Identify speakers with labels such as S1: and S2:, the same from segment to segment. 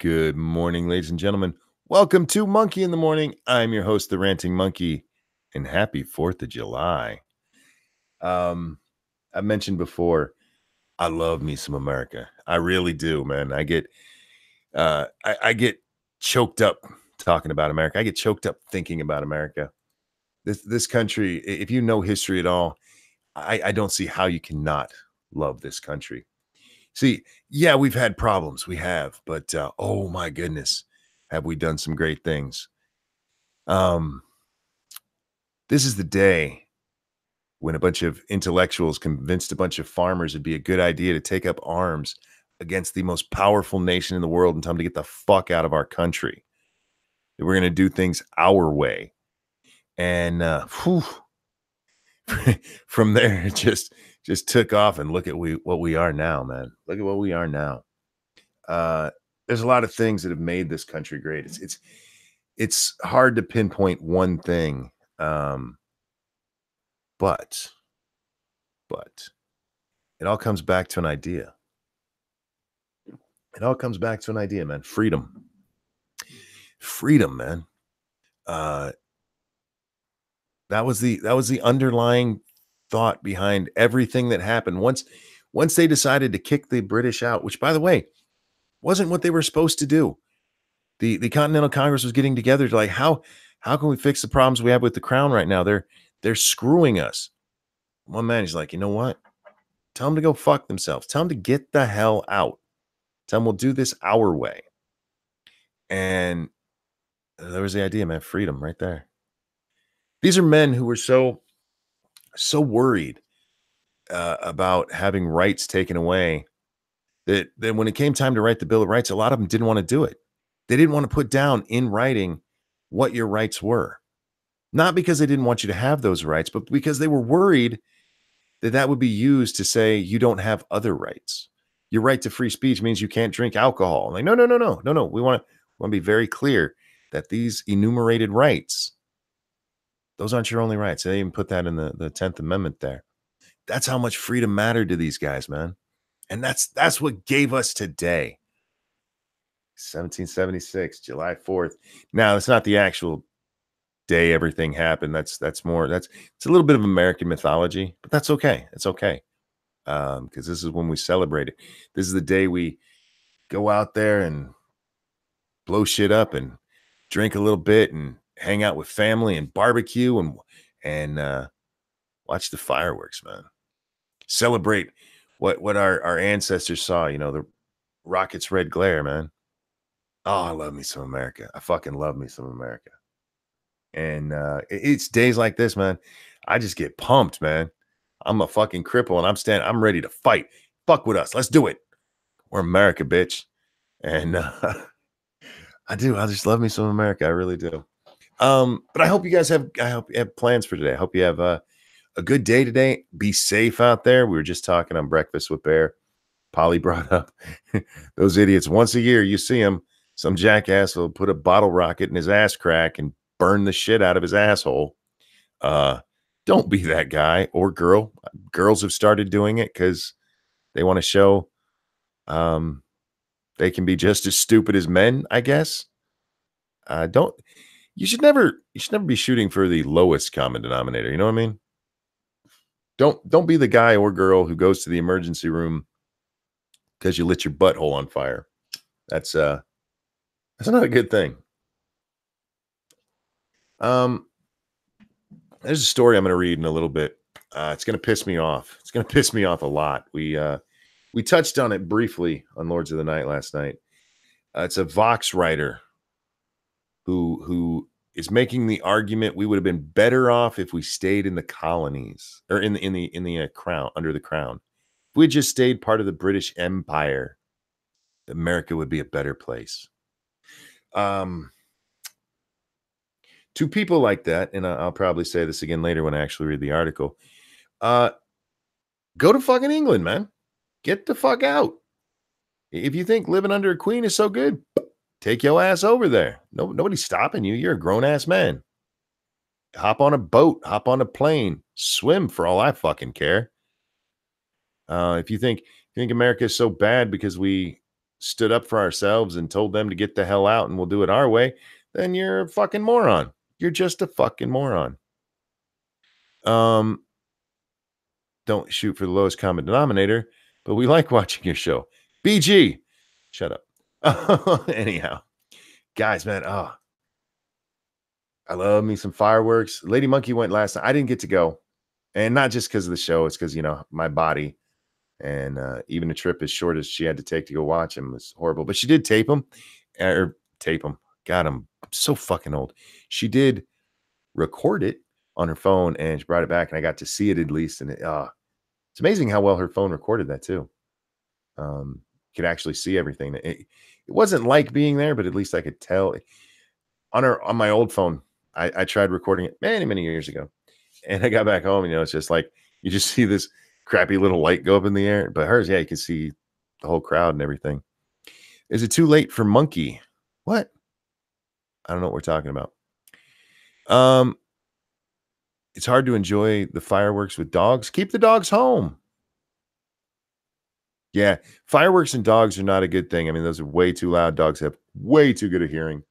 S1: Good morning, ladies and gentlemen. Welcome to Monkey in the Morning. I'm your host, the Ranting Monkey, and happy 4th of July. I mentioned before, I love me some America. I really do, man. I get choked up talking about America. I get choked up thinking about America. This country, if you know history at all, I don't see how you cannot love this country. See, yeah, we've had problems. We have, but oh my goodness, have we done some great things? Um, this is the day when a bunch of intellectuals convinced a bunch of farmers it'd be a good idea to take up arms against the most powerful nation in the world and tell them to get the fuck out of our country. That we're going to do things our way. And from there, it just took off. And look at what we are now, man. Look at what we are now. There's a lot of things that have made this country great. It's hard to pinpoint one thing, but it all comes back to an idea. It all comes back to an idea, man. Freedom, man. That was the underlying thought behind everything that happened. Once they decided to kick the British out, which, by the way, wasn't what they were supposed to do. The Continental Congress was getting together to how can we fix the problems we have with the crown right now? They're screwing us. One man, he's like, you know what? Tell them to go fuck themselves. Tell them to get the hell out. Tell them we'll do this our way. And there was the idea, man. Freedom right there. These are men who were so worried about having rights taken away that when it came time to write the Bill of Rights, a lot of them didn't want to do it. They didn't want to put down in writing what your rights were. Not because they didn't want you to have those rights, but because they were worried that would be used to say you don't have other rights. Your right to free speech means you can't drink alcohol. Like, no. We want to be very clear that these enumerated rights, those aren't your only rights. They even put that in the 10th Amendment there. That's how much freedom mattered to these guys, man. And that's what gave us today. 1776, July 4th. Now, it's not the actual day everything happened. It's a little bit of American mythology, but that's okay. It's okay. Because this is when we celebrate it. This is the day we go out there and blow shit up and drink a little bit and hang out with family and barbecue and watch the fireworks, man. Celebrate what our ancestors saw, the rocket's red glare, man. Oh, I love me some America. I fucking love me some America. And it's days like this, man. I just get pumped, man. I'm a fucking cripple and I'm ready to fight. Fuck with us. Let's do it. We're America, bitch. And I do. I just love me some America. I really do. But I hope you have plans for today. I hope you have a good day today. Be safe out there. We were just talking on Breakfast with Bear. Polly brought up those idiots. Once a year, you see them. Some jackass will put a bottle rocket in his ass crack and burn the shit out of his asshole. Don't be that guy or girl. Girls have started doing it because they want to show they can be just as stupid as men, I guess. You should never be shooting for the lowest common denominator. You know what I mean? Don't be the guy or girl who goes to the emergency room because you lit your butthole on fire. That's not a good thing. There's a story I'm going to read in a little bit. It's going to piss me off. It's going to piss me off a lot. We touched on it briefly on Lords of the Night last night. It's a Vox writer who is making the argument we would have been better off if we stayed in the colonies or in the crown, under the crown. If we had just stayed part of the British Empire, America would be a better place. To people like that, and I'll probably say this again later when I actually read the article, go to fucking England, man. Get the fuck out. If you think living under a queen is so good, take your ass over there. Nobody's stopping you. You're a grown-ass man. Hop on a boat, hop on a plane, swim for all I fucking care. If you think America is so bad because we stood up for ourselves and told them to get the hell out and we'll do it our way, then you're a fucking moron. You're just a fucking moron. Don't shoot for the lowest common denominator, but we like watching your show. BG, shut up. Anyhow, guys, man, I love me some fireworks. Lady Monkey went last night. I didn't get to go. And not just because of the show, it's because, my body and even a trip as short as she had to take to go watch him was horrible. But she did tape him. God, I'm so fucking old. She did record it on her phone and she brought it back and I got to see it at least. And it's amazing how well her phone recorded that too. Could actually see everything. It wasn't like being there, but at least I could tell. On my old phone, I tried recording it many, many years ago. And I got back home, it's just like you just see this crappy little light go up in the air. But hers, yeah, you can see the whole crowd and everything. Is it too late for Monkey? What? I don't know what we're talking about. It's hard to enjoy the fireworks with dogs. Keep the dogs home. Yeah, fireworks and dogs are not a good thing. I mean, those are way too loud. Dogs have way too good a hearing.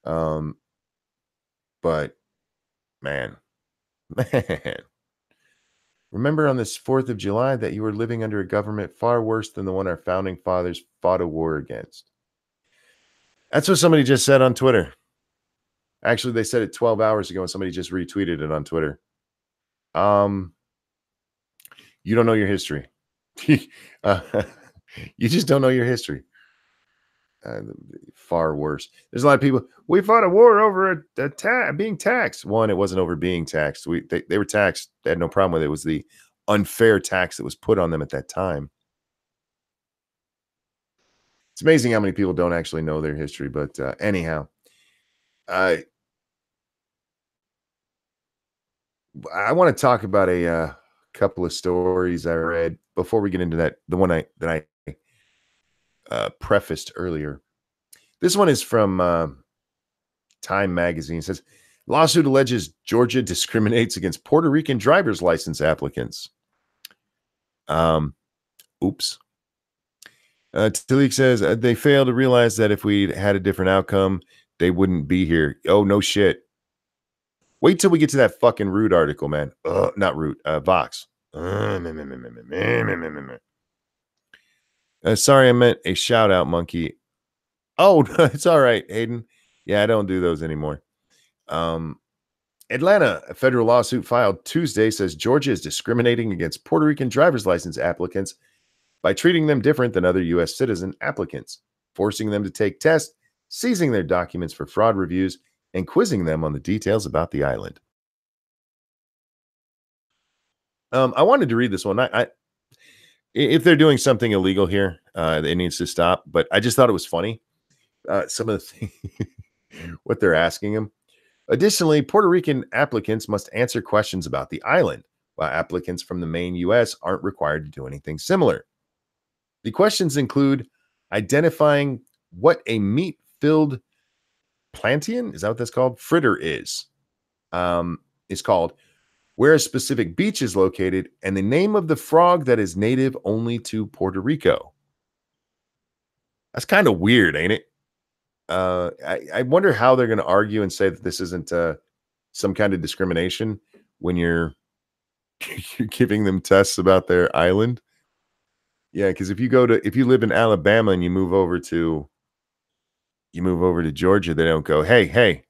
S1: But man, remember on this 4th of July that you were living under a government far worse than the one our founding fathers fought a war against. That's what somebody just said on Twitter. Actually, they said it 12 hours ago and somebody just retweeted it on Twitter. You don't know your history. You just don't know your history. Far worse. There's a lot of people. We fought a war over being taxed. One, it wasn't over being taxed. They were taxed. They had no problem with it. It was the unfair tax that was put on them at that time. It's amazing how many people don't actually know their history. But anyhow, I want to talk about a couple of stories I read before we get into that. The one that I prefaced earlier. This one is from Time magazine. It says, lawsuit alleges Georgia discriminates against Puerto Rican driver's license applicants. Oops. Talik says, they fail to realize that if we had a different outcome, they wouldn't be here. Oh, no shit. Wait till we get to that fucking Root article, man. Not Root, Vox. Sorry, I meant a shout out, Monkey. Oh, it's all right, Hayden. Yeah, I don't do those anymore. Atlanta, a federal lawsuit filed Tuesday says Georgia is discriminating against Puerto Rican driver's license applicants by treating them different than other U.S. citizen applicants, forcing them to take tests, seizing their documents for fraud reviews, and quizzing them on the details about the island. I wanted to read this one. If they're doing something illegal here, it needs to stop. But I just thought it was funny. Some of the things, what they're asking them. Additionally, Puerto Rican applicants must answer questions about the island, while applicants from the main U.S. aren't required to do anything similar. The questions include identifying what a meat-filled plantain, is that what that's called? Fritter is called, where a specific beach is located, and the name of the frog that is native only to Puerto Rico. That's kind of weird, ain't it? I wonder how they're going to argue and say that this isn't some kind of discrimination when you're giving them tests about their island. Yeah, because if you live in Alabama and you move over to Georgia, they don't go, hey,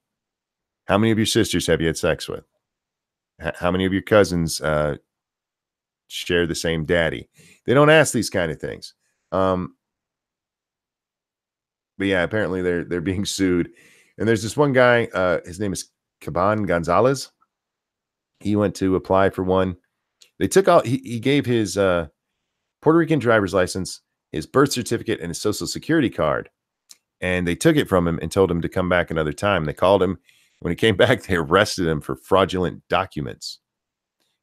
S1: how many of your sisters have you had sex with? How many of your cousins share the same daddy? They don't ask these kind of things. But yeah, apparently they're being sued. And there's this one guy, his name is Caban Gonzalez. He went to apply for one. They took out, he gave his Puerto Rican driver's license, his birth certificate, and his social security card. And they took it from him and told him to come back another time. They called him. When he came back, they arrested him for fraudulent documents.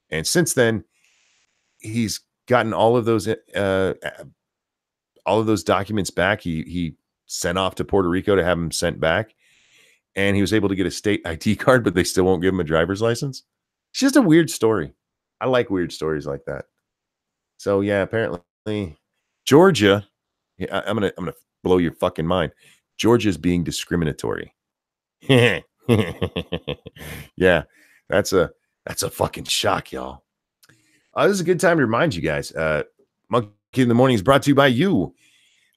S1: And since then, he's gotten all of those documents back. He sent off to Puerto Rico to have them sent back. And he was able to get a state ID card, but they still won't give him a driver's license. It's just a weird story. I like weird stories like that. So yeah, apparently Georgia I'm gonna blow your fucking mind. Georgia's being discriminatory. Yeah, that's a that's a fucking shock, y'all. This is a good time to remind you guys. Monkey in the Morning is brought to you by you.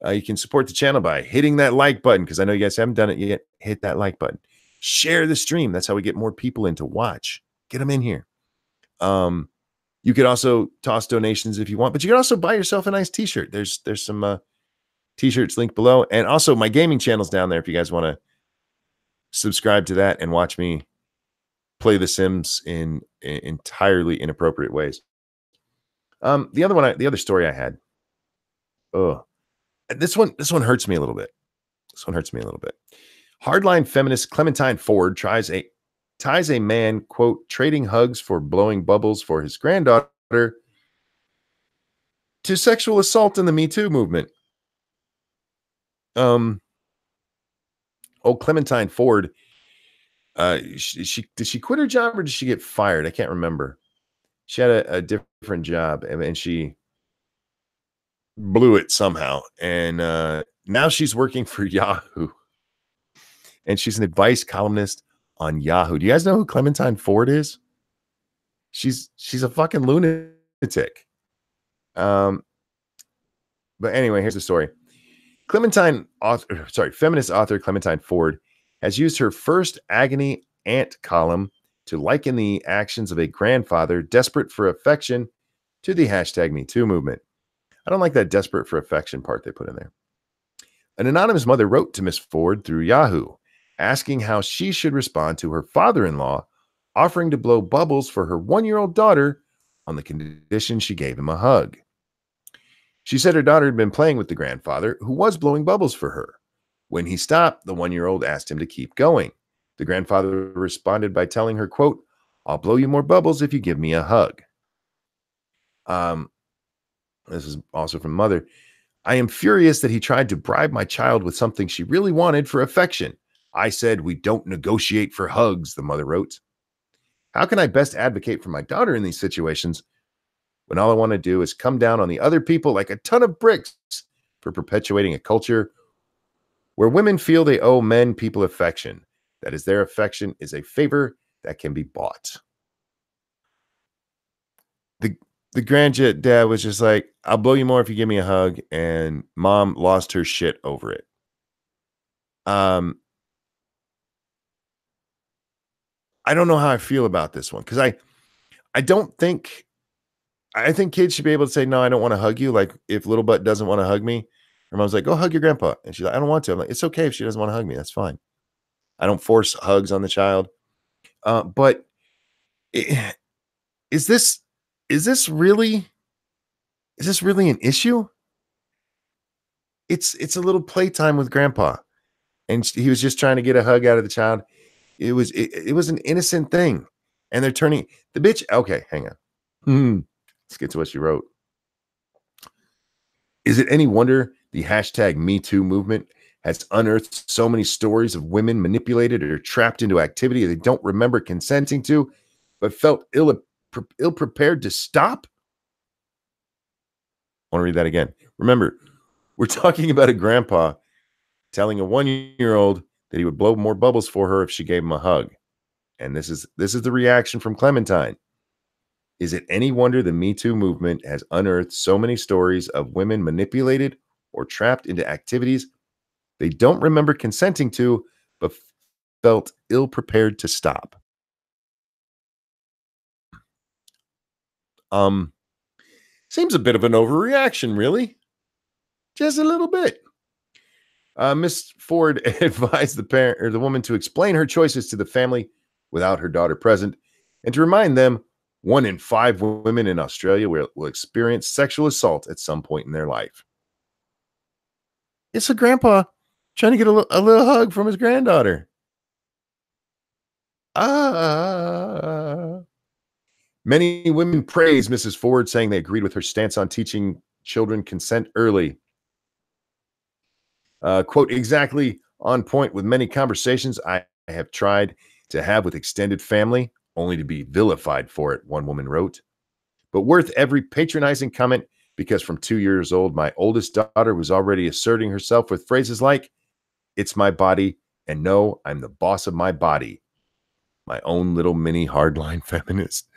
S1: You can support the channel by hitting that like button because I know you guys haven't done it yet. Hit that like button. Share the stream. That's how we get more people in to watch. Get them in here. You could also toss donations if you want, but you can also buy yourself a nice t-shirt. There's some t-shirts linked below. And also my gaming channel's down there if you guys want to subscribe to that and watch me play The Sims in entirely inappropriate ways. The other story I had. Oh, this one hurts me a little bit. This one hurts me a little bit. Hardline feminist Clementine Ford ties a man, quote, trading hugs for blowing bubbles for his granddaughter to sexual assault in the Me Too movement. Clementine Ford, did she quit her job or did she get fired? I can't remember. She had a different job and she blew it somehow. And now she's working for Yahoo. And she's an advice columnist on Yahoo. Do you guys know who Clementine Ford is? She's a fucking lunatic. But anyway, here's the story. Feminist author Clementine Ford has used her first agony aunt column to liken the actions of a grandfather desperate for affection to the hashtag #MeToo movement. I don't like that desperate for affection part they put in there. An anonymous mother wrote to Miss Ford through Yahoo, asking how she should respond to her father-in-law offering to blow bubbles for her 1-year-old daughter on the condition she gave him a hug. She said her daughter had been playing with the grandfather, who was blowing bubbles for her. When he stopped, the 1-year-old asked him to keep going. The grandfather responded by telling her, quote, "I'll blow you more bubbles if you give me a hug." This is also from mother. "I am furious that he tried to bribe my child with something she really wanted for affection. I said we don't negotiate for hugs," the mother wrote. "How can I best advocate for my daughter in these situations when all I want to do is come down on the other people like a ton of bricks for perpetuating a culture where women feel they owe people affection? That is, their affection is a favor that can be bought." The granddad was just like, "I'll blow you more if you give me a hug," and mom lost her shit over it. I don't know how I feel about this one because I don't think I think kids should be able to say, "No, I don't want to hug you." Like if little butt doesn't want to hug me, her mom's like, "Go hug your grandpa," and she's like, "I don't want to." I'm like, "It's okay if she doesn't want to hug me. That's fine." I don't force hugs on the child. But i- is this is this really an issue? It's a little playtime with grandpa, and he was just trying to get a hug out of the child. It was an innocent thing, and they're turning the bitch. Okay, hang on. Let's get to what she wrote. "Is it any wonder the hashtag #MeToo movement has unearthed so many stories of women manipulated or trapped into activity they don't remember consenting to, but felt ill-prepared to stop?" I want to read that again. Remember, we're talking about a grandpa telling a 1-year-old that he would blow more bubbles for her if she gave him a hug. And this is the reaction from Clementine. "Is it any wonder the Me Too movement has unearthed so many stories of women manipulated or trapped into activities they don't remember consenting to, but felt ill-prepared to stop?" Seems a bit of an overreaction, really. Just a little bit. Miss Ford advised the woman to explain her choices to the family without her daughter present and to remind them 1 in 5 women in Australia will experience sexual assault at some point in their life. It's a grandpa trying to get a little hug from his granddaughter. Many women praised Mrs. Ford, saying they agreed with her stance on teaching children consent early. Quote, "Exactly on point with many conversations I have tried to have with extended family, only to be vilified for it," one woman wrote. "But worth every patronizing comment because from 2 years old, my oldest daughter was already asserting herself with phrases like, "It's my body," and "No, I'm the boss of my body." My own little mini hardline feminist.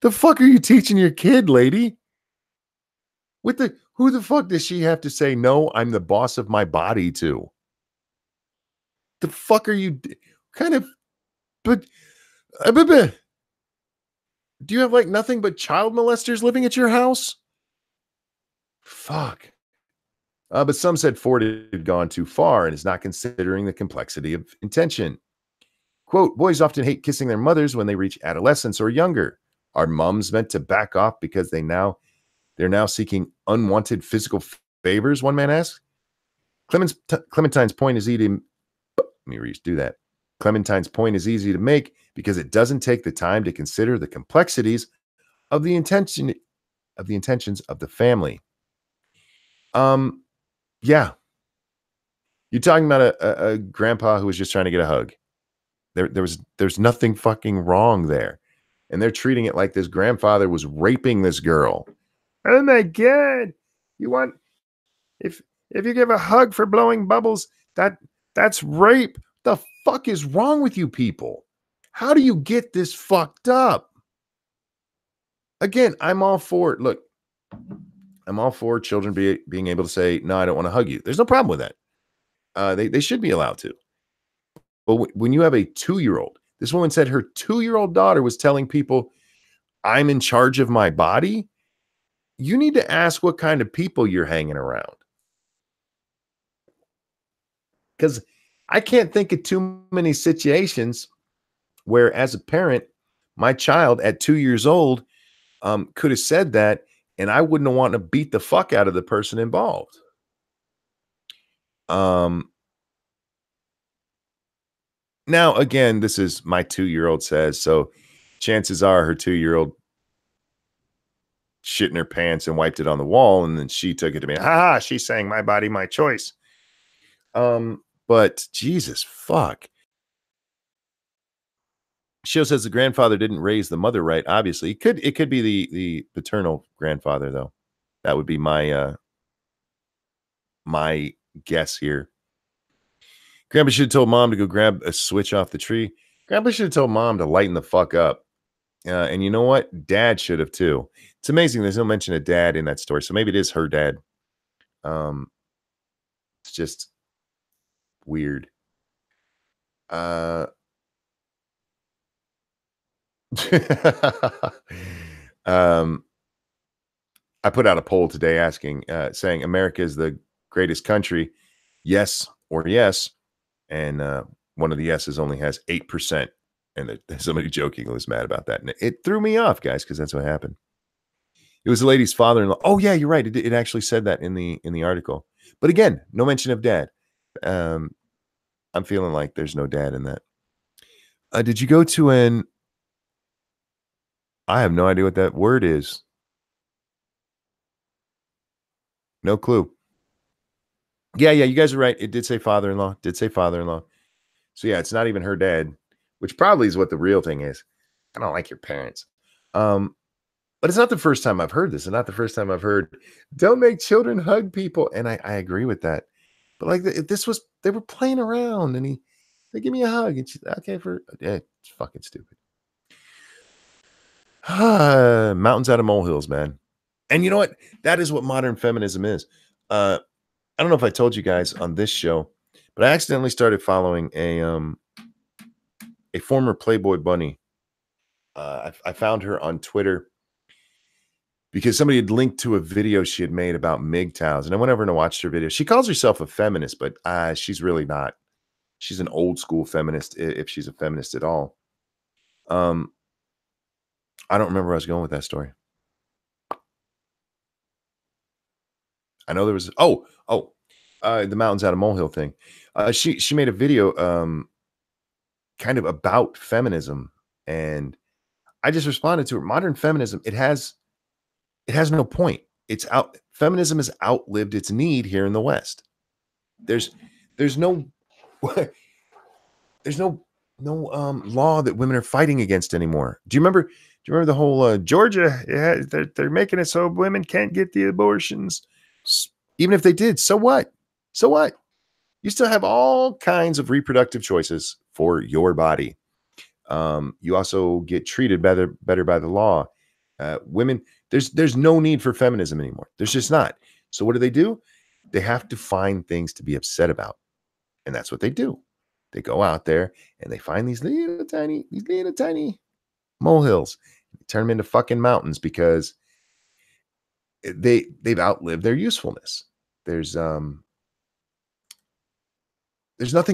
S1: The fuck are you teaching your kid, lady? Who the fuck does she have to say, "No, I'm the boss of my body" to? The fuck are you kind of but buh. Do you have like nothing but child molesters living at your house? Fuck. But some said Ford had gone too far and is not considering the complexity of intention. Quote, boys often hate kissing their mothers when they reach adolescence or younger. Are moms meant to back off because they're now seeking unwanted physical favors? One man asked. Clementine's point is easy. Let me redo that. Clementine's point is easy to make because it doesn't take the time to consider the complexities of the intentions of the family. Yeah. You're talking about a grandpa who was just trying to get a hug. There's nothing fucking wrong there. And they're treating it like this grandfather was raping this girl. Oh my God. You want if you give a hug for blowing bubbles, that's rape. The fuck is wrong with you people? How do you get this fucked up? Again, I'm all for it. Look, I'm all for children being able to say, no, I don't want to hug you. There's no problem with that. They should be allowed to. But when you have a 2-year-old, this woman said her 2-year-old daughter was telling people, I'm in charge of my body. You need to ask what kind of people you're hanging around. Because I can't think of too many situations where, as a parent, my child at 2 years old could have said that, and I wouldn't have wanted to beat the fuck out of the person involved. Now, again, this is my 2-year-old says, so chances are her 2-year-old shit in her pants and wiped it on the wall, and then she took it to me. Ha! She's saying my body, my choice. But Jesus fuck. Show says the grandfather didn't raise the mother right. Obviously, it could be the paternal grandfather though. That would be my my guess here. Grandpa should have told mom to go grab a switch off the tree. Grandpa should have told mom to lighten the fuck up. And you know what? Dad should have too. It's amazing. There's no mention of dad in that story. So maybe it is her dad. It's just weird. I put out a poll today asking, saying America is the greatest country. Yes or yes. And one of the yeses only has 8%. And somebody jokingly was mad about that. And it threw me off, guys, because that's what happened. It was the lady's father-in-law. Oh, yeah, you're right. It actually said that in the article. But again, no mention of dad. I'm feeling like there's no dad in that. Did you go to I have no idea what that word is. No clue. Yeah, you guys are right. It did say father-in-law. So yeah, it's not even her dad, which probably is what the real thing is. I don't like your parents. But it's not the first time I've heard this, and not the first time I've heard, don't make children hug people. And I agree with that. But like they were playing around, and they give me a hug, and she's okay it's fucking stupid. Mountains out of molehills, man. And you know what? That is what modern feminism is. I don't know if I told you guys on this show, but I accidentally started following a former Playboy bunny. I found her on Twitter because somebody had linked to a video she had made about MGTOWs, and I went over and watched her video. She calls herself a feminist, but she's really not. She's an old school feminist, if she's a feminist at all. I don't remember where I was going with that story. I know there was the mountains out of molehill thing. She made a video kind of about feminism, and I just responded to her. Modern feminism, it has no point. Feminism has outlived its need here in the West. There's no law that women are fighting against anymore. Do you remember you remember the whole Georgia? Yeah, they're making it so women can't get the abortions. Even if they did, so what? So what? You still have all kinds of reproductive choices for your body. You also get treated better by the law. Women, there's no need for feminism anymore. There's just not. So what do? They have to find things to be upset about, and that's what they do. They go out there and they find these little tiny molehills, turn them into fucking mountains because they've outlived their usefulness. There's nothing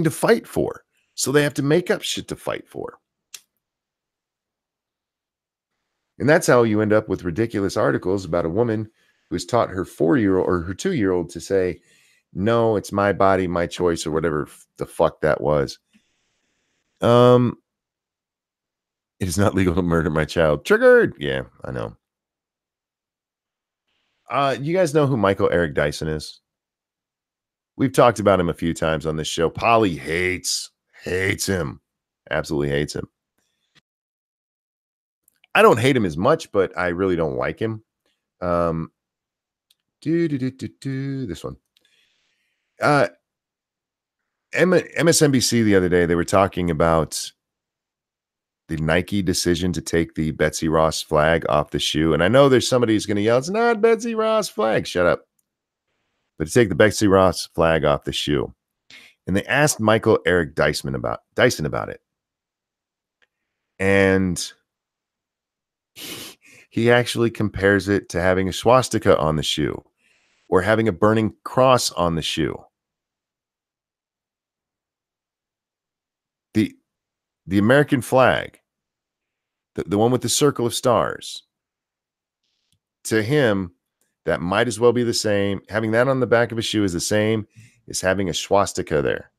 S1: to fight for, so they have to make up shit to fight for. And that's how you end up with ridiculous articles about a woman who's taught her 4-year-old or her 2-year-old to say, no, it's my body, my choice, or whatever the fuck that was. It is not legal to murder my child. Triggered. Yeah, I know. You guys know who Michael Eric Dyson is? We've talked about him a few times on this show. Polly hates him. Absolutely hates him. I don't hate him as much, but I really don't like him. This one. MSNBC the other day, they were talking about the Nike decision to take the Betsy Ross flag off the shoe. And I know there's somebody who's going to yell, it's not Betsy Ross flag. Shut up. But to take the Betsy Ross flag off the shoe. And they asked Michael Eric Dyson about it. And he actually compares it to having a swastika on the shoe or having a burning cross on the shoe. The American flag, the one with the circle of stars, to him, that might as well be the same. Having that on the back of a shoe is the same as having a swastika there.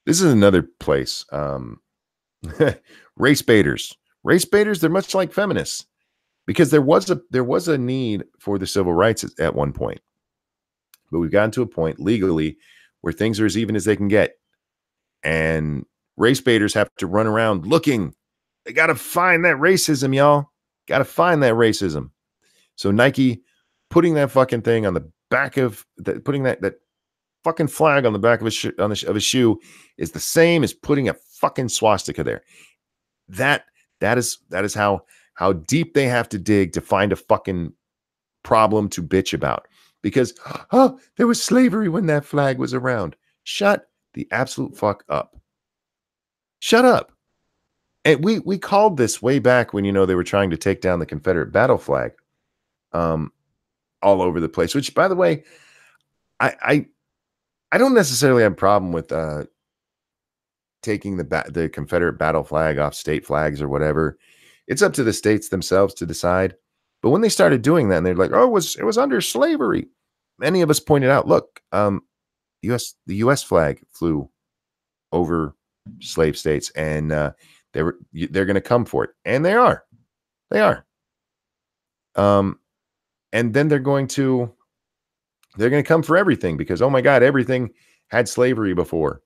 S1: This is another place. Race baiters. Race baiters, they're much like feminists because there was a need for the civil rights at one point. But we've gotten to a point legally where things are as even as they can get. And race baiters have to run around looking. They got to find that racism, y'all. Got to find that racism. So Nike putting that fucking thing on the back of putting that fucking flag on the back of a shoe is the same as putting a fucking swastika there. That is how deep they have to dig to find a fucking problem to bitch about. Because there was slavery when that flag was around. Shut the absolute fuck up. Shut up. And we called this way back when, they were trying to take down the Confederate battle flag all over the place, which, by the way, I don't necessarily have a problem with taking the Confederate battle flag off state flags or whatever. It's up to the states themselves to decide. But when they started doing that, and they're like, "Oh, it was under slavery," many of us pointed out, "Look, the U.S. flag flew over slave states, and they're going to come for it, and they are. And then they're going to come for everything because, oh my God, everything had slavery before."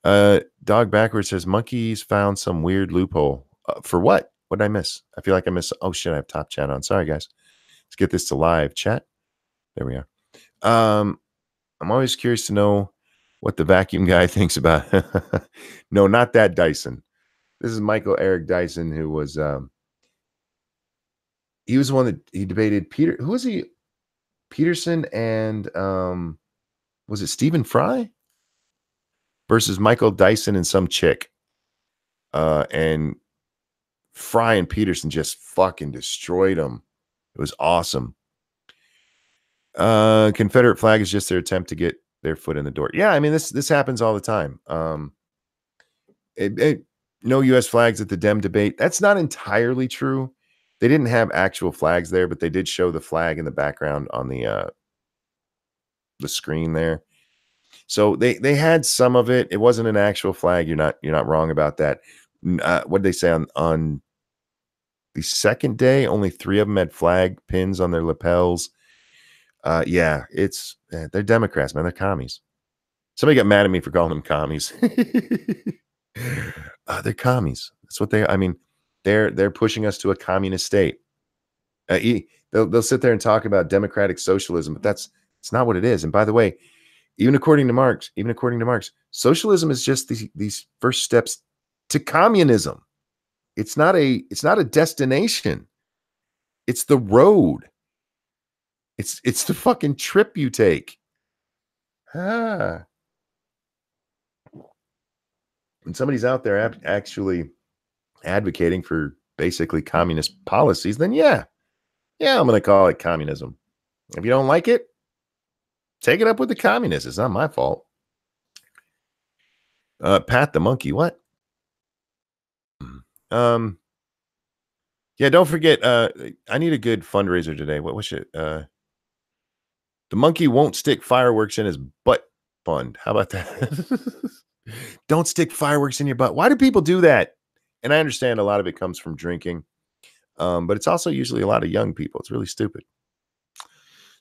S1: Dog backwards says monkeys found some weird loophole. For what? What did I miss? I feel like I missed. Oh shit, I have top chat on. Sorry guys. Let's get this to live chat. There we are. I'm always curious to know what the vacuum guy thinks about. No, not that Dyson. This is Michael Eric Dyson, who was he was the one that he debated Peter. Who was he? Peterson and was it Stephen Fry versus Michael Dyson and some chick. And Fry and Peterson just fucking destroyed him. It was awesome. Confederate flag is just their attempt to get their foot in the door. Yeah, I mean this happens all the time. No U.S. flags at the Dem debate. That's not entirely true. They didn't have actual flags there, but they did show the flag in the background on the screen there. So they had some of it. It wasn't an actual flag. You're not wrong about that. What did they say on the second day? Only 3 of them had flag pins on their lapels. Yeah, they're Democrats, man. They're commies. Somebody got mad at me for calling them commies. They're commies. That's what they. I mean, they're pushing us to a communist state. They'll sit there and talk about democratic socialism, but it's not what it is. And by the way, even according to Marx, socialism is just these first steps to communism. It's not a destination. It's the road. It's the fucking trip you take. When somebody's out there actually advocating for basically communist policies, then yeah, I'm going to call it communism. If you don't like it, take it up with the communists. It's not my fault. Pat the monkey, what? Yeah, don't forget, I need a good fundraiser today. What should the monkey won't stick fireworks in his butt fund. How about that? Don't stick fireworks in your butt. Why do people do that? And I understand a lot of it comes from drinking. But it's also usually a lot of young people. It's really stupid.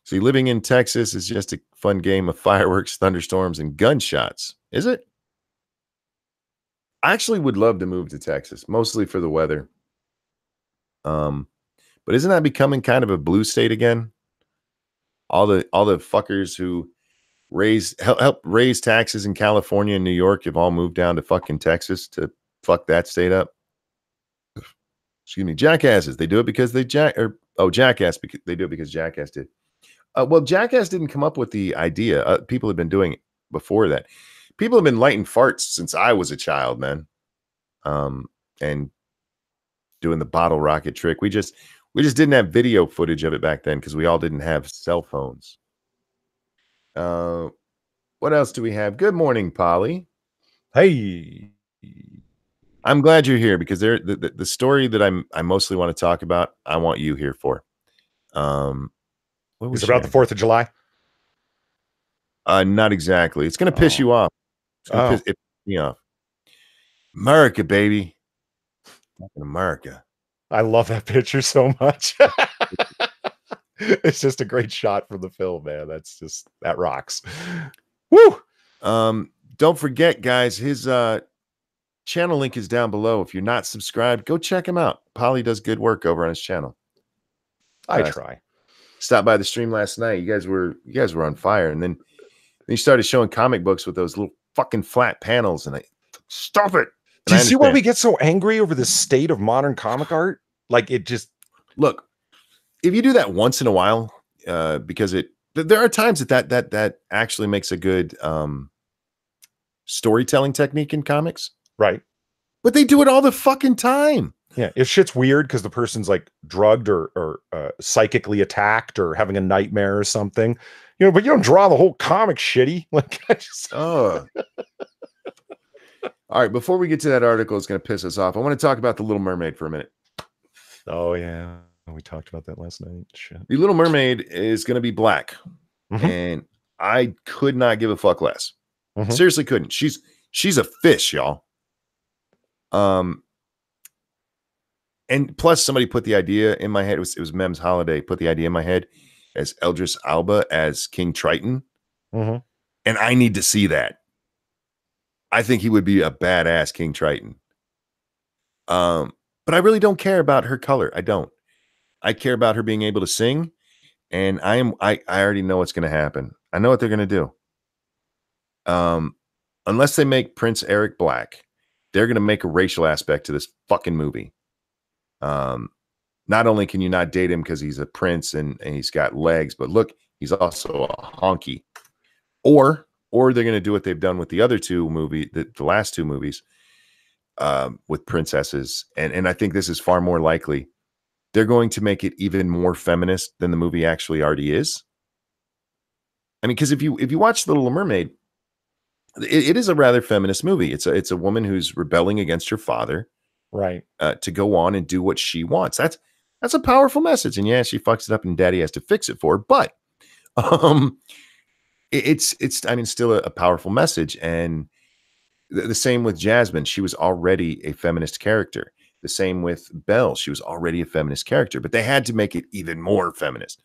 S1: See, living in Texas is just a fun game of fireworks, thunderstorms, and gunshots. Is it? I actually would love to move to Texas, mostly for the weather. But isn't that becoming kind of a blue state again? All the fuckers who help raise taxes in California and New York have all moved down to fucking Texas to fuck that state up. Excuse me, jackasses. They do it because they jackass. Because they do it because Jackass did. Well, Jackass didn't come up with the idea. People have been doing it before that. People have been lighting farts since I was a child, man. And doing the bottle rocket trick. We just didn't have video footage of it back then because we all didn't have cell phones. What else do we have? Good morning, Polly.
S2: Hey.
S1: I'm glad you're here because the story that I mostly want to talk about, I want you here for.
S2: Is it about the 4th of July?
S1: Not exactly. It's going to piss you off. It's going to piss me off. America, baby. Fucking America.
S2: I love that picture so much. It's just a great shot from the film, man. That rocks. Woo!
S1: Don't forget, guys, his channel link is down below. If you're not subscribed, go check him out. Polly does good work over on his channel.
S2: I try.
S1: Stopped by the stream last night. You guys were on fire, and then you started showing comic books with those little fucking flat panels, and I stop it.
S2: Do you see why we get so angry over the state of modern comic art? Like, it just
S1: look. If you do that once in a while, because there are times that actually makes a good storytelling technique in comics.
S2: Right.
S1: But they do it all the fucking time.
S2: Yeah. If shit's weird because the person's like drugged or psychically attacked or having a nightmare or something, but you don't draw the whole comic shitty. Like,
S1: All right. Before we get to that article, it's going to piss us off. I want to talk about The Little Mermaid for a minute.
S2: Oh, yeah. We talked about that last night. Shit.
S1: The Little Mermaid is going to be black. Mm-hmm. And I could not give a fuck less. Mm-hmm. Seriously couldn't. She's a fish, y'all. And plus somebody put the idea in my head. It was Mem's Holiday. Put the idea in my head as Eldris Alba as King Triton.
S2: Mm-hmm.
S1: And I need to see that. I think he would be a badass King Triton. But I really don't care about her color. I don't. I care about her being able to sing. And I already know what's going to happen. I know what they're going to do. Unless they make Prince Eric black, they're going to make a racial aspect to this fucking movie. Not only can you not date him because he's a prince and he's got legs, but look, he's also a honky. Or they're going to do what they've done with the other two movies, the last two movies, with princesses. And I think this is far more likely. They're going to make it even more feminist than the movie actually already is. I mean, because if you watch The Little Mermaid, it is a rather feminist movie. It's a woman who's rebelling against her father,
S2: right?
S1: To go on and do what she wants. That's a powerful message. And yeah, she fucks it up, and Daddy has to fix it for her. But it's still a powerful message. And the same with Jasmine. She was already a feminist character. The same with Belle. She was already a feminist character, but they had to make it even more feminist.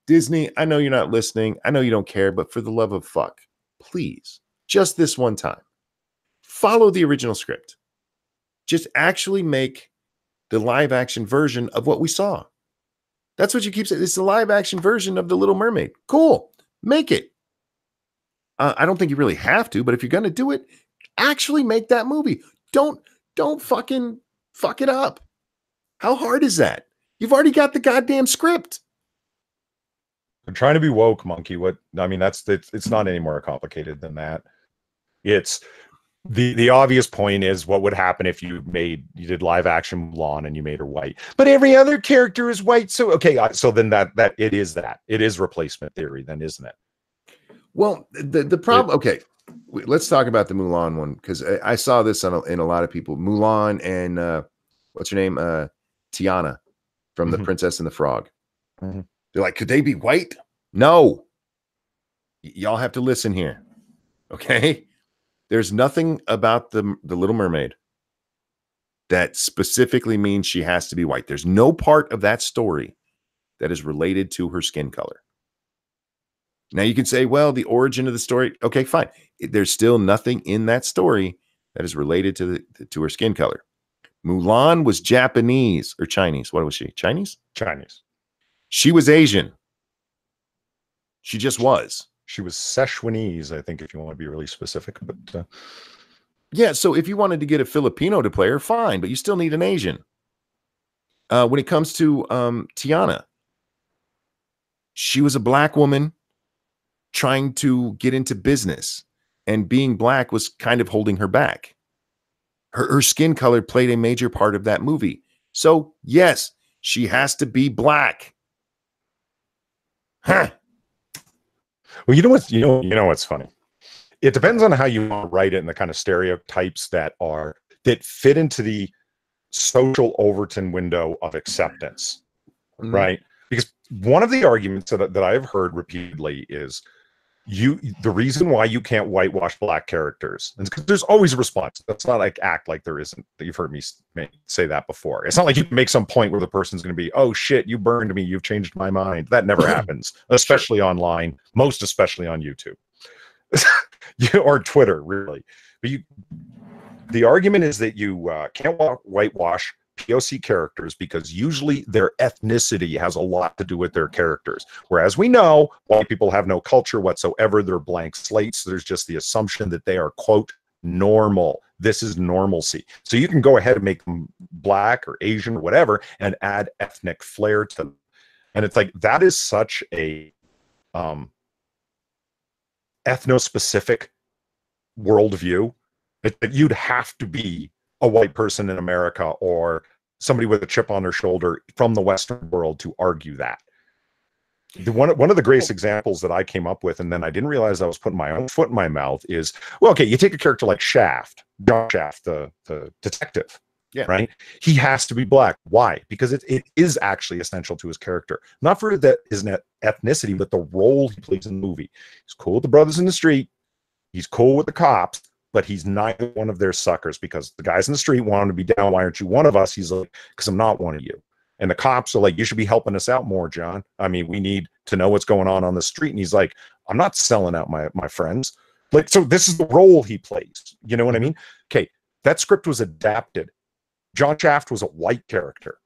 S1: Disney, I know you're not listening. I know you don't care, but for the love of fuck, please just this one time. Follow the original script. Just actually make the live action version of what we saw. That's what you keep saying. It's the live action version of The Little Mermaid. Cool. Make it. I don't think you really have to, but if you're going to do it, actually make that movie. Don't fucking fuck it up. How hard is that? You've already got the goddamn script.
S2: I'm trying to be woke, monkey. It's not any more complicated than that. It's the obvious point is what would happen if you did live action Mulan and you made her white, but every other character is white. So so then that it is replacement theory, then, isn't it?
S1: Well, the problem. Okay, let's talk about the Mulan one, because I saw this in a lot of people. Mulan and what's her name, Tiana from The Princess and the Frog.
S2: Mm-hmm.
S1: They're like, could they be white? No. Y'all have to listen here. Okay. There's nothing about the Little Mermaid that specifically means she has to be white. There's no part of that story that is related to her skin color. Now you can say, well, the origin of the story. Okay, fine. There's still nothing in that story that is related to her skin color. Mulan was Japanese or Chinese. What was she? Chinese?
S2: Chinese.
S1: She was Asian. She just was.
S2: She was Szechuanese, I think, if you want to be really specific. But
S1: yeah, so if you wanted to get a Filipino to play her, fine, but you still need an Asian. When it comes to Tiana, she was a black woman trying to get into business, and being black was kind of holding her back. Her skin color played a major part of that movie. So yes, she has to be black. Huh.
S2: Well, you know what's funny? It depends on how you want to write it and the kind of stereotypes that fit into the social Overton window of acceptance, right? Because one of the arguments that I've heard repeatedly is the reason why you can't whitewash black characters, and because there's always a response. That's not like act like there isn't. You've heard me say that before. It's not like you make some point where the person's going to be, oh shit, you burned me, you've changed my mind. That never happens, especially online, most especially on YouTube or Twitter, really. But the argument is that you can't whitewash POC characters because usually their ethnicity has a lot to do with their characters. Whereas we know white people have no culture whatsoever. They're blank slates. There's just the assumption that they are, quote, normal. This is normalcy. So you can go ahead and make them black or Asian or whatever and add ethnic flair to them. And it's like, that is such a ethno-specific worldview that you'd have to be a white person in America or somebody with a chip on their shoulder from the Western world to argue that. One of the greatest examples that I came up with, and then I didn't realize I was putting my own foot in my mouth, is, well, okay, you take a character like Shaft, John Shaft, the detective,
S1: yeah,
S2: right? He has to be black. Why? Because it is actually essential to his character, not for his ethnicity, but the role he plays in the movie. He's cool with the brothers in the street. He's cool with the cops. But he's neither one of their suckers, because the guys in the street want him to be down. Why aren't you one of us? He's like, because I'm not one of you. And the cops are like, you should be helping us out more, John. I mean, we need to know what's going on the street. And he's like, I'm not selling out my friends. Like, so this is the role he plays. You know what I mean? Okay, that script was adapted. John Shaft was a white character.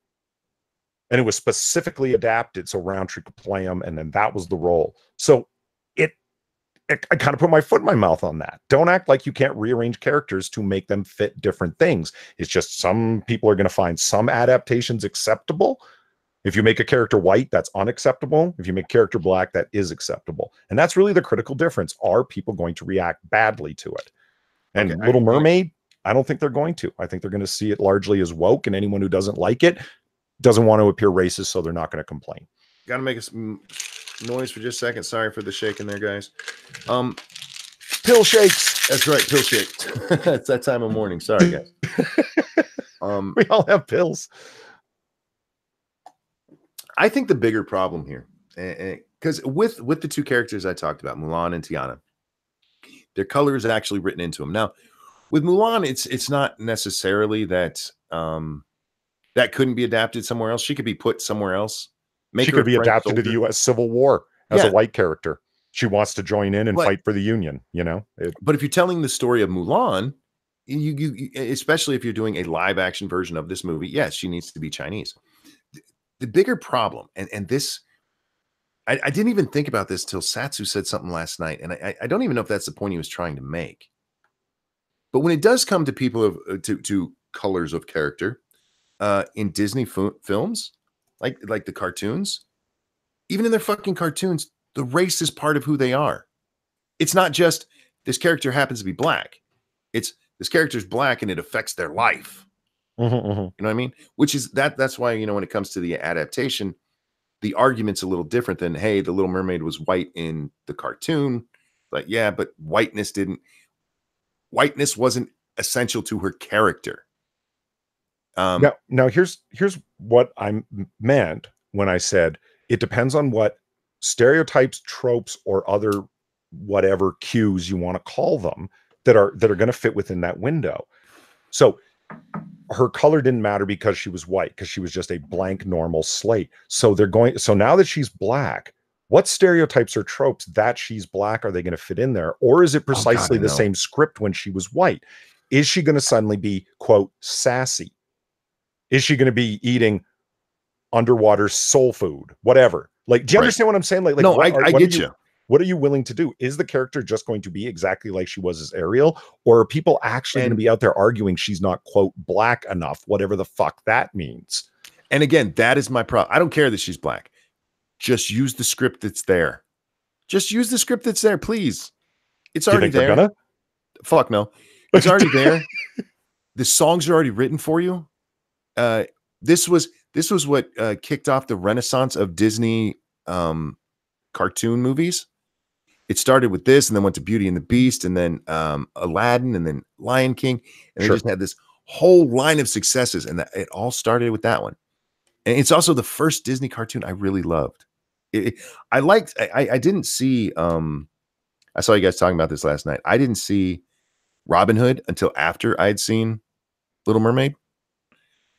S2: And it was specifically adapted so Roundtree could play him. And then that was the role. So I kind of put my foot in my mouth on that. Don't act like you can't rearrange characters to make them fit different things. It's just some people are going to find some adaptations acceptable. If you make a character white, that's unacceptable. If you make a character black, that is acceptable. And that's really the critical difference. Are people going to react badly to it? And okay, Little Mermaid, I don't think they're going to. I think they're going to see it largely as woke, and anyone who doesn't like it doesn't want to appear racist, so they're not going to complain.
S1: Got to make a noise for just a second. Sorry for the shaking there, guys.
S2: Pill shakes.
S1: That's right, pill shakes. It's that time of morning. Sorry, guys.
S2: We all have pills.
S1: I think the bigger problem here, because with the two characters I talked about, Mulan and Tiana, their color is actually written into them. Now, with Mulan, it's not necessarily that that couldn't be adapted somewhere else. She could be put somewhere else.
S2: She could be adapted to the U.S. Civil War as a white character. She wants to join in and
S1: But-
S2: fight for the Union, you know?
S1: But if you're telling the story of Mulan, you especially if you're doing a live action version of this movie, yes, she needs to be Chinese. The bigger problem, and this, I didn't even think about this till Satsu said something last night, and I don't even know if that's the point he was trying to make. But when it does come to people of to colors of character in Disney films, like the cartoons, even in their fucking cartoons, the race is part of who they are. It's not just this character happens to be black. It's this character's black and it affects their life. You know what I mean? Which is that's why, you know, when it comes to the adaptation, the argument's a little different than, hey, the Little Mermaid was white in the cartoon. Like, yeah, but whiteness wasn't essential to her character.
S2: Now here's what I meant when I said it depends on what stereotypes, tropes, or other whatever cues you want to call them that are going to fit within that window. So her color didn't matter because she was white, because she was just a blank normal slate. So now that she's black, what stereotypes or tropes that she's black are they going to fit in there? Or is it precisely the same script when she was white? Is she going to suddenly be, quote, sassy? Is she going to be eating underwater soul food? Whatever. Like, do you understand what I'm saying? Like
S1: no, I get you.
S2: What are you willing to do? Is the character just going to be exactly like she was as Ariel? Or are people actually going to be out there arguing she's not, quote, black enough, whatever the fuck that means?
S1: And again, that is my problem. I don't care that she's black. Just use the script that's there. Just use the script that's there, please. It's already there.
S2: Gonna?
S1: Fuck no. It's already there. The songs are already written for you. This was what kicked off the renaissance of Disney cartoon movies. It started with this and then went to Beauty and the Beast and then Aladdin and then Lion King. And they just had this whole line of successes. And it all started with that one. And it's also the first Disney cartoon I really loved. I didn't see, I saw you guys talking about this last night. I didn't see Robin Hood until after I'd seen Little Mermaid.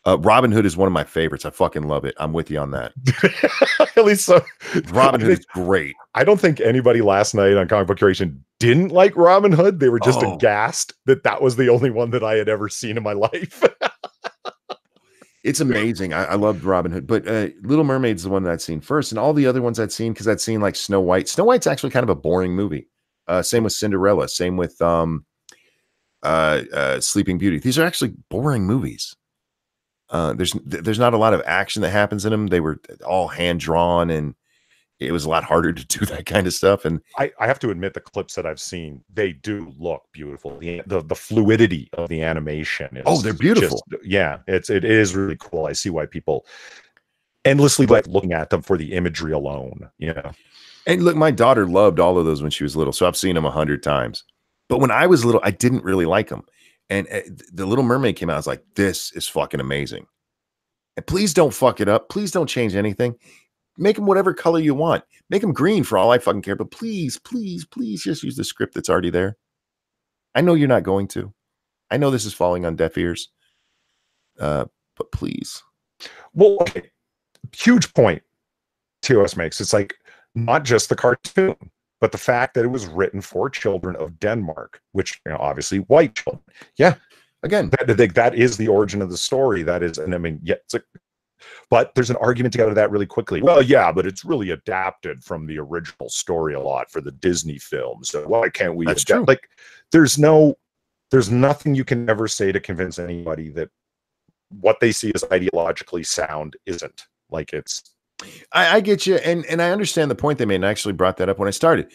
S1: Robin Hood is one of my favorites. I fucking love it. I'm with you on that.
S2: At least so.
S1: Robin Hood is great.
S2: I don't think anybody last night on Comic Book Curation didn't like Robin Hood. They were just aghast that was the only one that I had ever seen in my life.
S1: It's amazing. I loved Robin Hood, but Little Mermaid's the one that I'd seen first, and all the other ones I'd seen because I'd seen like Snow White. Snow White's actually kind of a boring movie. Same with Cinderella. Same with Sleeping Beauty. These are actually boring movies. There's not a lot of action that happens in them. They were all hand drawn, and it was a lot harder to do that kind of stuff. And
S2: I have to admit, the clips that I've seen, they do look beautiful. The fluidity of the animation is
S1: they're beautiful.
S2: It is really cool. I see why people endlessly like looking at them for the imagery alone.
S1: And look, my daughter loved all of those when she was little, so I've seen them 100 times. But when I was little, I didn't really like them. And the Little Mermaid came out. I was like, this is fucking amazing. And please don't fuck it up. Please don't change anything. Make them whatever color you want. Make them green for all I fucking care. But please, please, please just use the script that's already there. I know you're not going to. I know this is falling on deaf ears. But please.
S2: Well, okay. Huge point TOS makes. It's like not just the cartoon, but the fact that it was written for children of Denmark, which, obviously white children. Yeah. Again, that is the origin of the story. That is, and I mean, yeah, but there's an argument to get out of that really quickly. Well, yeah, but it's really adapted from the original story a lot for the Disney films. So why can't we adapt? True. Like, there's nothing you can ever say to convince anybody that what they see as ideologically sound isn't. Like, it's.
S1: I get you, and I understand the point they made, and I actually brought that up when I started.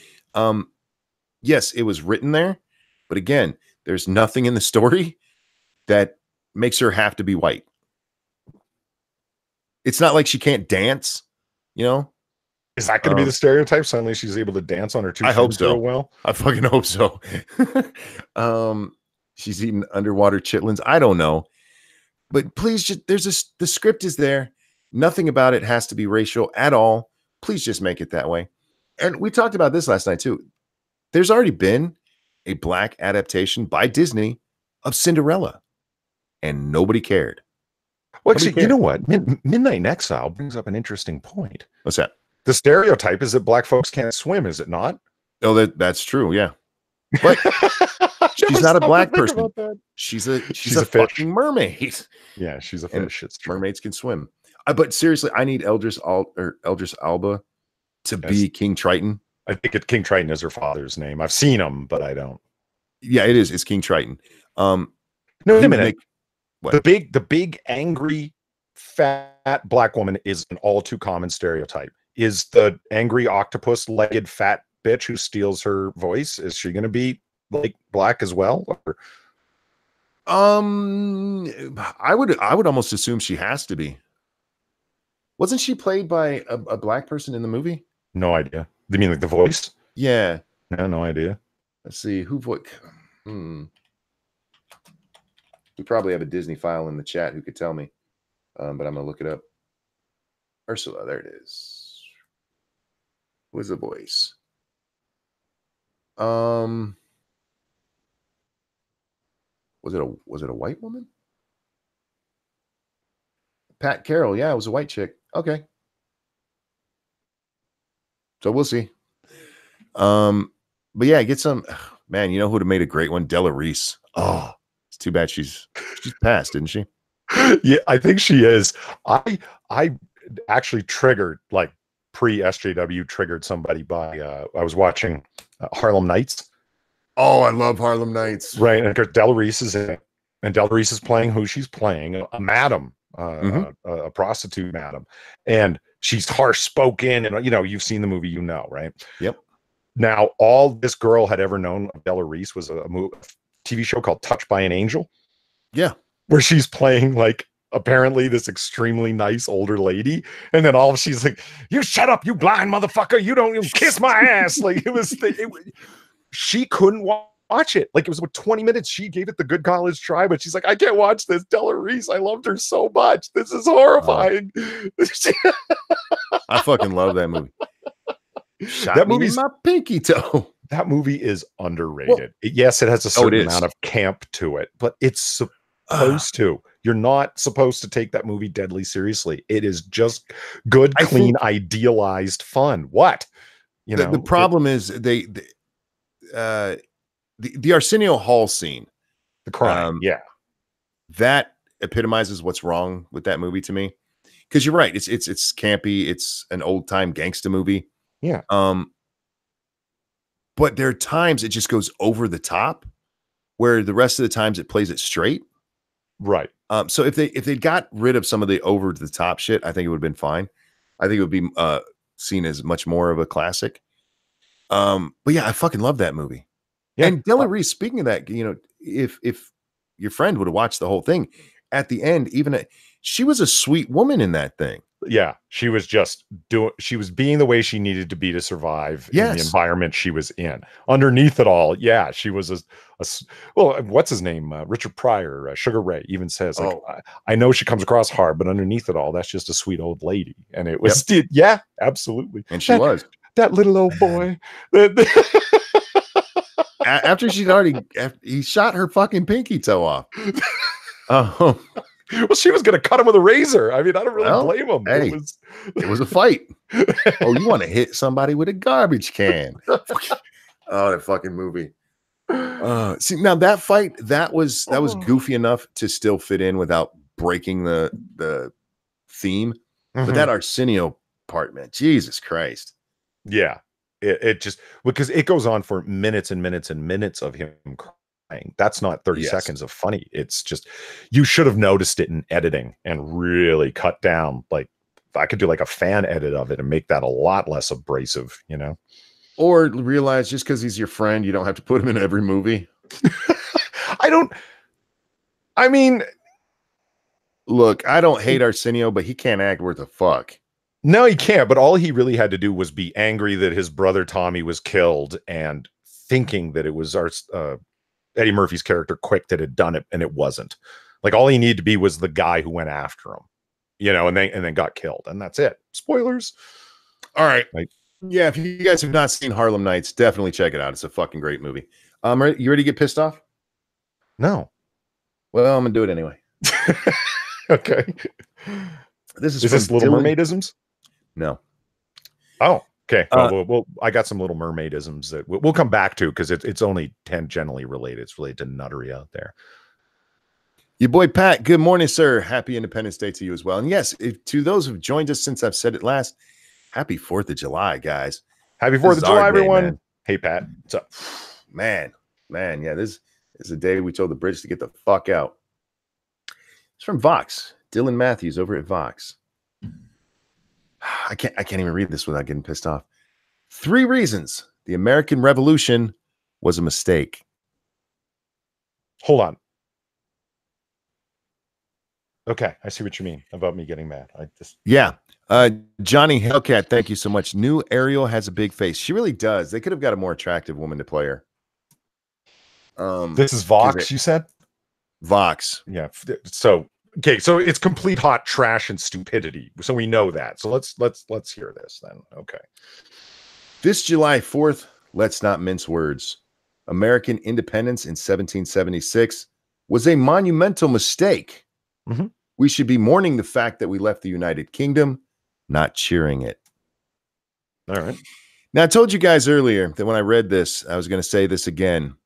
S1: Yes, it was written there, but again, there's nothing in the story that makes her have to be white. It's not like she can't dance,
S2: Is that going to be the stereotype? Suddenly she's able to dance on her two.
S1: I hope so.
S2: Well,
S1: I fucking hope so. She's eating underwater chitlins. I don't know, but please, just the script is there. Nothing about it has to be racial at all. Please just make it that way. And we talked about this last night too. There's already been a black adaptation by Disney of Cinderella, and nobody cared.
S2: Well, actually, you know what? Midnight in Exile brings up an interesting point.
S1: What's that?
S2: The stereotype is that black folks can't swim, is it not?
S1: Oh, that's true. Yeah, but she's not a black person. She's a
S2: fish.
S1: fucking mermaid.
S2: Yeah, she's a
S1: And
S2: fish. It's true.
S1: mermaids can swim. But seriously, I need Eldris Alba to be King Triton.
S2: I think King Triton is her father's name. I've seen him, but I don't.
S1: Yeah, it is. It's King Triton.
S2: No, wait a minute.
S1: What?
S2: The big angry fat black woman is an all too common stereotype. Is the angry octopus legged fat bitch who steals her voice, is she going to be like black as well? Or?
S1: I would almost assume she has to be. Wasn't she played by a black person in the movie?
S2: No idea. You mean like the voice?
S1: Yeah.
S2: No idea.
S1: Let's see who voiced. We probably have a Disney file in the chat who could tell me, but I'm gonna look it up. Ursula, there it is. Who's the voice? Was it a white woman? Pat Carroll, yeah, it was a white chick. Okay. So we'll see. But yeah, get some man, you know who would have made a great one? Della Reese. Oh, it's too bad she's passed, didn't she?
S2: Yeah, I think she is. I actually triggered, like pre-SJW, triggered somebody by I was watching Harlem Nights.
S1: Oh, I love Harlem Nights.
S2: Right, and Della Reese is in it, and Della Reese is playing who she's playing, a madam, a prostitute madam, and she's harsh spoken, and you've seen the movie, right?
S1: Yep.
S2: Now, all this girl had ever known of Della Reese was a TV show called Touched by an Angel.
S1: Yeah,
S2: where she's playing like apparently this extremely nice older lady, and then she's like, "You shut up, you blind motherfucker! You kiss my ass!" Like she couldn't watch it. Like it was about 20 minutes. She gave it the good college try, but she's like, "I can't watch this. Della Reese, I loved her so much. This is horrifying."
S1: I fucking love that movie. That movie's my pinky toe.
S2: That movie is underrated. Well, yes, it has a certain amount of camp to it, but it's supposed to. You're not supposed to take that movie deadly seriously. It is just good, clean, idealized fun. What?
S1: The problem is the Arsenio Hall scene,
S2: the crime. Yeah,
S1: that epitomizes what's wrong with that movie to me. Because you're right, it's campy. It's an old time gangster movie.
S2: Yeah.
S1: But there are times it just goes over the top, where the rest of the times it plays it straight.
S2: Right.
S1: So if they got rid of some of the over the top shit, I think it would have been fine. I think it would be seen as much more of a classic. But yeah, I fucking love that movie. Yeah. And Della Reese, speaking of that, if your friend would have watched the whole thing, at the end, she was a sweet woman in that thing.
S2: Yeah, she was she was being the way she needed to be to survive in the environment she was in. Underneath it all, yeah, she was well, what's his name? Richard Pryor, Sugar Ray even says, like, I know she comes across hard, but underneath it all, that's just a sweet old lady. And it was, yeah, absolutely.
S1: And she was.
S2: That little old boy.
S1: After he shot her fucking pinky toe off.
S2: Well, she was going to cut him with a razor. I mean, I don't really blame him.
S1: Hey, it was a fight. Oh, you want to hit somebody with a garbage can? Oh, that fucking movie. See, now that fight, that was goofy enough to still fit in without breaking the theme. But that Arsenio part, man, Jesus Christ.
S2: Yeah, it just, because it goes on for minutes and minutes and minutes of him crying. That's not 30 seconds of funny. It's just, you should have noticed it in editing and really cut down. Like, I could do like a fan edit of it and make that a lot less abrasive,
S1: Or realize just because he's your friend, you don't have to put him in every movie. Look, I don't hate Arsenio, but he can't act worth a fuck.
S2: No, he can't. But all he really had to do was be angry that his brother Tommy was killed and thinking that it was Eddie Murphy's character Quick that had done it, and it wasn't. Like, all he needed to be was the guy who went after him, and then got killed, and that's it. Spoilers.
S1: All right. Yeah, if you guys have not seen Harlem Nights, definitely check it out. It's a fucking great movie. You ready to get pissed off?
S2: No.
S1: Well, I'm gonna do it anyway.
S2: Okay.
S1: Is
S2: this Little Mermaidisms?
S1: No.
S2: Oh. Okay, well, I got some Little Mermaidisms that we'll come back to because it's only tangentially related. It's related to nuttery out there.
S1: Your boy Pat, good morning, sir. Happy Independence Day to you as well. And yes, to those who've joined us since I've said it last, happy 4th of July, guys.
S2: Happy 4th of July, everyone. Man. Hey, Pat. What's up?
S1: Man, yeah, this is the day we told the British to get the fuck out. It's from Vox. Dylan Matthews over at Vox. I can't even read this without getting pissed off. 3 reasons the American Revolution was a mistake.
S2: Hold on. Okay, I see what you mean about me getting mad.
S1: Yeah. Johnny Hellcat, thank you so much. New Ariel has a big face. She really does. They could have got a more attractive woman to play her.
S2: This is Vox, you said?
S1: Vox.
S2: Yeah. So it's complete hot trash and stupidity. So we know that. So let's hear this then. Okay.
S1: This July 4th, let's not mince words. American independence in 1776 was a monumental mistake.
S2: Mm-hmm.
S1: We should be mourning the fact that we left the United Kingdom, not cheering it.
S2: All right.
S1: Now, I told you guys earlier that when I read this, I was going to say this again.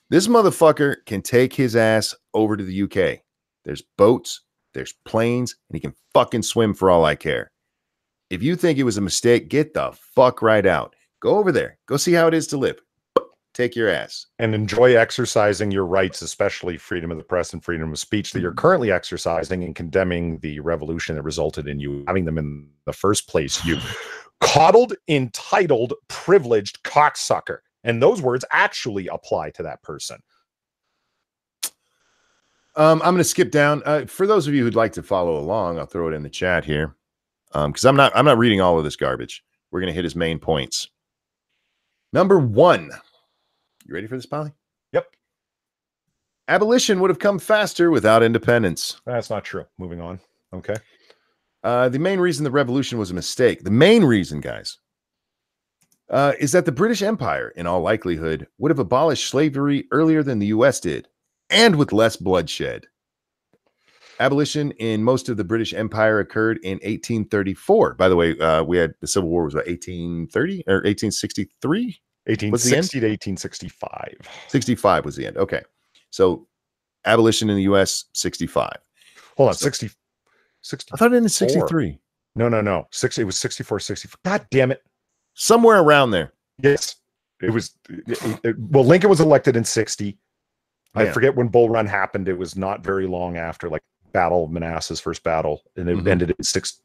S1: This motherfucker can take his ass over to the UK. There's boats, there's planes, and he can fucking swim for all I care. If you think it was a mistake, get the fuck right out. Go over there. Go see how it is to live. Take your ass.
S2: And enjoy exercising your rights, especially freedom of the press and freedom of speech that you're currently exercising and condemning the revolution that resulted in you having them in the first place. You coddled, entitled, privileged cocksucker. And those words actually apply to that person.
S1: I'm going to skip down. For those of you who'd like to follow along, I'll throw it in the chat here. Because I'm not reading all of this garbage. We're going to hit his main points. Number 1. You ready for this, Polly?
S2: Yep.
S1: Abolition would have come faster without independence.
S2: That's not true. Moving on. Okay.
S1: The main reason the revolution was a mistake, the main reason, guys, is that the British Empire, in all likelihood, would have abolished slavery earlier than the U.S. did, and with less bloodshed. Abolition in most of the British Empire occurred in 1834. By the way, we had the Civil War was what, 1830 or 1863?
S2: 1860 to 1865.
S1: 65 was the end. Okay. So abolition in the U.S., 65.
S2: Hold on, 60.
S1: I thought it ended 63.
S2: No. 60. It was 64, 65. God damn it.
S1: Somewhere around there.
S2: Yes. It was. Well, Lincoln was elected in 60. I forget when Bull Run happened. It was not very long after, like Battle of Manassas, first battle, and it ended in 60.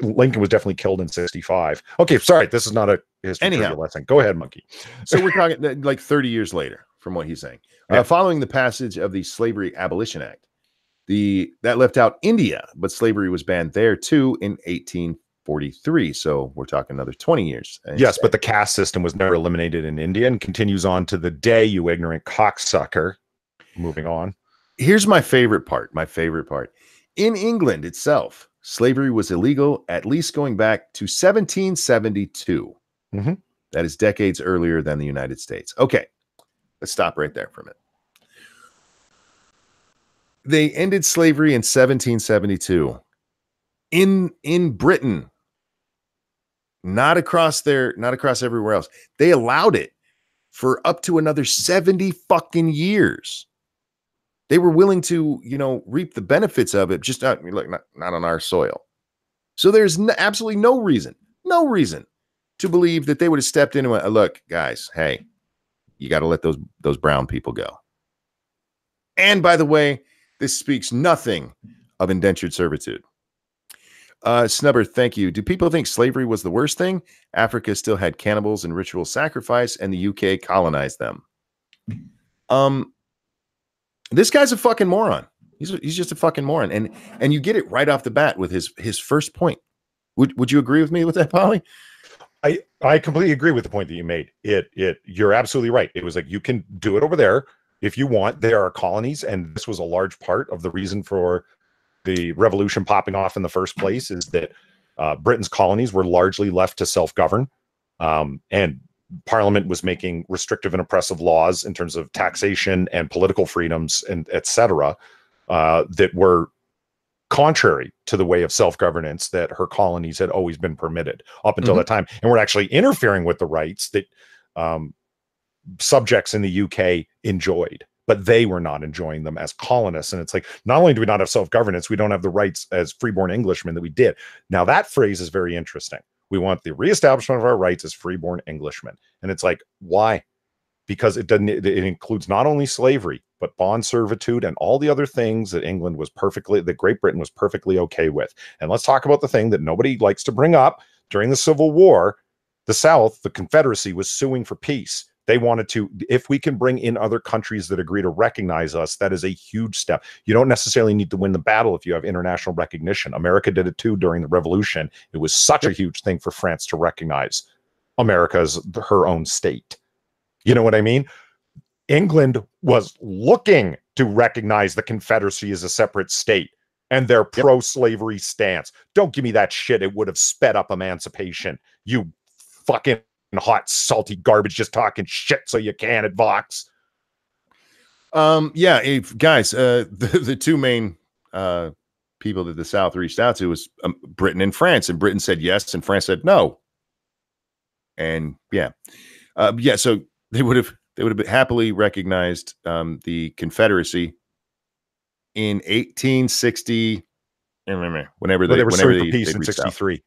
S2: Lincoln was definitely killed in 65. Okay, sorry, this is not a history lesson. Go ahead, Monkey.
S1: So we're talking like 30 years later, from what he's saying.
S2: Yeah.
S1: Following the passage of the Slavery Abolition Act, that left out India, but slavery was banned there too in 1843. So we're talking another 20 years.
S2: Yes, but the caste system was never eliminated in India and continues on to the day, you ignorant cocksucker. Moving on.
S1: Here's my favorite part. In England itself, slavery was illegal, at least going back to 1772.
S2: Mm-hmm.
S1: That is decades earlier than the United States. Okay, let's stop right there for a minute. They ended slavery in 1772 in Britain, not across everywhere else. They allowed it for up to another 70 fucking years. They were willing to, reap the benefits of it, just not on our soil. So there's absolutely no reason to believe that they would have stepped in and went, look, guys, hey, you got to let those brown people go. And by the way, this speaks nothing of indentured servitude. Snubber, thank you. Do people think slavery was the worst thing? Africa still had cannibals and ritual sacrifice, and the UK colonized them. This guy's a fucking moron. He's just a fucking moron. And you get it right off the bat with his first point. Would you agree with me with that, Polly?
S2: I completely agree with the point that you made. You're absolutely right. It was like, you can do it over there if you want. There are colonies, and this was a large part of the reason for the revolution popping off in the first place, is that Britain's colonies were largely left to self-govern, and Parliament was making restrictive and oppressive laws in terms of taxation and political freedoms and etc. That were contrary to the way of self-governance that her colonies had always been permitted up until that time, and we're actually interfering with the rights that subjects in the UK enjoyed, but they were not enjoying them as colonists. And it's like, not only do we not have self-governance, we don't have the rights as freeborn Englishmen that we did. Now that phrase is very interesting. We want the reestablishment of our rights as freeborn Englishmen. And it's like, why? Because it includes not only slavery, but bond servitude and all the other things that that Great Britain was perfectly okay with. And let's talk about the thing that nobody likes to bring up. During the Civil War, the South, the Confederacy, was suing for peace. They wanted to, if we can bring in other countries that agree to recognize us, that is a huge step. You don't necessarily need to win the battle if you have international recognition. America did it too during the Revolution. It was such a huge thing for France to recognize America as her own state. You know what I mean? England was looking to recognize the Confederacy as a separate state and their pro-slavery stance. Don't give me that shit. It would have sped up emancipation. You fucking hot, salty garbage, just talking shit so you can at Vox.
S1: Guys, the two main people that the South reached out to was Britain and France, and Britain said yes, and France said no. And so they would have happily recognized the Confederacy in 1860. Whenever they were suing for peace in 63.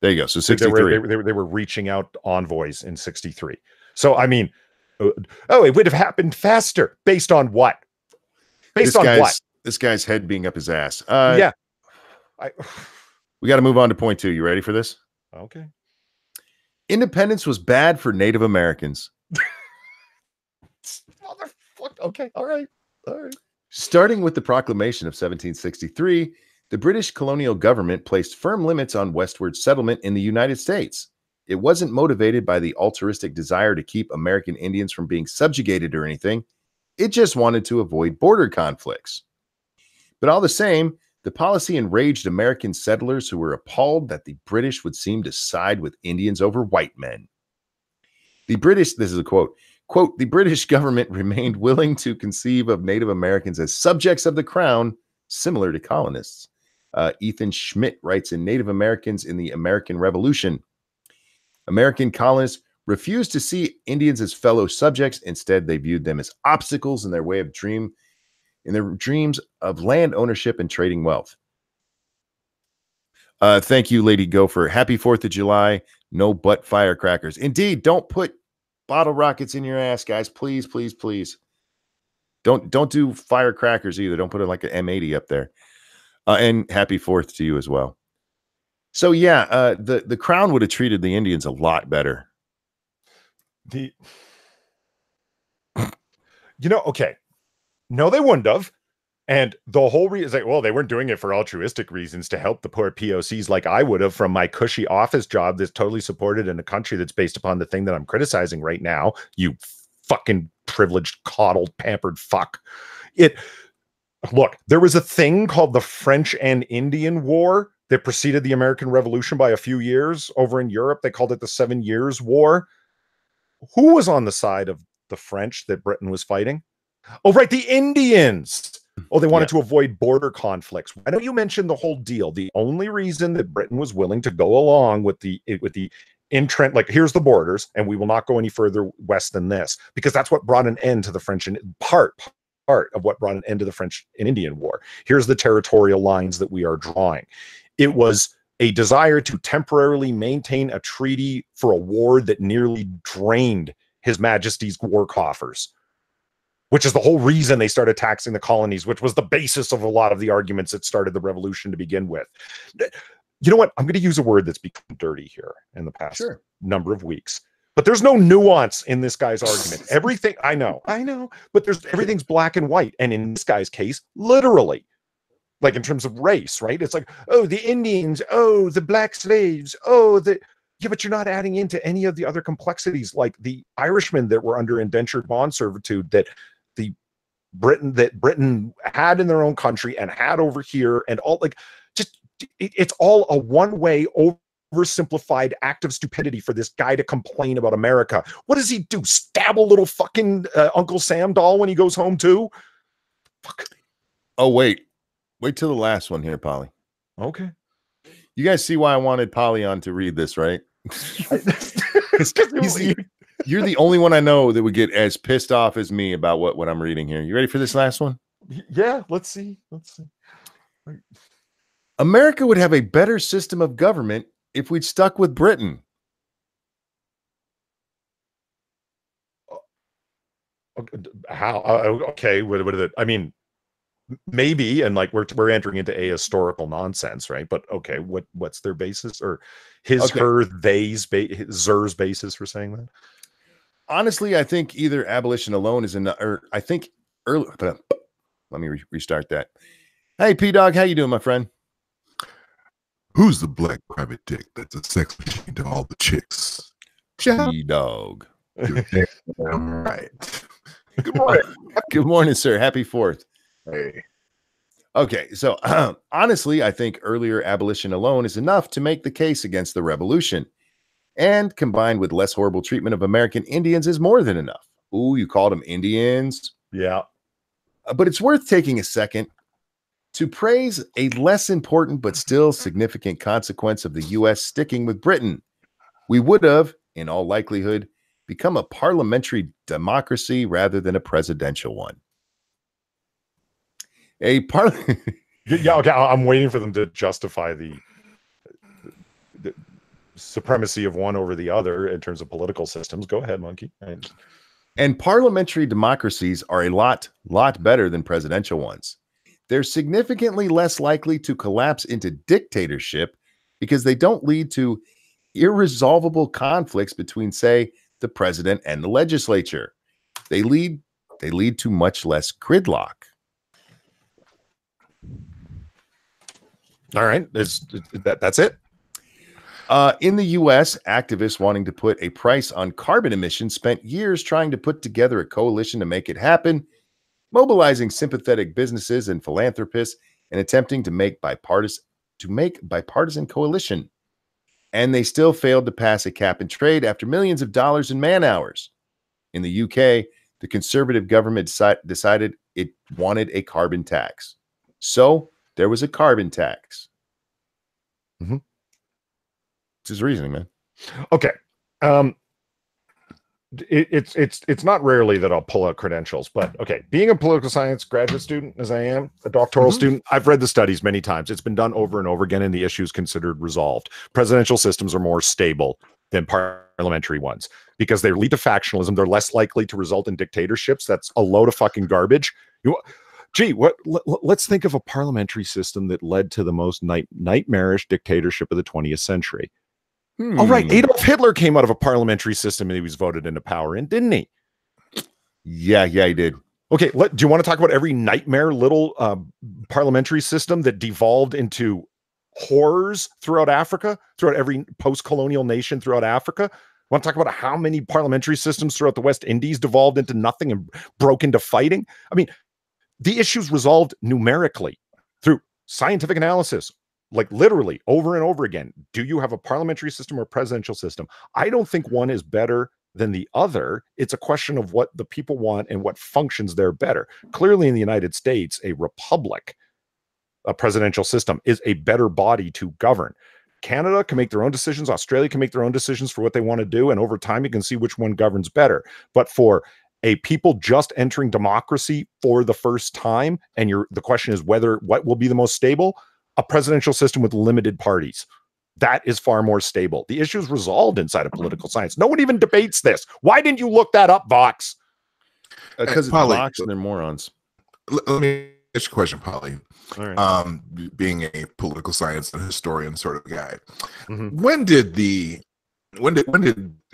S2: There you go. So 63. They were reaching out envoys in 63. So, I mean, it would have happened faster. Based on what? Based on what?
S1: This guy's head being up his ass.
S2: We
S1: got to move on to point 2. You ready for this?
S2: Okay.
S1: Independence was bad for Native Americans.
S2: Motherfucker. Okay. All right.
S1: Starting with the proclamation of 1763, the British colonial government placed firm limits on westward settlement in the United States. It wasn't motivated by the altruistic desire to keep American Indians from being subjugated or anything. It just wanted to avoid border conflicts. But all the same, the policy enraged American settlers who were appalled that the British would seem to side with Indians over white men. This is a quote, the British government remained willing to conceive of Native Americans as subjects of the crown, similar to colonists. Ethan Schmidt writes in Native Americans in the American Revolution. American colonists refused to see Indians as fellow subjects. Instead, they viewed them as obstacles in their dreams of land ownership and trading wealth. Thank you, Lady Gopher. Happy 4th of July. No butt firecrackers. Indeed, don't put bottle rockets in your ass, guys. Please, please, please. Don't do firecrackers either. Don't put it like an M80 up there. And happy 4th to you as well. So the crown would have treated the Indians a lot better.
S2: Okay. No, they wouldn't have. And the whole reason is like, they weren't doing it for altruistic reasons to help the poor POCs like I would have from my cushy office job that's totally supported in a country that's based upon the thing that I'm criticizing right now. You fucking privileged, coddled, pampered fuck. Look, there was a thing called the French and Indian War that preceded the American Revolution by a few years over in Europe. They called it the 7 Years' War. Who was on the side of the French that Britain was fighting? Oh, right, the Indians. Oh, they wanted to avoid border conflicts. I know you mentioned the whole deal. The only reason that Britain was willing to go along with the intrent, like, here's the borders, and we will not go any further west than this, because that's what brought an end to the French and part of what brought an end to the French and Indian War. Here's the territorial lines that we are drawing. It was a desire to temporarily maintain a treaty for a war that nearly drained His Majesty's war coffers, which is the whole reason they started taxing the colonies, which was the basis of a lot of the arguments that started the revolution to begin with. You know what? I'm going to use a word that's become dirty here in the past number of weeks. But there's no nuance in this guy's argument. Everything, I know, but everything's black and white. And in this guy's case, literally, like in terms of race, right? It's like, oh, the Indians, oh, the black slaves, oh, but you're not adding into any of the other complexities, like the Irishmen that were under indentured bond servitude that Britain had in their own country and had over here, and all, like, just it's all a one-way oversimplified act of stupidity for this guy to complain about America. What does he do? Stab a little fucking Uncle Sam doll when he goes home too? Fuck.
S1: Oh, wait. Wait till the last one here, Polly.
S2: Okay.
S1: You guys see why I wanted Polly on to read this, right? You're the only one I know that would get as pissed off as me about what I'm reading here. You ready for this last one?
S2: Yeah, let's see.
S1: America would have a better system of government if we'd stuck with Britain.
S2: How? Okay, what is it? I mean, maybe, and like we're entering into a historical nonsense, right? But okay, what's their basis, or his, her, they's, zer's basis for saying that?
S1: Honestly, I think either abolition alone is enough, or I think early. Let me restart that. Hey, P-Dog, how you doing, my friend?
S3: Who's the black private dick that's a sex machine to all the chicks?
S1: P-Dog.
S3: I'm right. Good morning.
S1: Good morning, sir. Happy 4th.
S3: Hey.
S1: Okay, so honestly, I think earlier abolition alone is enough to make the case against the revolution. And combined with less horrible treatment of American Indians is more than enough. Ooh, you called them Indians?
S2: Yeah.
S1: But it's worth taking a second to praise a less important but still significant consequence of the U.S. sticking with Britain. We would have, in all likelihood, become a parliamentary democracy rather than a presidential one.
S2: Yeah, okay. I'm waiting for them to justify the supremacy of one over the other in terms of political systems. Go ahead, Monkey.
S1: And parliamentary democracies are a lot better than presidential ones. They're significantly less likely to collapse into dictatorship because they don't lead to irresolvable conflicts between, say, the president and the legislature. They lead to much less gridlock.
S2: All right, that's it.
S1: In the U.S., activists wanting to put a price on carbon emissions spent years trying to put together a coalition to make it happen, mobilizing sympathetic businesses and philanthropists and attempting to make bipartisan coalition. And they still failed to pass a cap and trade after millions of dollars in man hours. In the UK, the Conservative government decided it wanted a carbon tax. So there was a carbon tax.
S2: Mm-hmm.
S1: It's his reasoning, man.
S2: Okay. It's not rarely that I'll pull out credentials, but okay. Being a political science graduate student, as I am, a doctoral student, I've read the studies many times. It's been done over and over again, and the issues considered resolved. Presidential systems are more stable than parliamentary ones because they lead to factionalism. They're less likely to result in dictatorships. That's a load of fucking garbage. Let's think of a parliamentary system that led to the most nightmarish dictatorship of the 20th century. All right, Adolf Hitler came out of a parliamentary system and he was voted into power, didn't he?
S1: Yeah, he did.
S2: Okay, do you want to talk about every nightmare little parliamentary system that devolved into horrors throughout Africa, throughout every post-colonial nation throughout Africa? Want to talk about how many parliamentary systems throughout the West Indies devolved into nothing and broke into fighting? I mean, the issues resolved numerically through scientific analysis, like literally over and over again. Do you have a parliamentary system or a presidential system? I don't think one is better than the other. It's a question of what the people want and what functions there better. Clearly in the United States, a republic, a presidential system, is a better body to govern. Canada can make their own decisions. Australia can make their own decisions for what they want to do. And over time, you can see which one governs better. But for a people just entering democracy for the first time, and the question is what will be the most stable? A presidential system with limited parties. That is far more stable. The issue is resolved inside of political science. No one even debates this. Why didn't you look that up, Vox?
S1: Because it's Vox and they're morons.
S3: Let me ask you a question, Polly.
S2: All right.
S3: Being a political science and historian sort of guy, when did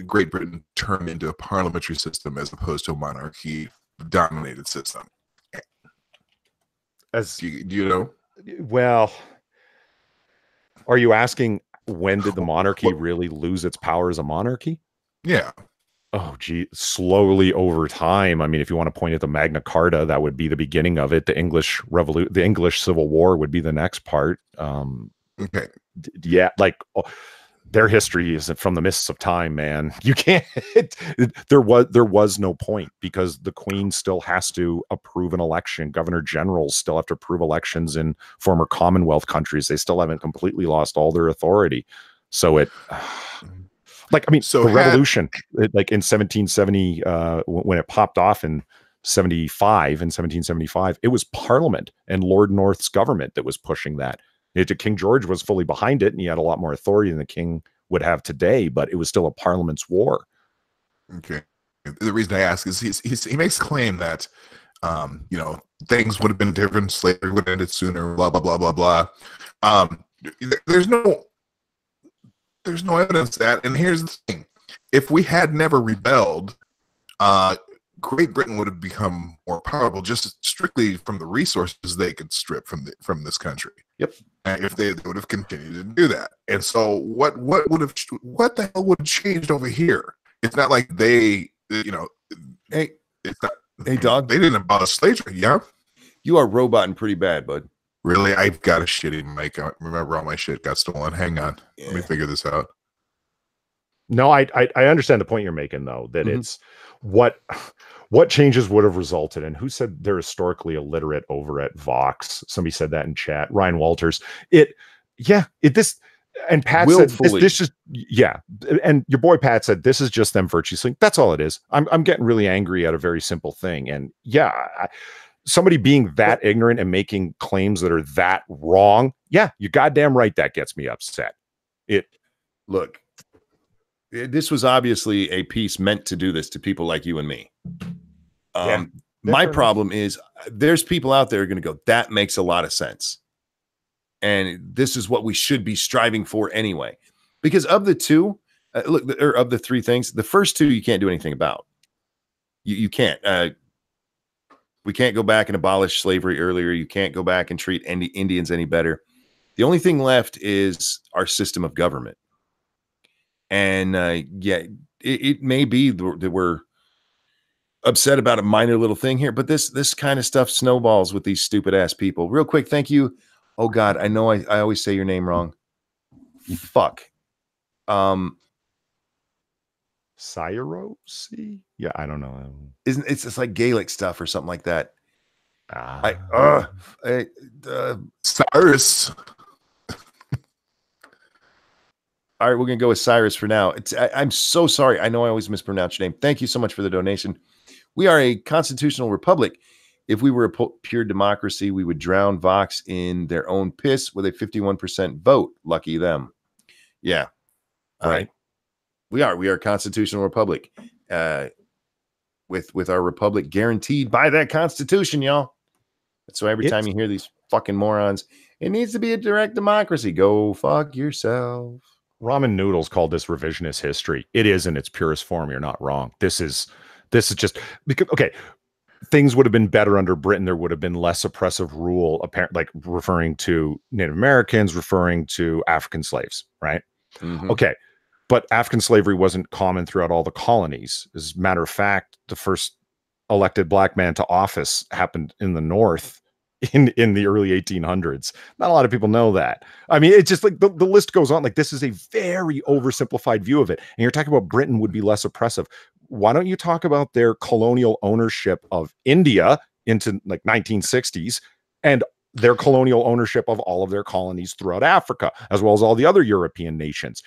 S3: Great Britain turn into a parliamentary system as opposed to a monarchy-dominated system? Do you know?
S2: Well, are you asking when did the monarchy really lose its power as a monarchy?
S3: Yeah.
S2: Oh, gee, slowly over time. I mean, if you want to point at the Magna Carta, that would be the beginning of it. The English the English Civil War would be the next part.
S3: Okay.
S2: Yeah, like their history is from the mists of time, man. You can't. There was no point, because the Queen still has to approve an election. Governor generals still have to approve elections in former Commonwealth countries. They still haven't completely lost all their authority. So it, like, I mean,
S3: So
S2: the revolution, like in 1770, when it popped off in 1775, it was Parliament and Lord North's government that was pushing that. King George was fully behind it, and he had a lot more authority than the king would have today, but it was still a parliament's war.
S3: Okay. The reason I ask is he makes a claim that, things would have been different, slavery would have ended sooner, blah, blah, blah, blah, blah. There's no evidence of that. And here's the thing. If we had never rebelled, Great Britain would have become more powerful, just strictly from the resources they could strip from this country.
S2: Yep.
S3: And if they would have continued to do that. And so what the hell would have changed over here? It's not like they,
S1: Hey,
S3: it's not,
S1: hey, dog.
S3: They didn't abolish slavery, yeah?
S1: You are roboting pretty bad, bud.
S3: Really? I've got a shitty mic. I remember all my shit got stolen. Hang on.
S1: Yeah.
S3: Let me figure this out.
S2: No, I understand the point you're making, though, that it's what changes would have resulted. And who said they're historically illiterate over at Vox? Somebody said that in chat. Ryan Walters. And Pat
S1: Willfully.
S2: said this is, and your boy Pat said this is just them virtue signaling. That's all it is. I'm getting really angry at a very simple thing. And somebody being that ignorant and making claims that are that wrong, you're goddamn right, that gets me upset.
S1: Look, this was obviously a piece meant to do this to people like you and me. My problem is there's people out there are going to go, that makes a lot of sense. And this is what we should be striving for anyway. Because of the two, of the three things, the first two you can't do anything about. You can't. We can't go back and abolish slavery earlier. You can't go back and treat Indians any better. The only thing left is our system of government. And it may be that we're upset about a minor little thing here, but this kind of stuff snowballs with these stupid ass people. Real quick, thank you. Oh God, I know I always say your name wrong. Fuck.
S2: Cyrosi? Yeah, I don't know.
S1: It's like Gaelic stuff or something like that.
S3: Cyrus.
S1: All right, we're going to go with Cyrus for now. I'm so sorry. I know I always mispronounce your name. Thank you so much for the donation. We are a constitutional republic. If we were a pure democracy, we would drown Vox in their own piss with a 51% vote. Lucky them. Yeah.
S2: Right.
S1: We are a constitutional republic. With our republic guaranteed by that constitution, y'all. So every time you hear these fucking morons, it needs to be a direct democracy. Go fuck yourself.
S2: Ramen Noodles called this revisionist history. It is in its purest form. You're not wrong. This is just because, okay, things would have been better under Britain. There would have been less oppressive rule, apparently, like referring to Native Americans, referring to African slaves, right?
S1: Mm-hmm.
S2: Okay. But African slavery wasn't common throughout all the colonies. As a matter of fact, the first elected black man to office happened in the North in the early 1800s. Not a lot of people know that. I mean, it's just like the list goes on. Like, this is a very oversimplified view of it. And you're talking about Britain would be less oppressive. Why don't you talk about their colonial ownership of India into like 1960s and their colonial ownership of all of their colonies throughout Africa, as well as all the other European nations?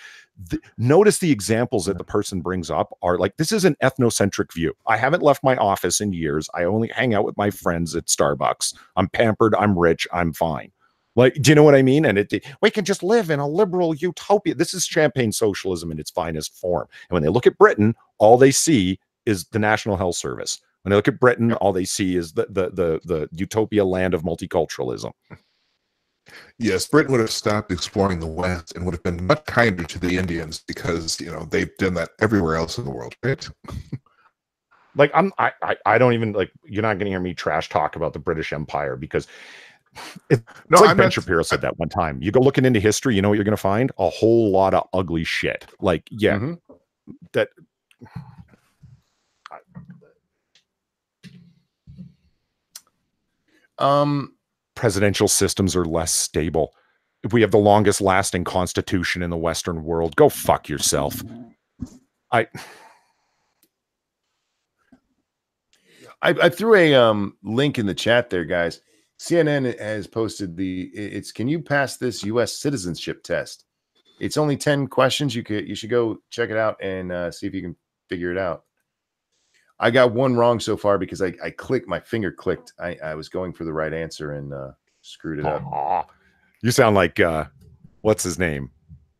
S2: Notice the examples that the person brings up are like, this is an ethnocentric view. I haven't left my office in years. I only hang out with my friends at Starbucks. I'm pampered. I'm rich. I'm fine. Like, do you know what I mean? And we can just live in a liberal utopia. This is champagne socialism in its finest form. And when they look at Britain, all they see is the National Health Service. When they look at Britain, all they see is the utopia land of multiculturalism.
S3: Yes, Britain would have stopped exploring the West and would have been much kinder to the Indians because, they've done that everywhere else in the world, right?
S2: Like, I don't even, like, you're not going to hear me trash talk about the British Empire because it's like Ben Shapiro said that one time. You go looking into history, you know what you're going to find? A whole lot of ugly shit. Like, that... presidential systems are less stable. we have the longest lasting constitution in the Western world. Go fuck yourself.
S1: I threw a link in the chat there, guys. CNN has posted can you pass this U.S. citizenship test? It's only 10 questions. You should go check it out and see if you can figure it out. I got one wrong so far because I clicked, my finger clicked. I was going for the right answer and screwed it up.
S2: You sound like what's his name?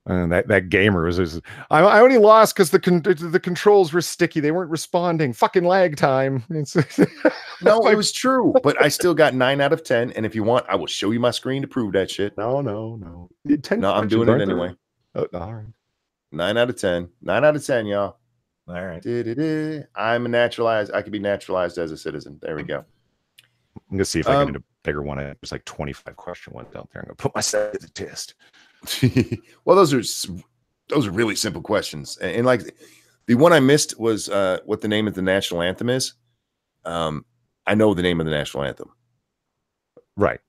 S2: That gamer was. I only lost because the controls were sticky. They weren't responding. Fucking lag time.
S1: No, it was true, but I still got 9 out of 10. And if you want, I will show you my screen to prove that shit.
S2: No. 10
S1: no, I'm doing it anyway.
S2: Oh, all right.
S1: 9 out of 10. 9 out of 10, y'all.
S2: All right.
S1: I'm a naturalized. I could be naturalized as a citizen. There we go.
S2: I'm gonna see if I can get a bigger one. There's like 25 question ones out there. I'm gonna put myself to the test.
S1: Well, those are really simple questions, and like the one I missed was what the name of the national anthem is. I know the name of the national anthem,
S2: right?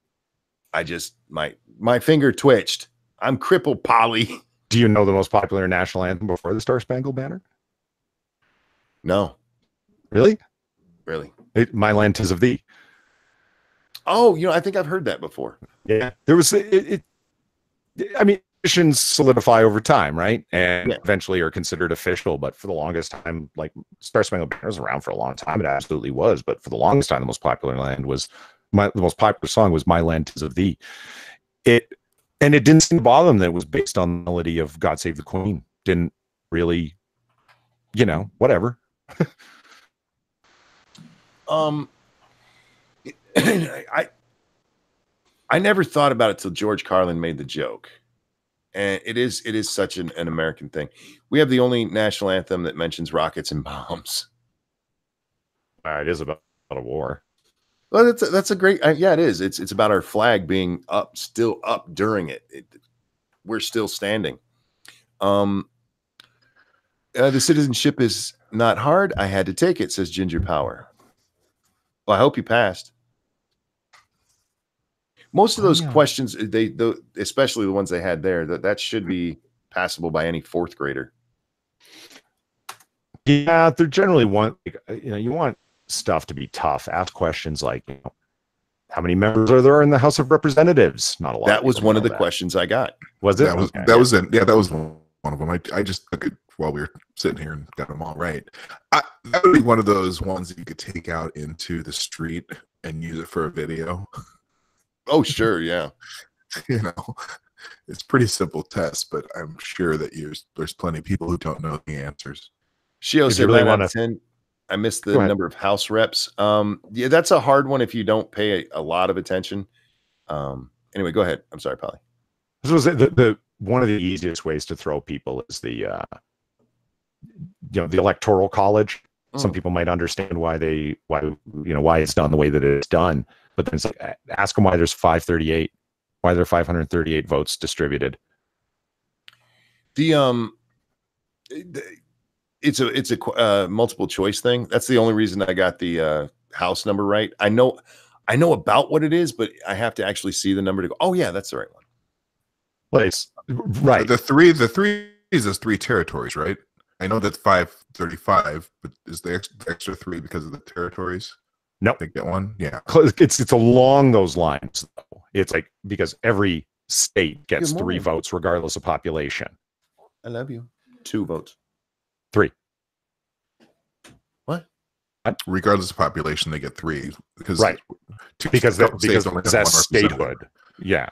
S1: I just my finger twitched. I'm crippled, Polly.
S2: Do you know the most popular national anthem before the Star Spangled Banner?
S1: No.
S2: Really? My land 'tis of thee.
S1: Oh, I think I've heard that before.
S2: Yeah, there was I mean, traditions solidify over time, right? And eventually are considered official. But for the longest time, like Star Spangled Banner was around for a long time. It absolutely was. But for the longest time, the most popular song was "My Land 'Tis of Thee." And it didn't seem to bother them that it was based on the melody of "God Save the Queen." Didn't really, whatever.
S1: I never thought about it till George Carlin made the joke, and it is such an American thing. We have the only national anthem that mentions rockets and bombs.
S2: It is about a war.
S1: Well, that's a great. It is. It's about our flag being still up during it. We're still standing. The citizenship is not hard. I had to take it, says Ginger Power. Well, I hope you passed. Most of those questions, especially the ones they had there, that should be passable by any fourth grader.
S2: Yeah, they're generally you want stuff to be tough. Ask questions like, how many members are there in the House of Representatives? Not a lot.
S1: That was one of the questions I got.
S2: Was it?
S3: That was one of them. I just took it while we were sitting here and got them all right. That would be one of those ones that you could take out into the street and use it for a video.
S1: Oh, sure, yeah.
S3: It's pretty simple test, but I'm sure that there's plenty of people who don't know the answers.
S1: Shio said really 9 out of 10. I missed the number of House reps. Yeah, that's a hard one if you don't pay a lot of attention. Anyway, go ahead. I'm sorry, Polly.
S2: This was the one of the easiest ways to throw people is the Electoral College. Some people might understand why it's done the way that it's done. But then it's like, ask them why there's 538, why there are 538 votes distributed.
S1: It's a multiple choice thing. That's the only reason I got the house number right. I know about what it is, but I have to actually see the number to go, oh yeah, that's the right one.
S2: Well, it's right.
S3: The three is 3 territories, right? I know that's 535, but is the extra 3 because of the territories?
S2: Nope.
S3: They get one. Yeah.
S2: It's along those lines, though. It's like because every state gets 3 votes regardless of population.
S1: I love you. 2 votes.
S2: 3.
S1: What?
S3: Regardless of population, they get 3 because
S2: because that's statehood. Yeah.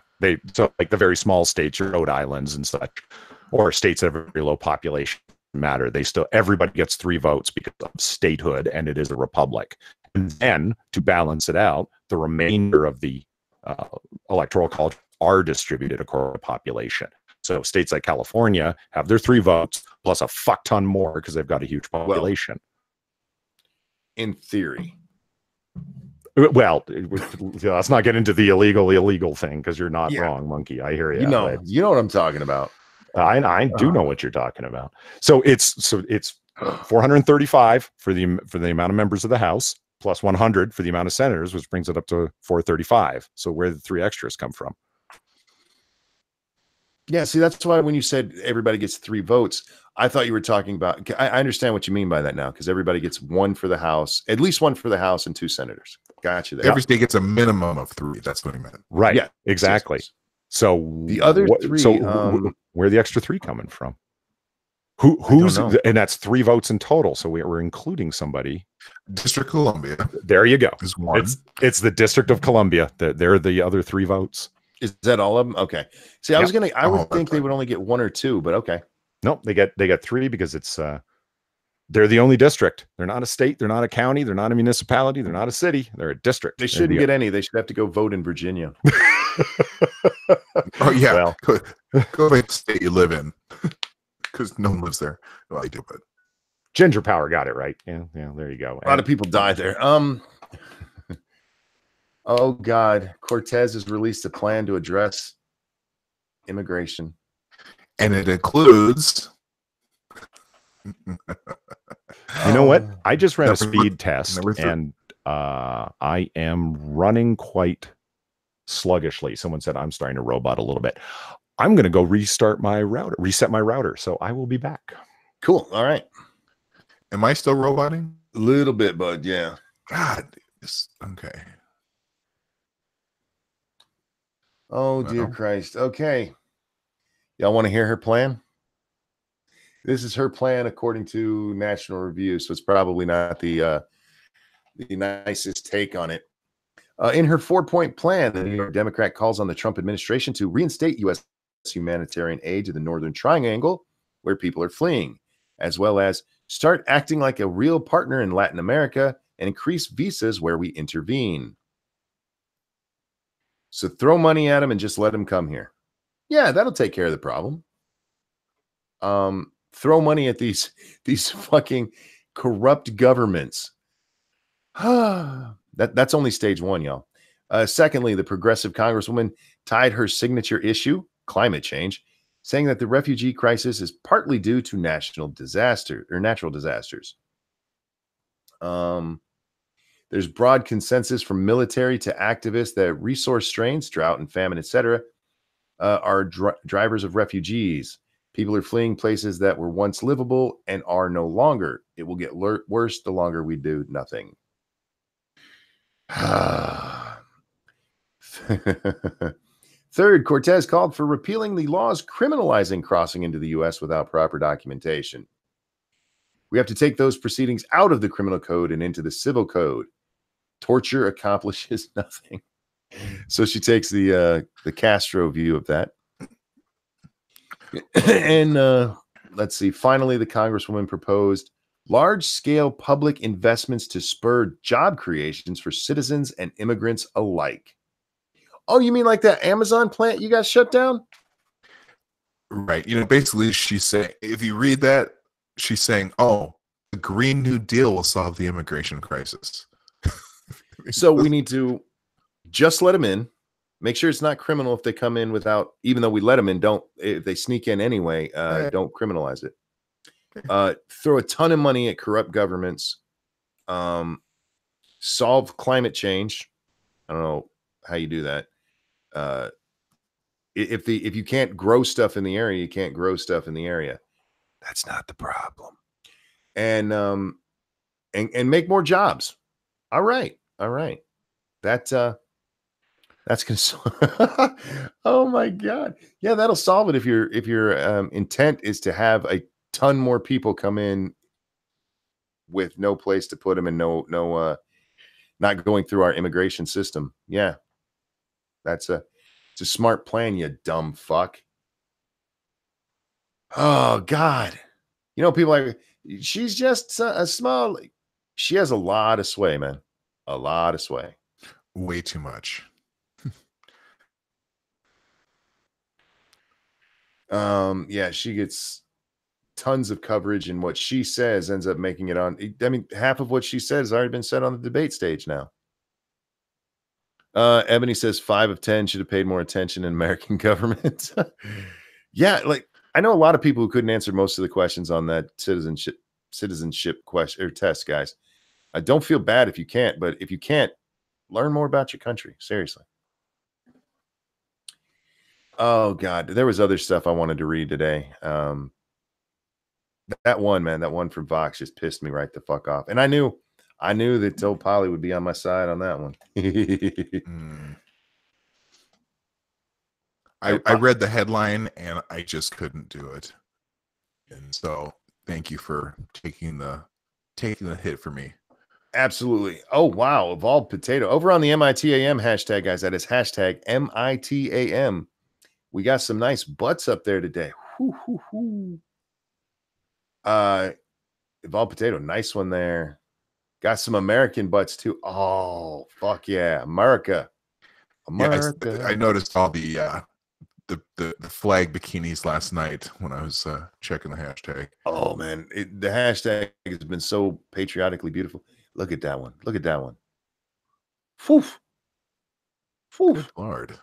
S2: So like the very small states, your Rhode Islands and such, or states that have a very low population matter. Everybody gets 3 votes because of statehood, and it is a republic. And then to balance it out, the remainder of the electoral college are distributed according to population. So states like California have their 3 votes plus a fuck ton more because they've got a huge population.
S1: Well, in theory.
S2: Well, let's not get into the illegal thing because you're not wrong, Monkey. I hear you.
S1: You know what I'm talking about.
S2: I do know what you're talking about. So it's 435 for the amount of members of the House, plus 100 for the amount of senators, which brings it up to 435. So where did the 3 extras come from?
S1: Yeah, see, that's why when you said everybody gets 3 votes, I thought you were talking about. I understand what you mean by that now, because everybody gets 1 for the House, at least 1 for the House and 2 senators. Gotcha there.
S3: Every state gets a minimum of 3. That's what he meant.
S2: Right.
S1: Yeah,
S2: Exactly.
S1: yes.
S2: So
S1: The other 3,
S2: where are the extra 3 coming from? Who's
S1: know.
S2: and that's 3 votes in total. So we're including somebody.
S3: District of Columbia
S2: There you go.
S3: is 1.
S2: It's the District of Columbia. They're the other 3 votes.
S1: Is that all of them? Okay. See, I
S2: Yep.
S1: would think they would only get 1 or 2, but okay.
S2: No, they got 3 because it's they're the only district. They're not a state, they're not a county, they're not a municipality, they're not a city, they're a district.
S1: They shouldn't get any. They should have to go vote in Virginia.
S3: Oh yeah,
S2: Well,
S3: go to the state you live in, because no one lives there. Well, I do, but
S2: Ginger Power got it right. Yeah, there you go.
S1: A lot of people died there. Oh God, Cortez has released a plan to address immigration,
S3: and it includes.
S2: You know what? I just ran a speed test, and I am running quite sluggishly. Someone said I'm starting to robot a little bit. I'm going to go reset my router. So I will be back.
S1: Cool. All right.
S3: Am I still roboting?
S1: A little bit, bud. Yeah.
S3: God. Okay.
S1: Oh, dear Christ. Okay. Y'all want to hear her plan? This is her plan according to National Review, so it's probably not the nicest take on it. In her 4-point plan, the New York Democrat calls on the Trump administration to reinstate U.S. humanitarian aid to the Northern Triangle, where people are fleeing, as well as start acting like a real partner in Latin America and increase visas where we intervene. So throw money at them and just let them come here. Yeah, that'll take care of the problem. Throw money at these fucking corrupt governments. That's only stage 1, y'all. Secondly, the progressive congresswoman tied her signature issue, climate change, saying that the refugee crisis is partly due to natural disasters. There's broad consensus from military to activists that resource strains, drought and famine, etc., are drivers of refugees. People are fleeing places that were once livable and are no longer. It will get worse the longer we do nothing. Third, Cortez called for repealing the laws criminalizing crossing into the U.S. without proper documentation. We have to take those proceedings out of the criminal code and into the civil code. Torture accomplishes nothing. So she takes the Castro view of that. And let's see. Finally, the Congresswoman proposed large-scale public investments to spur job creations for citizens and immigrants alike. Oh, you mean like that Amazon plant you got shut down?
S3: Right. Basically, she's saying, if you read that, she's saying, oh, the Green New Deal will solve the immigration crisis.
S1: So we need to just let them in. Make sure it's not criminal if they come in without, even though we let them in, if they sneak in anyway, don't criminalize it. Throw a ton of money at corrupt governments. Solve climate change. I don't know how you do that. If you can't grow stuff in the area, you can't grow stuff in the area. That's not the problem. And make more jobs. All right. That's oh my God. Yeah, that'll solve it if your intent is to have a ton more people come in with no place to put them and no not going through our immigration system. Yeah. It's a smart plan, you dumb fuck. Oh God. People like, she's just a small, she has a lot of sway, man. A lot of sway.
S3: Way too much.
S1: Yeah, she gets tons of coverage, and what she says ends up making it on. I mean, half of what she said has already been said on the debate stage now. Ebony says 5 of 10 should have paid more attention in American government. Yeah, like I know a lot of people who couldn't answer most of the questions on that citizenship question or test, guys. I don't feel bad if you can't, but if you can't, learn more about your country. Seriously. Oh God, there was other stuff I wanted to read today. That one, man, that one from Vox just pissed me right the fuck off. And I knew that old Polly would be on my side on that one.
S3: Mm. I read the headline and I just couldn't do it. And so thank you for taking the hit for me.
S1: Absolutely. Oh, wow. Evolved Potato. Over on the MITAM hashtag, guys, that is hashtag MITAM. We got some nice butts up there today. Whoo, whoo, whoo. Evolved Potato, nice one there. Got some American butts too. Oh, fuck yeah. America. America.
S3: Yeah, I noticed all the flag bikinis last night when I was checking the hashtag.
S1: Oh, man. The hashtag has been so patriotically beautiful. Look at that one. Look at that one. Foof. Foof.
S3: Good Lord.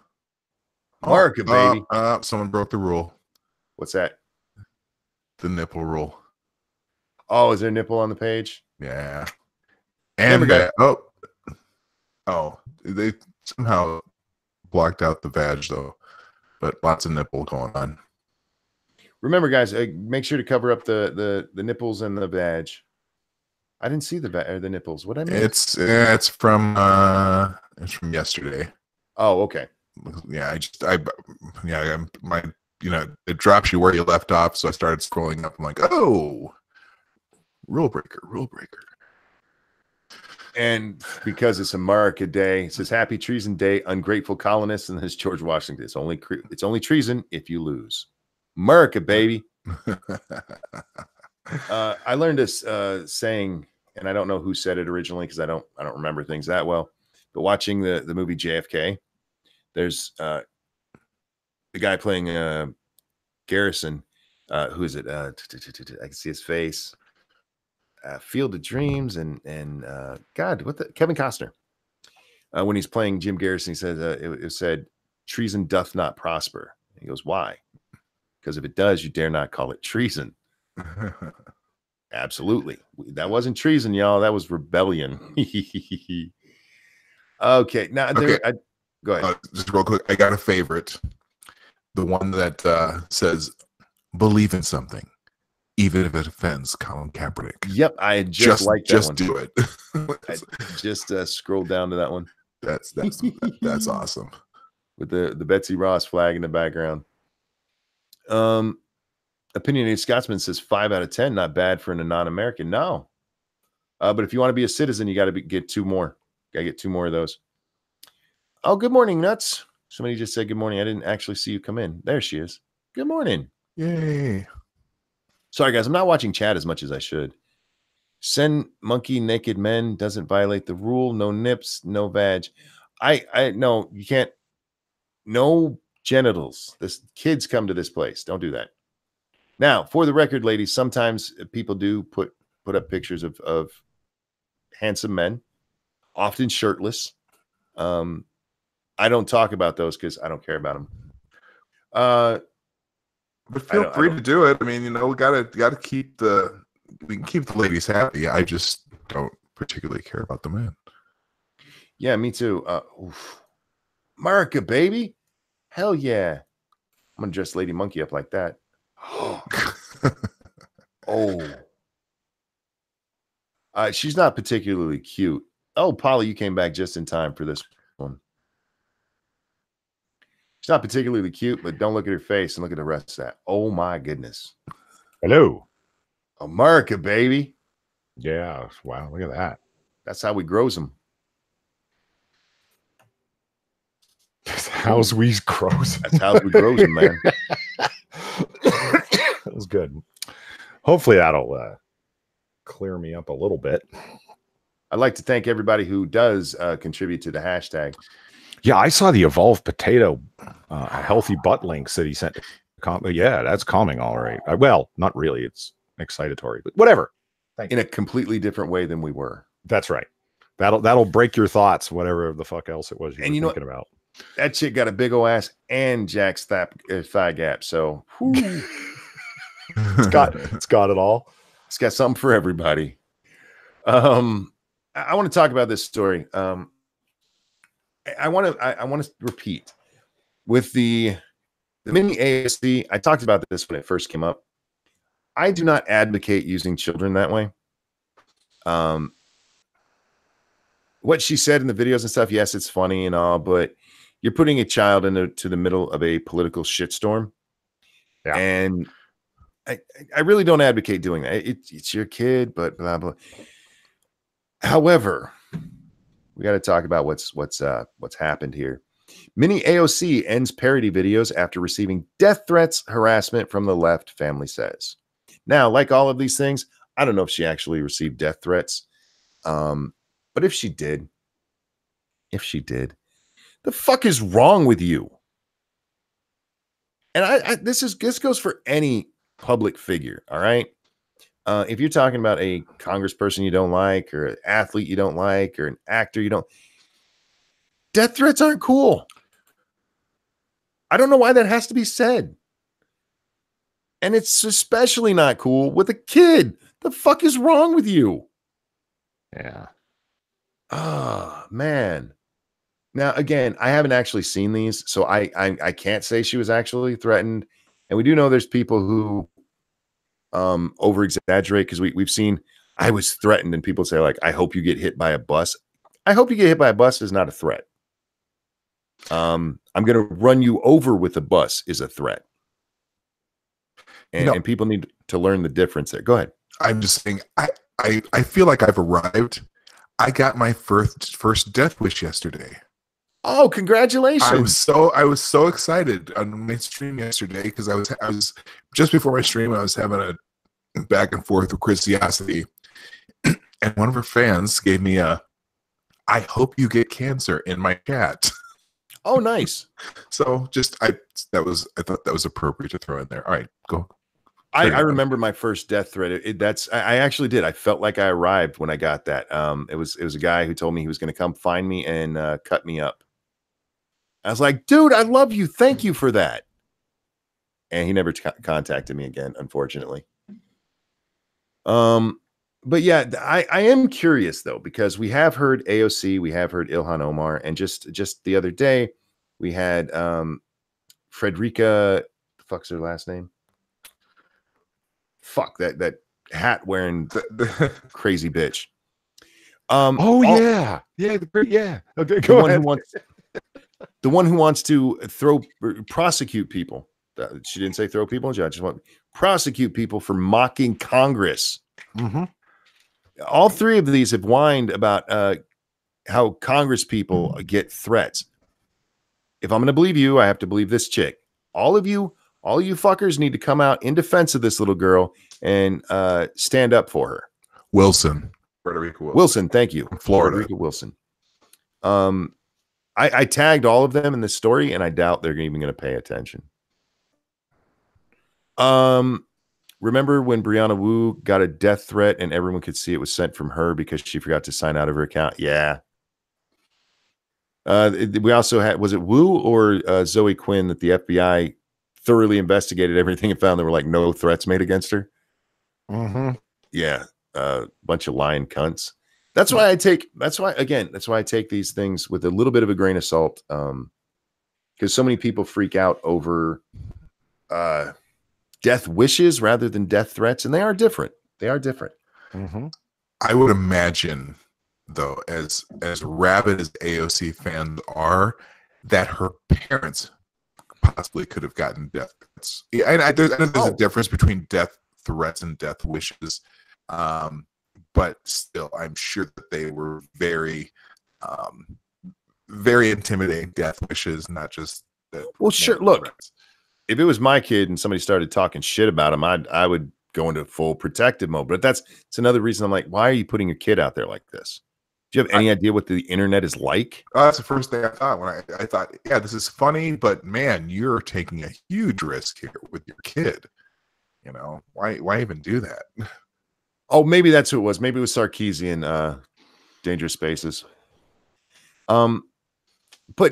S1: America, baby.
S3: Someone broke the rule.
S1: What's that?
S3: The nipple rule.
S1: Oh, is there a nipple on the page?
S3: Yeah. And they somehow blocked out the vag though, but lots of nipple going on.
S1: Remember, guys, make sure to cover up the nipples and the vag. I didn't see the nipples. What I mean?
S3: It's from yesterday.
S1: Oh, okay.
S3: Yeah, it drops you where you left off, so I started scrolling up. I'm like, oh, rule breaker.
S1: And because it's America Day, it says Happy Treason Day, ungrateful colonists, and there's George Washington. It's only treason if you lose. America, baby. I learned this saying, and I don't know who said it originally because I don't remember things that well. But watching the movie JFK, there's the guy playing Garrison. Who is it? I can see his face. Field of Dreams and God, Kevin Costner. When he's playing Jim Garrison, he says it said treason doth not prosper. He goes, why? Because if it does, you dare not call it treason. Absolutely. That wasn't treason, y'all. That was rebellion. Okay. Now, go ahead.
S3: Just real quick. I got a favorite. The one that says, believe in something, even if it offends Colin Kaepernick.
S1: Yep. I just like that one.
S3: Just do it.
S1: I just scrolled down to that one.
S3: That's awesome.
S1: With the Betsy Ross flag in the background. Opinionated Scotsman says 5 out of 10, not bad for a non-American. No, but if you want to be a citizen, you got to get 2 more. Got to get 2 more of those. Oh, good morning, Nuts. Somebody just said good morning. I didn't actually see you come in. There she is. Good morning.
S3: Yay.
S1: Sorry, guys. I'm not watching chat as much as I should. Send monkey naked men doesn't violate the rule. No nips, no vag. I no, you can't. No genitals. This kids come to this place. Don't do that. Now, for the record, ladies, sometimes people do put up pictures of handsome men, often shirtless. I don't talk about those because I don't care about them.
S3: But feel free to do it. I mean, we gotta keep we can keep the ladies happy. I just don't particularly care about the men.
S1: Yeah, me too. America, baby. Hell yeah. I'm gonna dress Lady Monkey up like that. Oh. She's not particularly cute. Oh, Polly, you came back just in time for this one. She's not particularly cute, but don't look at her face and look at the rest of that. Oh my goodness.
S2: Hello.
S1: America, baby.
S2: Yeah. Wow. Look at that.
S1: That's how we grows them.
S2: That's how we grows.
S1: That's how we grows them, man.
S2: That was good. Hopefully that'll clear me up a little bit.
S1: I'd like to thank everybody who does contribute to the hashtag.
S2: Yeah, I saw the Evolved Potato healthy butt links that he sent. Yeah, that's calming, all right. Well, not really. It's excitatory, but whatever.
S1: In a completely different way than we were.
S2: That's right. That'll break your thoughts, whatever the fuck else it was you were thinking about.
S1: That chick got a big old ass and Jack's thigh gap. So
S2: it's got it all.
S1: It's got something for everybody. I want to talk about this story. I want to repeat with the The mini AOC, I talked about this when it first came up. I do not advocate using children that way. What she said in the videos and stuff, yes, it's funny and all, but you're putting a child into the middle of a political shitstorm.
S2: Yeah.
S1: And I really don't advocate doing that. It's your kid, but blah, blah. However, we got to talk about what's happened here. Mini AOC ends parody videos after receiving death threats, harassment from the left, family says. Now, like all of these things, I don't know if she actually received death threats. But if she did, the fuck is wrong with you? And this goes for any public figure, all right? If you're talking about a congressperson you don't like, or an athlete you don't like, or an actor you don't, death threats aren't cool. I don't know why that has to be said. And it's especially not cool with a kid. The fuck is wrong with you?
S2: Yeah.
S1: Oh, man. Now, again, I haven't actually seen these, so I can't say she was actually threatened. And we do know there's people who over exaggerate, because we've seen I was threatened, and people say, like, I hope you get hit by a bus. I hope you get hit by a bus is not a threat. I'm going to run you over with a bus is a threat. And people need to learn the difference there. Go ahead.
S3: I'm just saying, I feel like I've arrived. I got my first death wish yesterday.
S1: Oh, congratulations.
S3: I was so excited on my stream yesterday, because I was just before my stream, I was having a back and forth with Christiosity, and one of her fans gave me I hope you get cancer in my chat.
S1: Oh, nice.
S3: So I thought that was appropriate to throw in there. All right, go.
S1: I remember my first death threat. I actually did. I felt like I arrived when I got that. It was a guy who told me he was going to come find me and cut me up. I was like, dude, I love you. Thank you for that. And he never contacted me again, unfortunately. But yeah, I am curious though, because we have heard AOC, we have heard Ilhan Omar, and just the other day we had Frederica. The fuck's her last name? Fuck that hat wearing crazy bitch.
S2: Yeah. Okay, go ahead.
S1: The one who wants to prosecute people. She didn't say throw people in jail. Just want prosecute people for mocking Congress.
S2: Mm-hmm.
S1: All three of these have whined about how Congress people get threats. If I'm going to believe you, I have to believe this chick. All you fuckers need to come out in defense of this little girl and stand up for her.
S3: Frederica
S1: Wilson, thank you.
S3: Florida.
S1: Frederica Wilson. I tagged all of them in this story, and I doubt they're even going to pay attention. Remember when Brianna Wu got a death threat and everyone could see it was sent from her because she forgot to sign out of her account? Yeah. We also had, was it Wu or Zoe Quinn, that the FBI thoroughly investigated everything and found there were like no threats made against her?
S2: Mm-hmm.
S1: Yeah. Bunch of lying cunts. That's why I take these things with a little bit of a grain of salt. Because so many people freak out over death wishes rather than death threats, and they are different.
S2: Mm-hmm.
S3: I would imagine, though, as rabid as AOC fans are, that her parents possibly could have gotten death threats. Yeah, I know there's a difference between death threats and death wishes, but still, I'm sure that they were very, very intimidating death wishes, not just that.
S1: Well, sure. Look, threats. If it was my kid and somebody started talking shit about him, I would go into full protective mode. But it's another reason I'm like, why are you putting your kid out there like this? Do you have any idea what the internet is like?
S3: That's the first thing I thought when I thought, yeah, this is funny, but man, you're taking a huge risk here with your kid. You know, why even do that?
S1: Oh, maybe that's who it was. Maybe it was Sarkeesian, Dangerous Spaces. But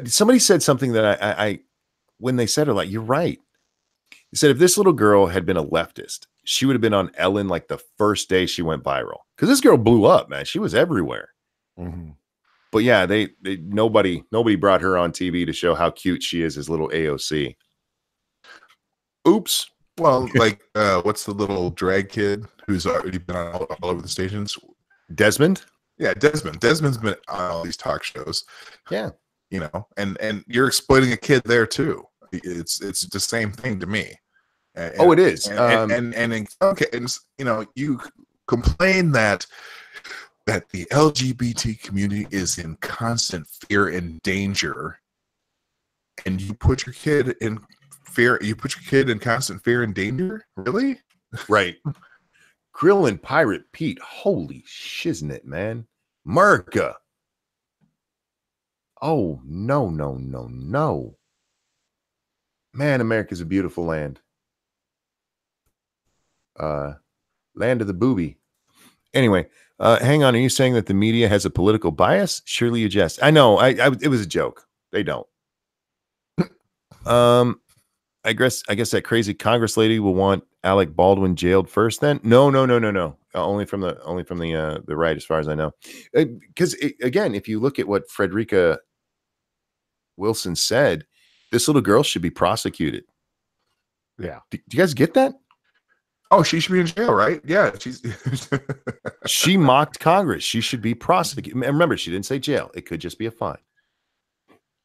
S1: somebody said something that I when they said it, like, you're right. He said if this little girl had been a leftist, she would have been on Ellen like the first day she went viral. Because this girl blew up, man. She was everywhere.
S2: Mm-hmm.
S1: But yeah, nobody brought her on TV to show how cute she is as little AOC. Oops.
S3: Well, like what's the little drag kid who's already been on all over the stations?
S1: Desmond.
S3: Yeah, Desmond. Desmond's been on all these talk shows.
S1: Yeah.
S3: You know, and you're exploiting a kid there too. It's the same thing to me.
S1: Oh, it is.
S3: And in some cases, you know, you complain that the LGBT community is in constant fear and danger, and you put your kid in fear. You put your kid in constant fear and danger. Really?
S1: Right. Krill and Pirate Pete. Holy shiznit, man. America. Oh, no, no, no, no. Man, America's a beautiful land. Land of the booby. Anyway, hang on. Are you saying that the media has a political bias? Surely you jest. I know. It was a joke. They don't. I guess that crazy Congress lady will want Alec Baldwin jailed first. Then no. Only from the right, as far as I know. Because again, if you look at what Frederica Wilson said, this little girl should be prosecuted.
S2: Yeah.
S1: Do you guys get that?
S3: Oh, she should be in jail, right? Yeah,
S1: She mocked Congress. She should be prosecuted. And remember, she didn't say jail. It could just be a fine.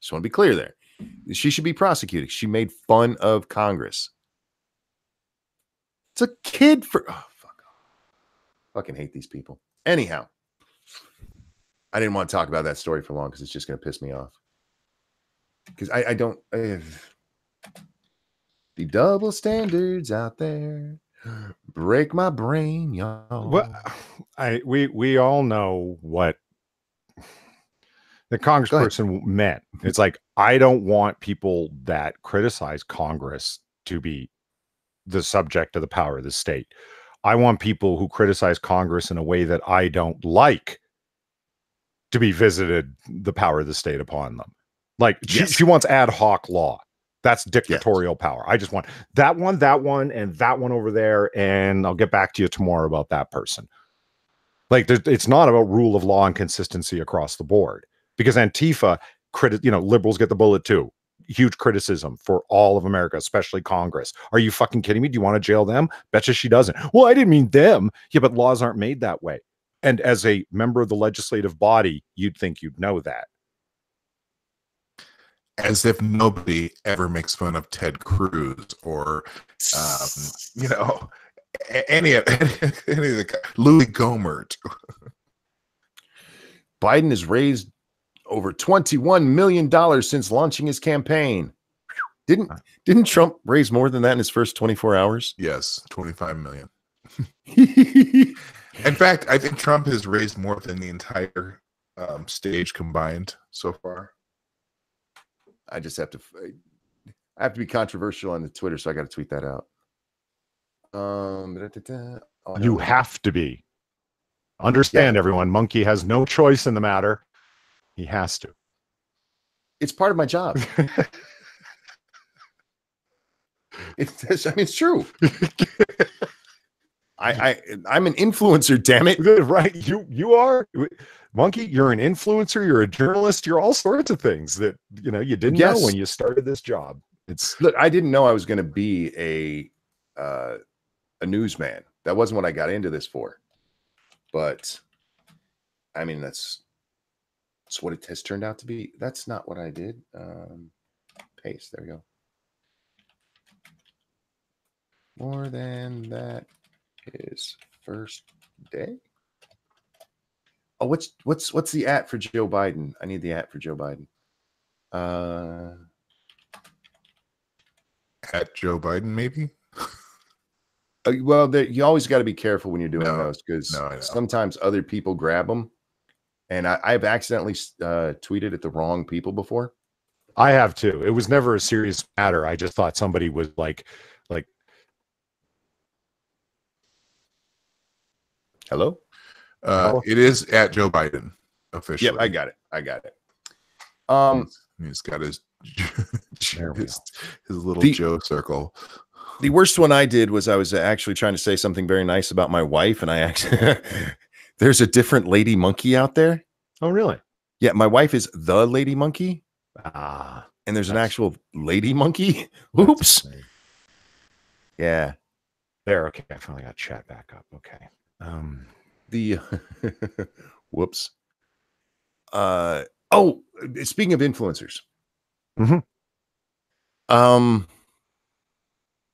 S1: Just want to be clear there. She should be prosecuted. She made fun of Congress. It's a kid for... Oh, fuck. Fucking hate these people. Anyhow, I didn't want to talk about that story for long because it's just going to piss me off. Because I don't... the double standards out there break my brain, y'all.
S2: Well, we all know what the congressperson meant. It's like, I don't want people that criticize Congress to be the subject of the power of the state. I want people who criticize Congress in a way that I don't like to be visited the power of the state upon them. Like, she wants ad hoc law. That's dictatorial power. I just want that one, and that one over there, and I'll get back to you tomorrow about that person. Like, it's not about rule of law and consistency across the board, because Antifa, liberals get the bullet too. Huge criticism for all of America, especially Congress. Are you fucking kidding me? Do you want to jail them? Betcha she doesn't. Well, I didn't mean them. Yeah, but laws aren't made that way. And as a member of the legislative body, you'd think you'd know that.
S3: As if nobody ever makes fun of Ted Cruz or, any of the Louis Gohmert.
S1: Biden has raised over $21 million since launching his campaign. Didn't Trump raise more than that in his first 24 hours?
S3: Yes, 25 million. In fact, I think Trump has raised more than the entire stage combined so far.
S1: I just have to. I have to be controversial on the Twitter, so I got to tweet that out.
S2: You have to be. Understand, everyone. Monkey has no choice in the matter. He has to.
S1: It's part of my job. It's true. I'm an influencer, damn it.
S2: Right. You are. Monkey, you're an influencer, you're a journalist, you're all sorts of things that you didn't know when you started this job.
S1: Look, I didn't know I was going to be a newsman. That wasn't what I got into this for. But I mean, that's what it has turned out to be. That's not what I did. Paste. There we go. More than that is first day. Oh, what's the at for Joe Biden? I need the at for Joe Biden.
S3: At Joe Biden, maybe.
S1: Well, you always got to be careful when you're doing those, because sometimes other people grab them, and I've accidentally tweeted at the wrong people before.
S2: I have too. It was never a serious matter. I just thought somebody was like,
S1: hello.
S3: It is at Joe Biden officially.
S1: Yep, I got it.
S3: He's got his little Joe circle.
S1: The worst one I did was I was actually trying to say something very nice about my wife, and I actually there's a different lady monkey out there.
S2: Oh, really?
S1: Yeah, my wife is the lady monkey.
S2: And
S1: there's an actual lady monkey. Oops. Yeah.
S2: There. Okay. I finally got chat back up. Okay.
S1: The whoops. Oh, speaking of influencers.
S2: Mhm.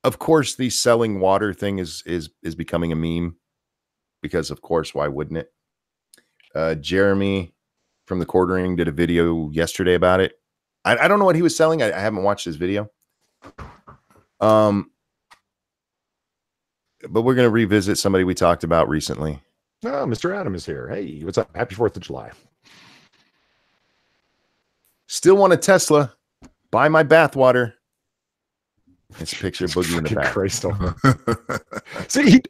S1: Of course, the selling water thing is becoming a meme because, of course, why wouldn't it? Jeremy from the Quartering did a video yesterday about it. I don't know what he was selling. I haven't watched his video. But we're going to revisit somebody we talked about recently.
S2: Oh, Mr. Adam is here. Hey, what's up? Happy 4th of July.
S1: Still want a Tesla. Buy my bathwater. It's a picture of Boogie in the back.
S2: Crystal. See,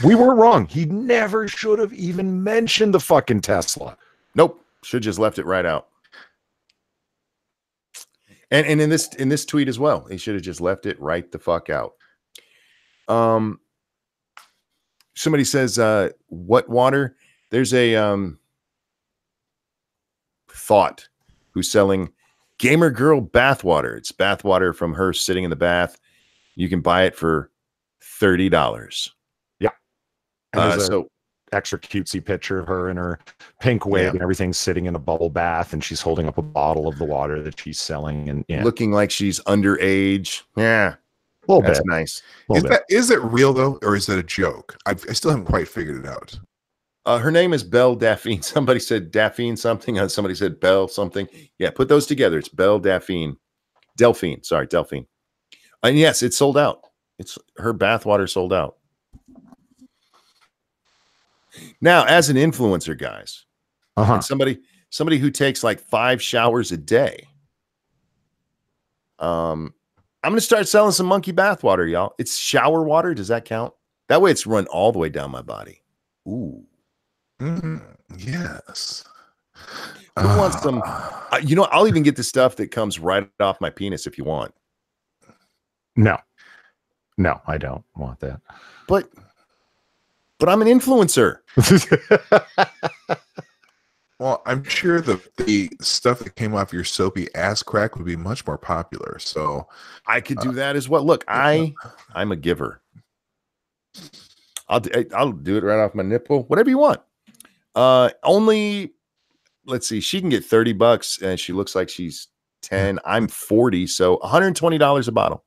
S2: we were wrong. He never should have even mentioned the fucking Tesla.
S1: Nope. Should just left it right out. And in this tweet as well, he should have just left it right the fuck out. Somebody says, what water? There's a Thought who's selling Gamer Girl bathwater. It's bathwater from her sitting in the bath. You can buy it for $30.
S2: Yeah. And
S1: so
S2: extra cutesy picture of her in her pink wig and everything sitting in a bubble bath, and she's holding up a bottle of the water that she's selling and
S1: looking like she's underage. Yeah.
S2: A little
S1: That's
S2: bit.
S1: nice.
S3: Is it real though, or is it a joke? I still haven't quite figured it out.
S1: Her name is Belle Daphine. Somebody said Daphine something. Somebody said Belle something. Yeah, put those together. It's Belle Daphine. Delphine. Sorry, Delphine. And yes, it's sold out. It's her bathwater sold out. Now, as an influencer, guys, and somebody who takes like 5 showers a day, I'm gonna start selling some monkey bathwater, y'all. It's shower water. Does that count? That way, it's run all the way down my body. Ooh.
S3: Yes.
S1: Who wants some? I'll even get the stuff that comes right off my penis if you want.
S2: No, I don't want that.
S1: But I'm an influencer.
S3: Well, I'm sure the stuff that came off your soapy ass crack would be much more popular. So
S1: I could do that as well. Look, I'm a giver. I'll do it right off my nipple. Whatever you want. Only, let's see, she can get $30 and she looks like she's 10. I'm 40, so $120 a bottle.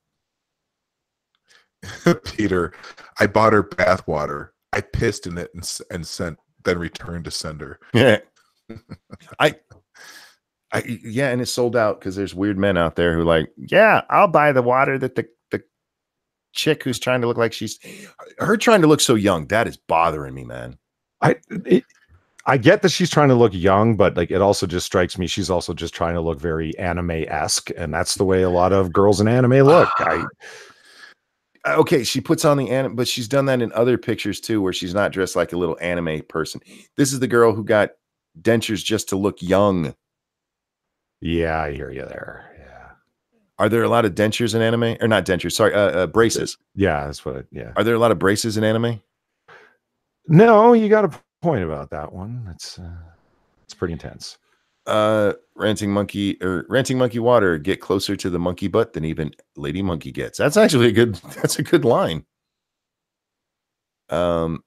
S3: Peter, I bought her bath water. I pissed in it and sent, then returned to sender.
S1: Yeah. Yeah, and it's sold out because there's weird men out there who like, yeah, I'll buy the water that the chick who's trying to look like her trying to look so young. That is bothering me, man.
S2: I get that she's trying to look young, but like it also just strikes me she's also just trying to look very anime-esque, and that's the way a lot of girls in anime look.
S1: Okay, she puts on the anime, but she's done that in other pictures too, where she's not dressed like a little anime person. This is the girl who got dentures just to look young.
S2: Yeah, I hear you there. Yeah.
S1: Are there a lot of dentures in anime? Or not dentures, sorry, braces.
S2: Yeah, that's what
S1: Are there a lot of braces in anime?
S2: No, you got a point about that one. It's pretty intense.
S1: Ranting monkey water, get closer to the monkey butt than even lady monkey gets. That's actually that's a good line. Wang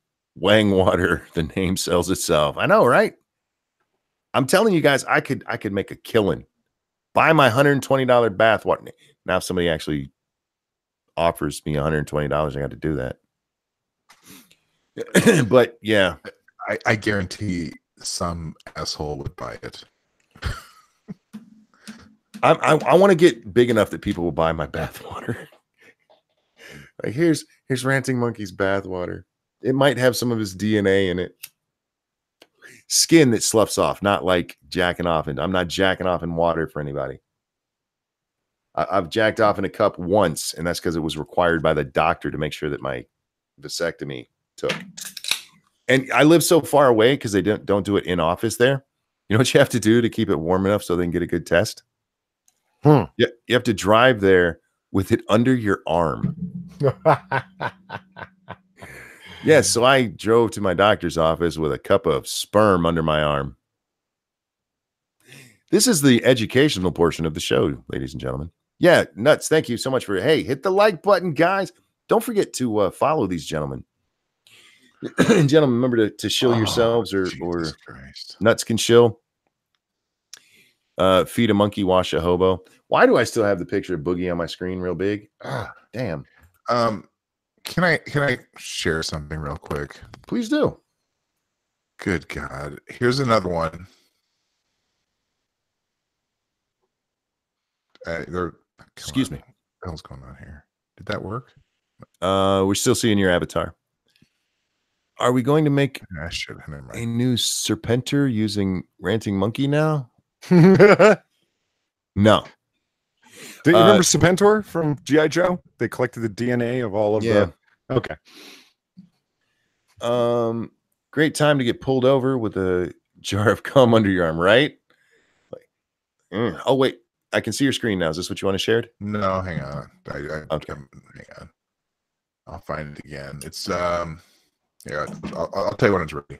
S1: water, the name sells itself. I know, right? I'm telling you guys, I could make a killing. Buy my $120 bath water. Now, if somebody actually offers me $120, I got to do that. But yeah,
S3: I guarantee some asshole would buy it.
S1: I want to get big enough that people will buy my bathwater. Like here's Ranting Monkey's bathwater. It might have some of his DNA in it. Skin that sloughs off, not like jacking off. And I'm not jacking off in water for anybody. I've jacked off in a cup once, and that's because it was required by the doctor to make sure that my vasectomy took. And I live so far away because they don't do it in office there. You know what you have to do to keep it warm enough so they can get a good test? Yeah, you have to drive there with it under your arm. Yes, so I drove to my doctor's office with a cup of sperm under my arm. This is the educational portion of the show, ladies and gentlemen. Yeah, nuts. Thank you so much for, hey, hit the like button, guys. don't forget to follow these gentlemen. And gentlemen, remember to shill yourselves, or
S3: Christ.
S1: nuts can shill. Feed a monkey, wash a hobo. Why do I still have the picture of Boogie on my screen real big? Ah, damn.
S3: Can I share something real quick?
S1: Please do.
S3: Good God. Here's another one.
S1: Excuse me.
S3: What the hell's going on here? Did that work?
S1: We're still seeing your avatar. Are we going to make a new Serpenter using Ranting Monkey now? No.
S2: Do you remember Serpentor from G.I. Joe? They collected the DNA of all of the... Okay.
S1: Great time to get pulled over with a jar of cum under your arm, right? Oh, wait. I can see your screen now. Is this what you want to share?
S3: No, hang on.
S1: Okay.
S3: Hang on. I'll find it again. It's yeah. I'll tell you when it's ready.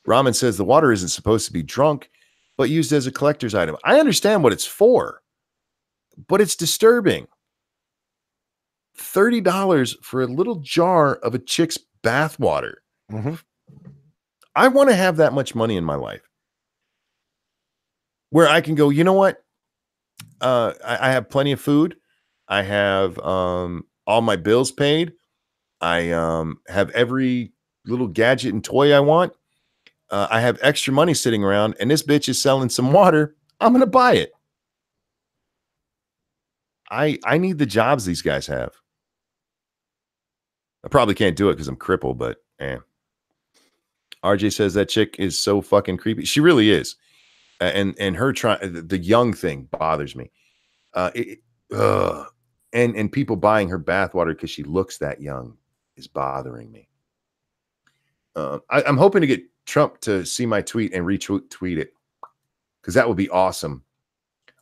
S1: Ramen says the water isn't supposed to be drunk, but used as a collector's item. I understand what it's for, but it's disturbing. $30 for a little jar of a chick's bath water.
S2: Mm-hmm.
S1: I want to have that much money in my life where I can go, you know what? I have plenty of food. I have all my bills paid. I have every little gadget and toy I want. I have extra money sitting around, and this bitch is selling some water. I'm going to buy it. I need the jobs these guys have. I probably can't do it because I'm crippled, but RJ says that chick is so fucking creepy. She really is. And her the young thing bothers me. And people buying her bathwater because she looks that young is bothering me. I'm hoping to get Trump to see my tweet and retweet it, because that would be awesome.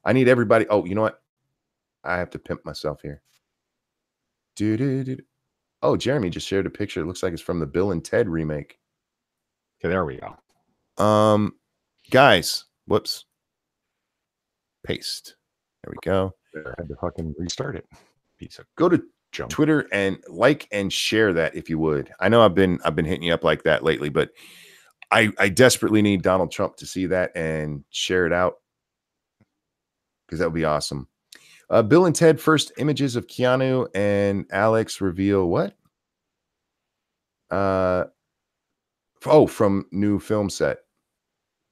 S1: I need everybody. Oh, you know what? I have to pimp myself here. Oh, Jeremy just shared a picture. It looks like it's from the Bill and Ted remake.
S2: Okay, there we go.
S1: Guys, whoops. Paste. There we go.
S2: I had to fucking restart it.
S1: Go to Twitter and like and share that if you would. I know I've been hitting you up like that lately, but I desperately need Donald Trump to see that and share it out, because that would be awesome. Bill and Ted first images of Keanu and Alex reveal what? From new film set.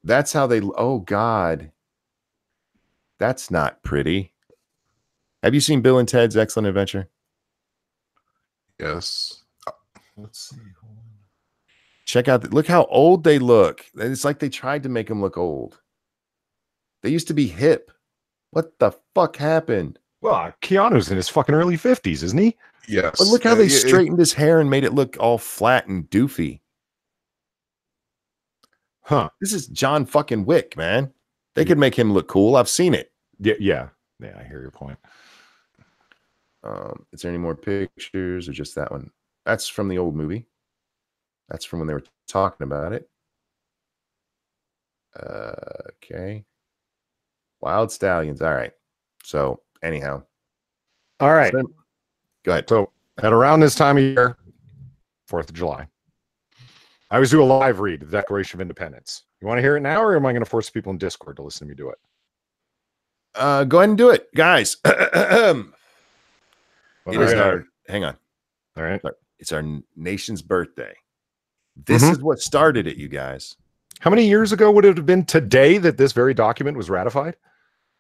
S1: That's how they. Oh God, that's not pretty. Have you seen Bill and Ted's Excellent Adventure?
S3: Yes.
S2: Let's see.
S1: Check out. Look how old they look. It's like they tried to make them look old. They used to be hip. What the fuck happened?
S2: Well, Keanu's in his fucking early 50s, isn't he?
S3: Yes.
S1: But look how they straightened his hair and made it look all flat and doofy.
S2: Huh.
S1: This is John fucking Wick, man. They could make him look cool. I've seen it.
S2: Yeah. I hear your point.
S1: Is there any more pictures or just that one? That's from the old movie. That's from when they were talking about it. Okay. Wild Stallions. All right. So anyhow.
S2: All right.
S1: So, go ahead.
S2: So at around this time of year, 4th of July, I always do a live read of the Declaration of Independence. You want to hear it now, or am I going to force people in Discord to listen to me do it?
S1: Go ahead and do it, guys. Hang on.
S2: All right.
S1: It's our nation's birthday. This is what started it, you guys.
S2: How many years ago would it have been today that this very document was ratified?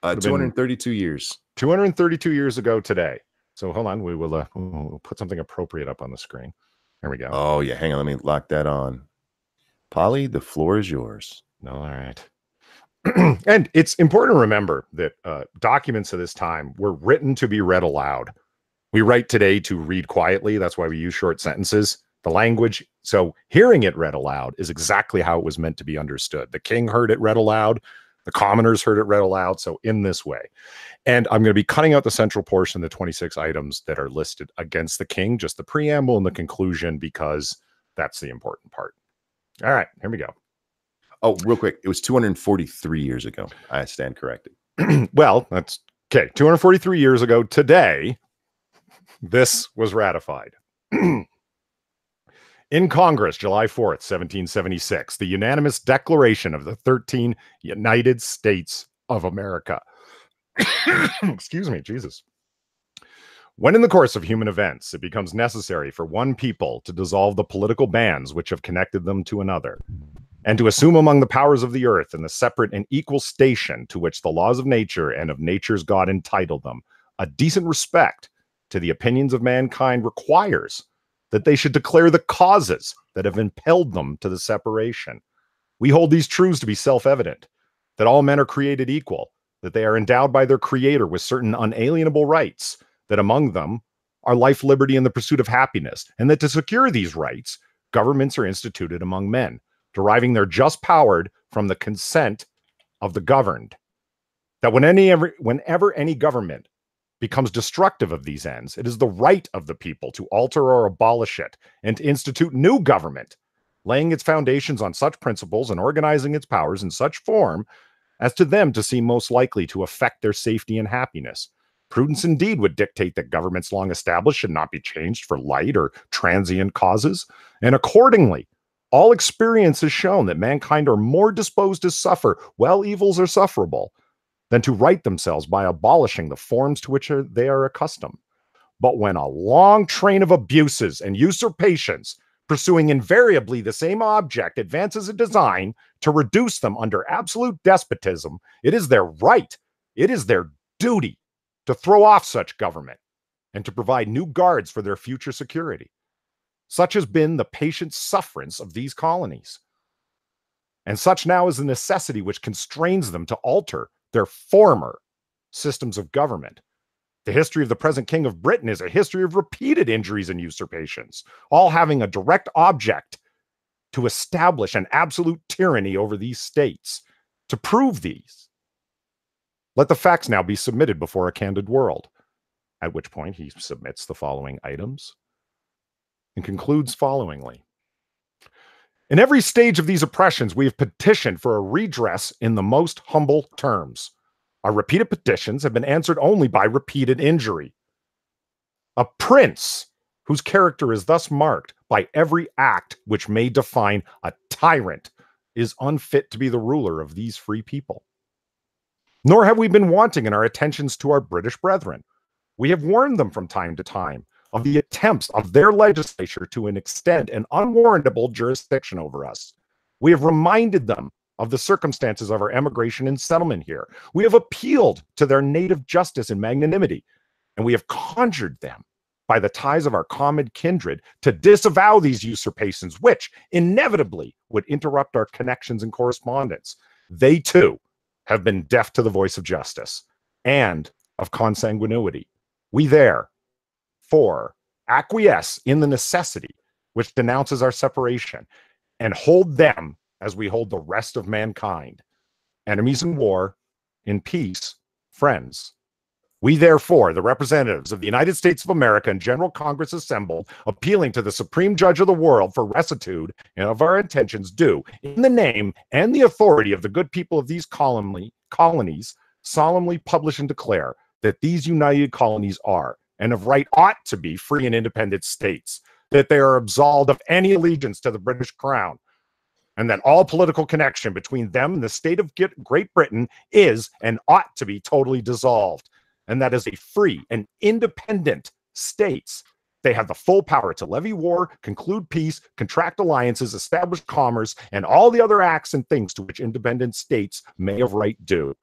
S1: 232 years.
S2: 232 years ago today. So hold on. We will we'll put something appropriate up on the screen. There we go.
S1: Oh, yeah. Hang on. Let me lock that on. Polly, the floor is yours.
S2: No, all right. And it's important to remember that documents of this time were written to be read aloud. We write today to read quietly. That's why we use short sentences. The language, so hearing it read aloud is exactly how it was meant to be understood. The king heard it read aloud. The commoners heard it read aloud. So in this way. And I'm going to be cutting out the central portion, the 26 items that are listed against the king, just the preamble and the conclusion, because that's the important part. All right, here we go.
S1: Oh, real quick. It was 243 years ago. I stand corrected.
S2: Well, that's okay. 243 years ago today, this was ratified. In Congress, July 4th, 1776, the unanimous Declaration of the 13 United States of America. Excuse me, Jesus. When in the course of human events, it becomes necessary for one people to dissolve the political bands which have connected them to another, and to assume among the powers of the earth in the separate and equal station to which the laws of nature and of nature's God entitle them, a decent respect to the opinions of mankind requires that they should declare the causes that have impelled them to the separation. We hold these truths to be self-evident, that all men are created equal, that they are endowed by their Creator with certain unalienable rights, that among them are life, liberty, and the pursuit of happiness, and that to secure these rights, governments are instituted among men, deriving their just power from the consent of the governed. That whenever any government becomes destructive of these ends, it is the right of the people to alter or abolish it and to institute new government, laying its foundations on such principles and organizing its powers in such form as to them to seem most likely to affect their safety and happiness. Prudence indeed would dictate that governments long established should not be changed for light or transient causes, and accordingly, all experience has shown that mankind are more disposed to suffer while evils are sufferable than to right themselves by abolishing the forms to which they are accustomed. But when a long train of abuses and usurpations, pursuing invariably the same object, advances a design to reduce them under absolute despotism, it is their right, it is their duty to throw off such government and to provide new guards for their future security. Such has been the patient sufferance of these colonies. And such now is the necessity which constrains them to alter their former systems of government. The history of the present King of Britain is a history of repeated injuries and usurpations, all having a direct object to establish an absolute tyranny over these states. To prove these, let the facts now be submitted before a candid world, at which point he submits the following items and concludes followingly. In every stage of these oppressions, we have petitioned for a redress in the most humble terms. Our repeated petitions have been answered only by repeated injury. A prince whose character is thus marked by every act which may define a tyrant is unfit to be the ruler of these free people. Nor have we been wanting in our attentions to our British brethren. We have warned them from time to time of the attempts of their legislature to extend an unwarrantable jurisdiction over us. We have reminded them of the circumstances of our emigration and settlement here. We have appealed to their native justice and magnanimity, and we have conjured them by the ties of our common kindred to disavow these usurpations, which inevitably would interrupt our connections and correspondence. They too have been deaf to the voice of justice and of consanguinity. We therefore acquiesce in the necessity which denounces our separation and hold them as we hold the rest of mankind, enemies in war, in peace, friends. We therefore, the representatives of the United States of America and General Congress assembled, appealing to the Supreme Judge of the world for rectitude and of our intentions, do, in the name and the authority of the good people of these colonies, solemnly publish and declare that these united colonies are, and of right ought to be, free and independent states, that they are absolved of any allegiance to the British Crown, and that all political connection between them and the state of Great Britain is and ought to be totally dissolved, and that as a free and independent states, they have the full power to levy war, conclude peace, contract alliances, establish commerce, and all the other acts and things to which independent states may of right do.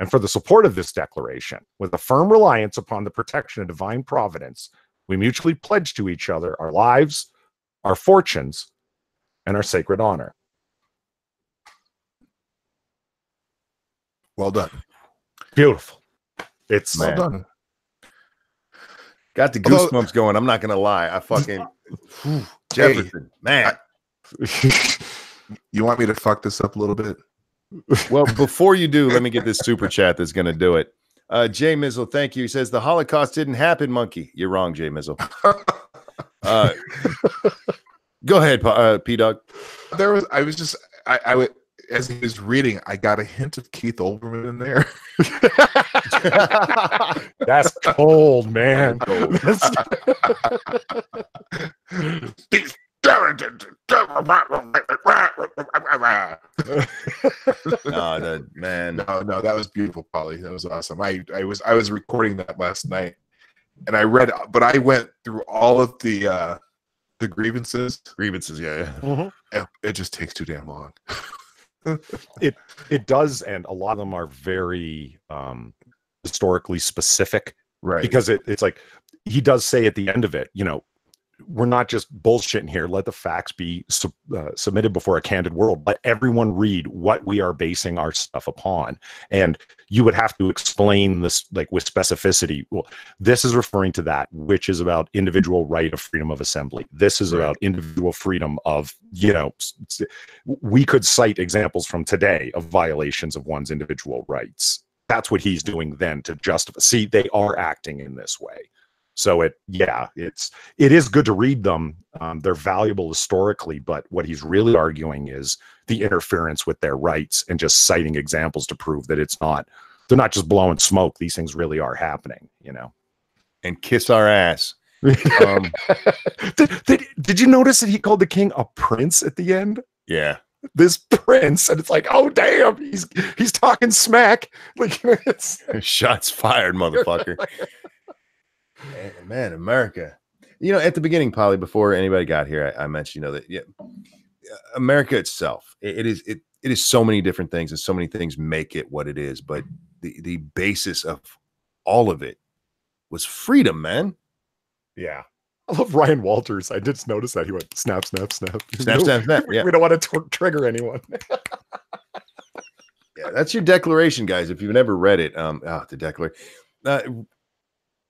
S2: And for the support of this declaration, with a firm reliance upon the protection of divine providence, we mutually pledge to each other our lives, our fortunes, and our sacred honor.
S3: Well done.
S2: Beautiful. It's
S3: well done.
S1: Got the goosebumps going. I'm not going to lie. I fucking Jefferson, man.
S3: You want me to fuck this up a little bit?
S1: Well, before you do, let me get this super chat that's going to do it. Jay Mizzle, thank you. He says the Holocaust didn't happen, monkey. You're wrong, Jay Mizzle. Go ahead, P Dog.
S3: I as he was reading, I got a hint of Keith Olbermann in there.
S2: That's cold, man.
S1: Man.
S3: No, that was beautiful, Polly. That was awesome. I was recording that last night, and I read, but I went through all of the grievances.
S1: Yeah.
S2: Mm-hmm.
S3: It just takes too damn long.
S2: It does, and a lot of them are very historically specific,
S3: Right?
S2: because it's like he does say at the end of it, we're not just bullshitting here. Let the facts be submitted before a candid world. Let everyone read what we are basing our stuff upon. And you would have to explain this like with specificity. Well, this is referring to that, which is about individual right of freedom of assembly. This is about individual freedom of, we could cite examples from today of violations of one's individual rights. That's what he's doing then to justify. See, they are acting in this way. So it is good to read them. They're valuable historically, but what he's really arguing is the interference with their rights and just citing examples to prove that they're not just blowing smoke. These things really are happening,
S1: And kiss our ass.
S2: Did you notice that he called the king a prince at the end?
S1: Yeah.
S2: This prince, and it's like, oh damn, he's talking smack. Like,
S1: shots fired, motherfucker. Man, America. At the beginning, Polly, before anybody got here, I mentioned, that America itself, it is so many different things, and so many things make it what it is. But the basis of all of it was freedom, man.
S2: Yeah. I love Ryan Walters. I just noticed that he went snap, snap, snap.
S1: Snap, snap, snap. Yeah.
S2: We don't want to trigger anyone.
S1: Yeah, that's your declaration, guys. If you've never read it, the declaration.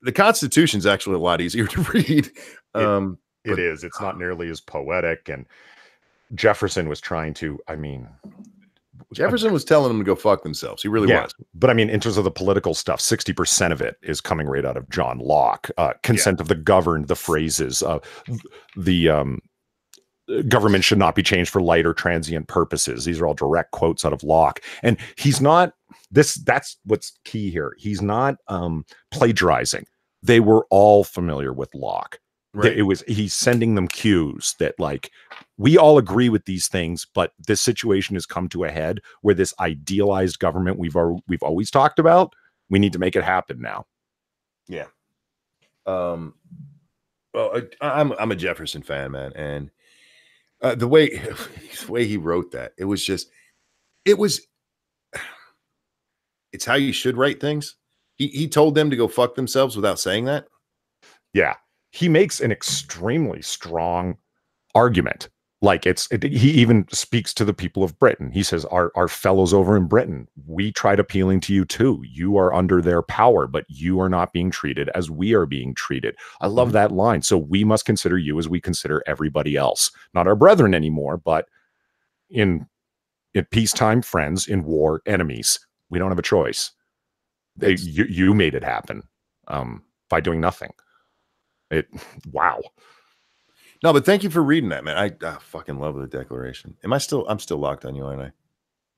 S1: The Constitution is actually a lot easier to read.
S2: It is. It's not nearly as poetic. And Jefferson was trying to,
S1: Jefferson was telling them to go fuck themselves. He really was.
S2: But in terms of the political stuff, 60% of it is coming right out of John Locke. Consent of the governed, the phrases, the government should not be changed for light or transient purposes. These are all direct quotes out of Locke. And he's not, that's what's key here. He's not plagiarizing. They were all familiar with Locke. Right. He's sending them cues that, like, we all agree with these things, but this situation has come to a head where this idealized government we've always talked about, we need to make it happen now.
S1: Yeah. Well, I'm a Jefferson fan, man, and the way he wrote that, it's how you should write things. He told them to go fuck themselves without saying that.
S2: Yeah. He makes an extremely strong argument. Like he even speaks to the people of Britain. He says, our fellows over in Britain, we tried appealing to you too. You are under their power, but you are not being treated as we are being treated. I love that line. So we must consider you as we consider everybody else, not our brethren anymore, but in peacetime, friends; in war, enemies. We don't have a choice. You made it happen by doing nothing. Wow.
S1: No, but thank you for reading that, man. I fucking love the Declaration. I'm still locked on you, aren't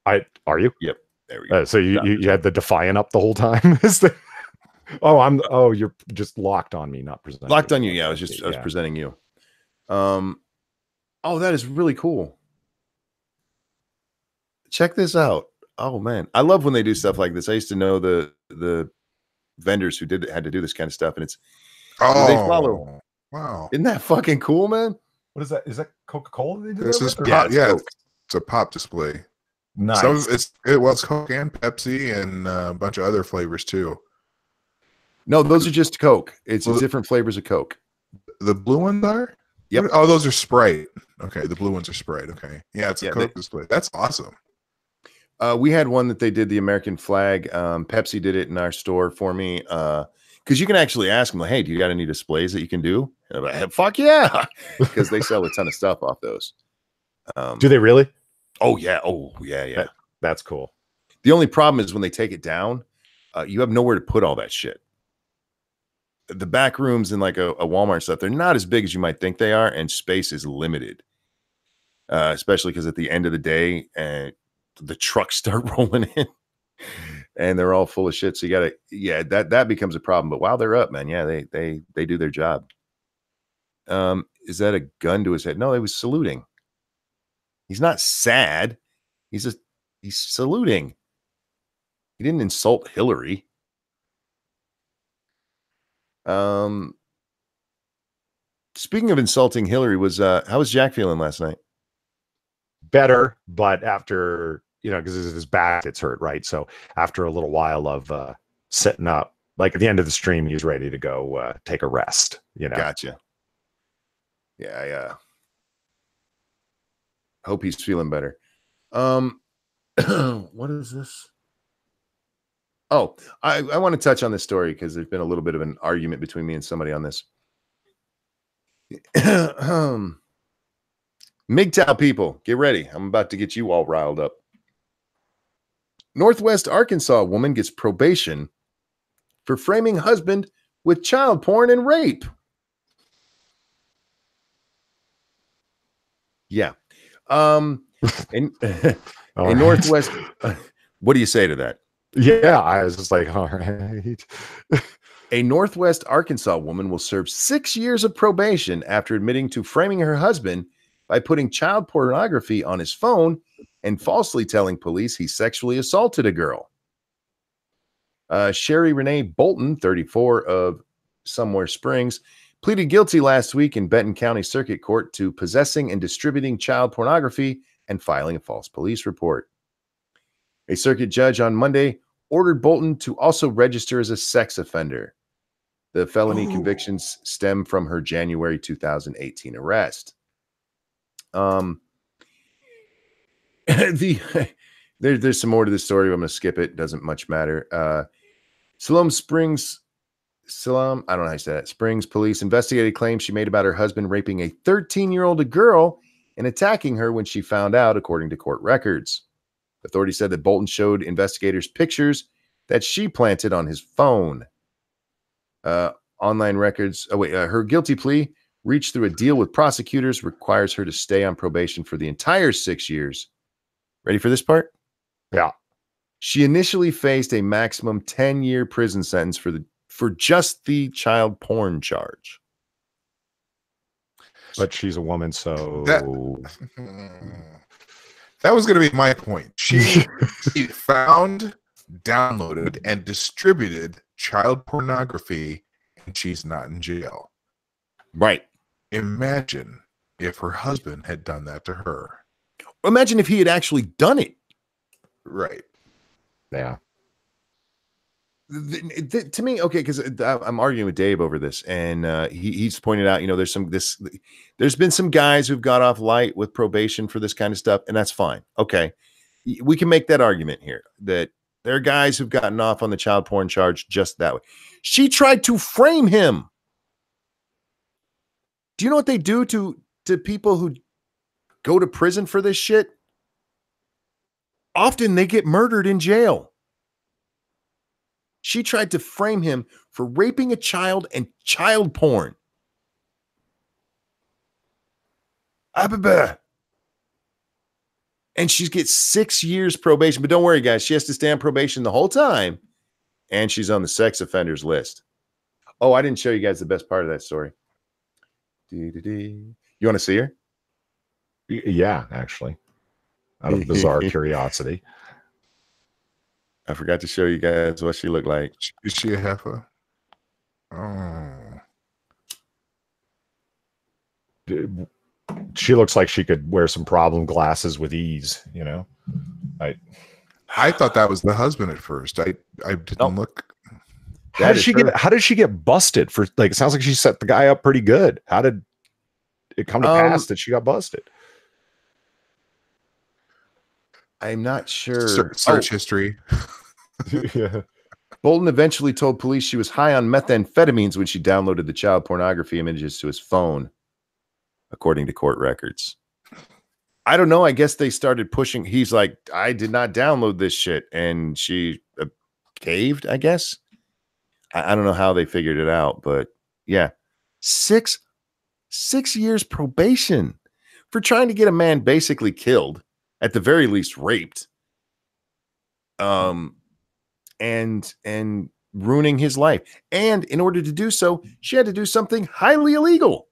S2: I? Are you?
S1: Yep. There we go.
S2: So you had the Defiant up the whole time? You're just locked on me, not presenting.
S1: Locked on you. Yeah, I was presenting you. That is really cool. Check this out. Oh man, I love when they do stuff like this. I used to know the vendors who had to do this kind of stuff, and it's they follow.
S3: Wow,
S1: isn't that fucking cool, man?
S2: What is that? Is that Coca-Cola? They do
S3: this is pop, it's a pop display.
S2: Nice.
S3: It's Coke and Pepsi and a bunch of other flavors too.
S1: No, those are just Coke. It's different flavors of Coke.
S3: The blue ones are?
S1: Yep.
S3: Oh, those are Sprite. Okay, the blue ones are Sprite. Okay, yeah, it's a Coke display. That's awesome.
S1: We had one that they did the American flag. Pepsi did it in our store for me. Because you can actually ask them, like, hey, do you got any displays that you can do? And I'm like, fuck yeah. Because they sell a ton of stuff off those.
S2: Do they really?
S1: Oh, yeah. Oh, yeah.
S2: That's cool.
S1: The only problem is when they take it down, you have nowhere to put all that shit. The back rooms in like a Walmart and stuff, they're not as big as you might think they are, and space is limited. Especially because at the end of the day, the trucks start rolling in, and they're all full of shit. So you gotta, that becomes a problem. But while they're up, man, they do their job. Is that a gun to his head? No, he was saluting. He's not sad. He's saluting. He didn't insult Hillary. Speaking of insulting Hillary, how was Jack feeling last night?
S2: Better, but after, because his back gets hurt, right? So after a little while of sitting up, like at the end of the stream, he's ready to go take a rest.
S1: Gotcha. Yeah, hope he's feeling better. What is this? Oh, I want to touch on this story because there's been a little bit of an argument between me and somebody on this. MGTOW people, get ready. I'm about to get you all riled up. Northwest Arkansas woman gets probation for framing husband with child porn and rape. Yeah. In Northwest, what do you say to that?
S2: Yeah, I was just like, all right.
S1: A Northwest Arkansas woman will serve 6 years of probation after admitting to framing her husband by putting child pornography on his phone and falsely telling police he sexually assaulted a girl. Sherry Renee Bolton, 34, of Somewhere Springs, pleaded guilty last week in Benton County Circuit Court to possessing and distributing child pornography and filing a false police report. A circuit judge on Monday ordered Bolton to also register as a sex offender. The felony convictions stem from her January 2018 arrest. There's some more to this story. I'm going to skip it. Doesn't much matter. Siloam Springs, I don't know how you say that. Springs police investigated claims she made about her husband raping a 13-year-old girl and attacking her when she found out, according to court records. Authorities said that Bolton showed investigators pictures that she planted on his phone. Online records. Her guilty plea, reached through a deal with prosecutors, requires her to stay on probation for the entire 6 years. Ready for this part?
S2: Yeah.
S1: She initially faced a maximum 10-year prison sentence for just the child porn charge.
S2: But she's a woman, so
S3: that was going to be my point. She found, downloaded, and distributed child pornography, and she's not in jail.
S1: Right.
S3: Imagine if her husband had done that to her.
S1: Imagine if he had actually done it.
S3: Right.
S2: Yeah.
S1: To me, okay, because I'm arguing with Dave over this, and he's pointed out, there's been some guys who've got off light with probation for this kind of stuff, and that's fine. Okay, we can make that argument here that there are guys who've gotten off on the child porn charge just that way. She tried to frame him. Do you know what they do to people who go to prison for this shit? Often they get murdered in jail. She tried to frame him for raping a child and child porn. And she gets 6 years probation. But don't worry, guys. She has to stay on probation the whole time. And she's on the sex offenders list. Oh, I didn't show you guys the best part of that story. You want to see her?
S2: Yeah, actually. Out of bizarre curiosity.
S1: I forgot to show you guys what she looked like.
S3: Is she a heifer? Oh.
S2: She looks like she could wear some problem glasses with ease,
S3: I thought that was the husband at first. I didn't look.
S2: How did she get busted for, like, it sounds like she set the guy up pretty good. How did it come to pass that she got busted?
S1: I'm not sure.
S3: Search history.
S2: Yeah.
S1: Bolton eventually told police she was high on methamphetamines when she downloaded the child pornography images to his phone, according to court records. I don't know. I guess they started pushing. He's like, I did not download this shit. And she caved, I guess. I don't know how they figured it out, but yeah. 6 years probation for trying to get a man basically killed, at the very least raped, and ruining his life. And in order to do so, she had to do something highly illegal.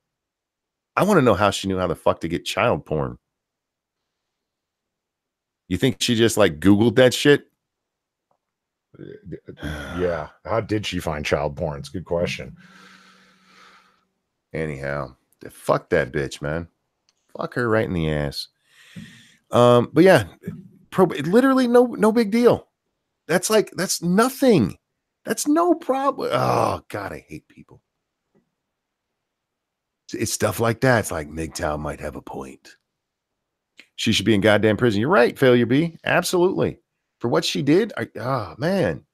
S1: I want to know how she knew how the fuck to get child porn. You think she just like Googled that shit?
S2: Yeah. How did she find child porn? It's a good question.
S1: Anyhow, fuck that bitch, man. Fuck her right in the ass. But yeah, literally no big deal. That's nothing. That's no problem. Oh God, I hate people. It's stuff like that. It's like MGTOW might have a point. She should be in goddamn prison. You're right, Failure B. Absolutely. For what she did. Man.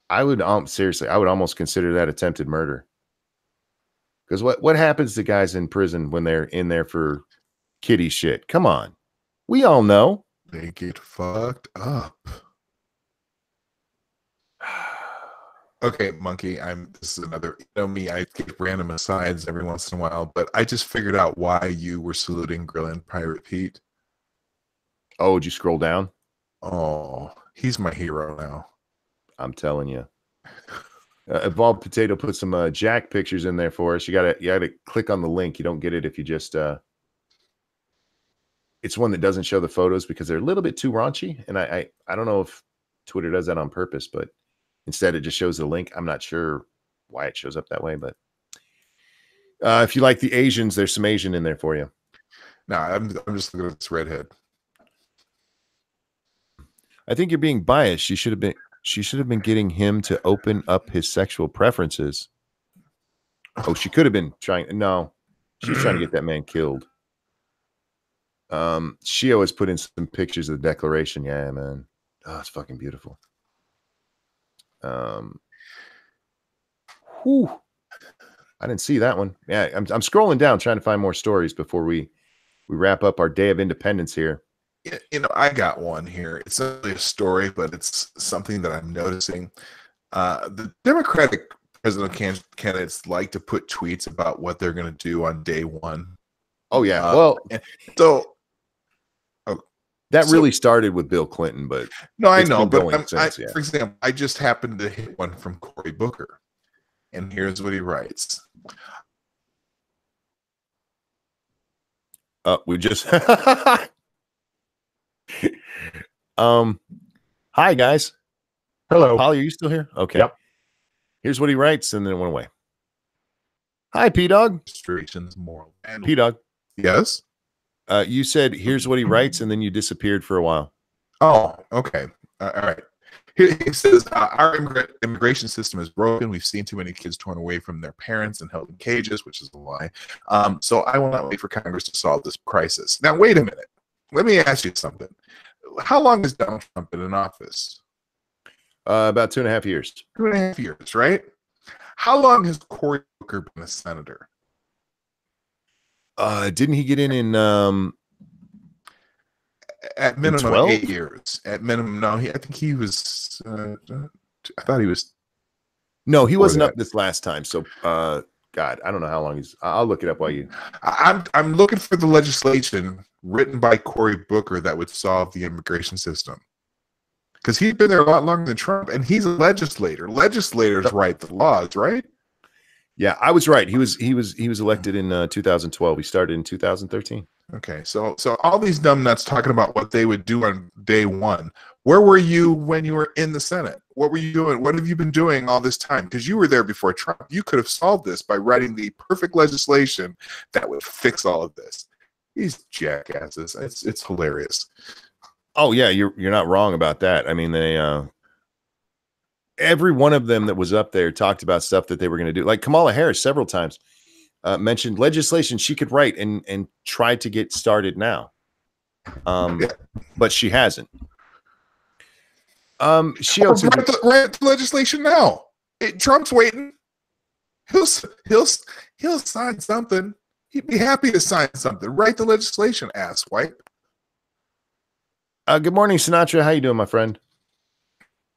S1: I would seriously, I would almost consider that attempted murder. Because what happens to guys in prison when they're in there for kiddie shit? Come on. We all know.
S3: They get fucked up. Okay, Monkey, this is another, me, I get random asides every once in a while, but I just figured out why you were saluting Grillin' Pirate Pete.
S1: Oh, did you scroll down?
S3: Oh, he's my hero now.
S1: I'm telling you. Evolved Potato put some Jack pictures in there for us. You gotta click on the link. You don't get it if you just it's one that doesn't show the photos because they're a little bit too raunchy. And I don't know if Twitter does that on purpose, but instead it just shows the link. I'm not sure why it shows up that way, but if you like the Asians, there's some Asian in there for you.
S3: No, I'm just looking at this redhead.
S1: I think you're being biased. She should have been getting him to open up his sexual preferences. Oh, she could have been trying. No, she's trying to get that man killed. Shio has put in some pictures of the Declaration. Yeah, man. Oh, it's fucking beautiful. Whew. I didn't see that one. Yeah, I'm scrolling down trying to find more stories before we wrap up our Day of Independence here.
S3: I got one here. It's not really a story, but it's something that I'm noticing. The Democratic presidential candidates like to put tweets about what they're going to do on day one.
S1: Oh yeah. That really started with Bill Clinton, but
S3: no, I know. But for example, I just happened to hit one from Cory Booker, and here's what he writes.
S1: We just hi guys.
S2: Hello.
S1: Polly, are you still here? Okay.
S2: Yep.
S1: Here's what he writes, and then it went away. Hi, P-Dog.
S3: Moral.
S1: P-Dog.
S3: Yes?
S1: You said, here's what he writes, and then you disappeared for a while.
S3: Oh, okay. All right. He says, our immigration system is broken. We've seen too many kids torn away from their parents and held in cages, which is a lie. So I will not wait for Congress to solve this crisis. Now, wait a minute. Let me ask you something. How long has Donald Trump been in office?
S1: About 2.5 years.
S3: 2.5 years, right? How long has Cory Booker been a senator?
S1: Didn't he get in
S3: at minimum 8 years? At minimum, no. I think he was. I thought he was.
S1: No, he wasn't up this last time. So, God, I don't know how long he's. I'll look it up while you.
S3: I'm looking for the legislation written by Cory Booker that would solve the immigration system. Because he's been there a lot longer than Trump, and he's a legislator. Legislators write the laws, right?
S1: Yeah, I was right. He was elected in 2012. He started in 2013.
S3: Okay, so all these numbnuts talking about what they would do on day one. Where were you when you were in the Senate? What were you doing? What have you been doing all this time? Because you were there before Trump. You could have solved this by writing the perfect legislation that would fix all of this. These jackasses. It's hilarious.
S1: Oh yeah, you're not wrong about that. I mean, they every one of them that was up there talked about stuff that they were going to do. Like Kamala Harris several times mentioned legislation she could write and try to get started now. But she hasn't. She
S3: write the legislation now. Trump's waiting. He'll sign something. He'd be happy to sign something. Write the legislation, asswipe.
S1: Good morning, Sinatra. How you doing, my friend?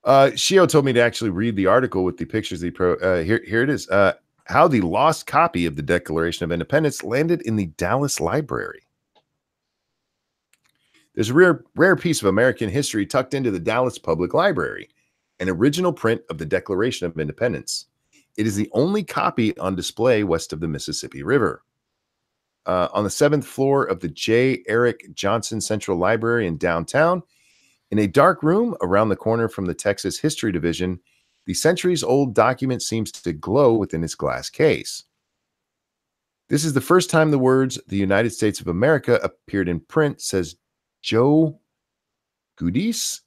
S1: Shio told me to actually read the article with the pictures. Here it is. How the lost copy of the Declaration of Independence landed in the Dallas Library. There's a rare piece of American history tucked into the Dallas Public Library, an original print of the Declaration of Independence. It is the only copy on display west of the Mississippi River. On the 7th floor of the J. Eric Johnson Central Library in downtown, in a dark room around the corner from the Texas History Division, the centuries-old document seems to glow within its glass case. This is the first time the words "the United States of America" appeared in print, says Joe Giudice,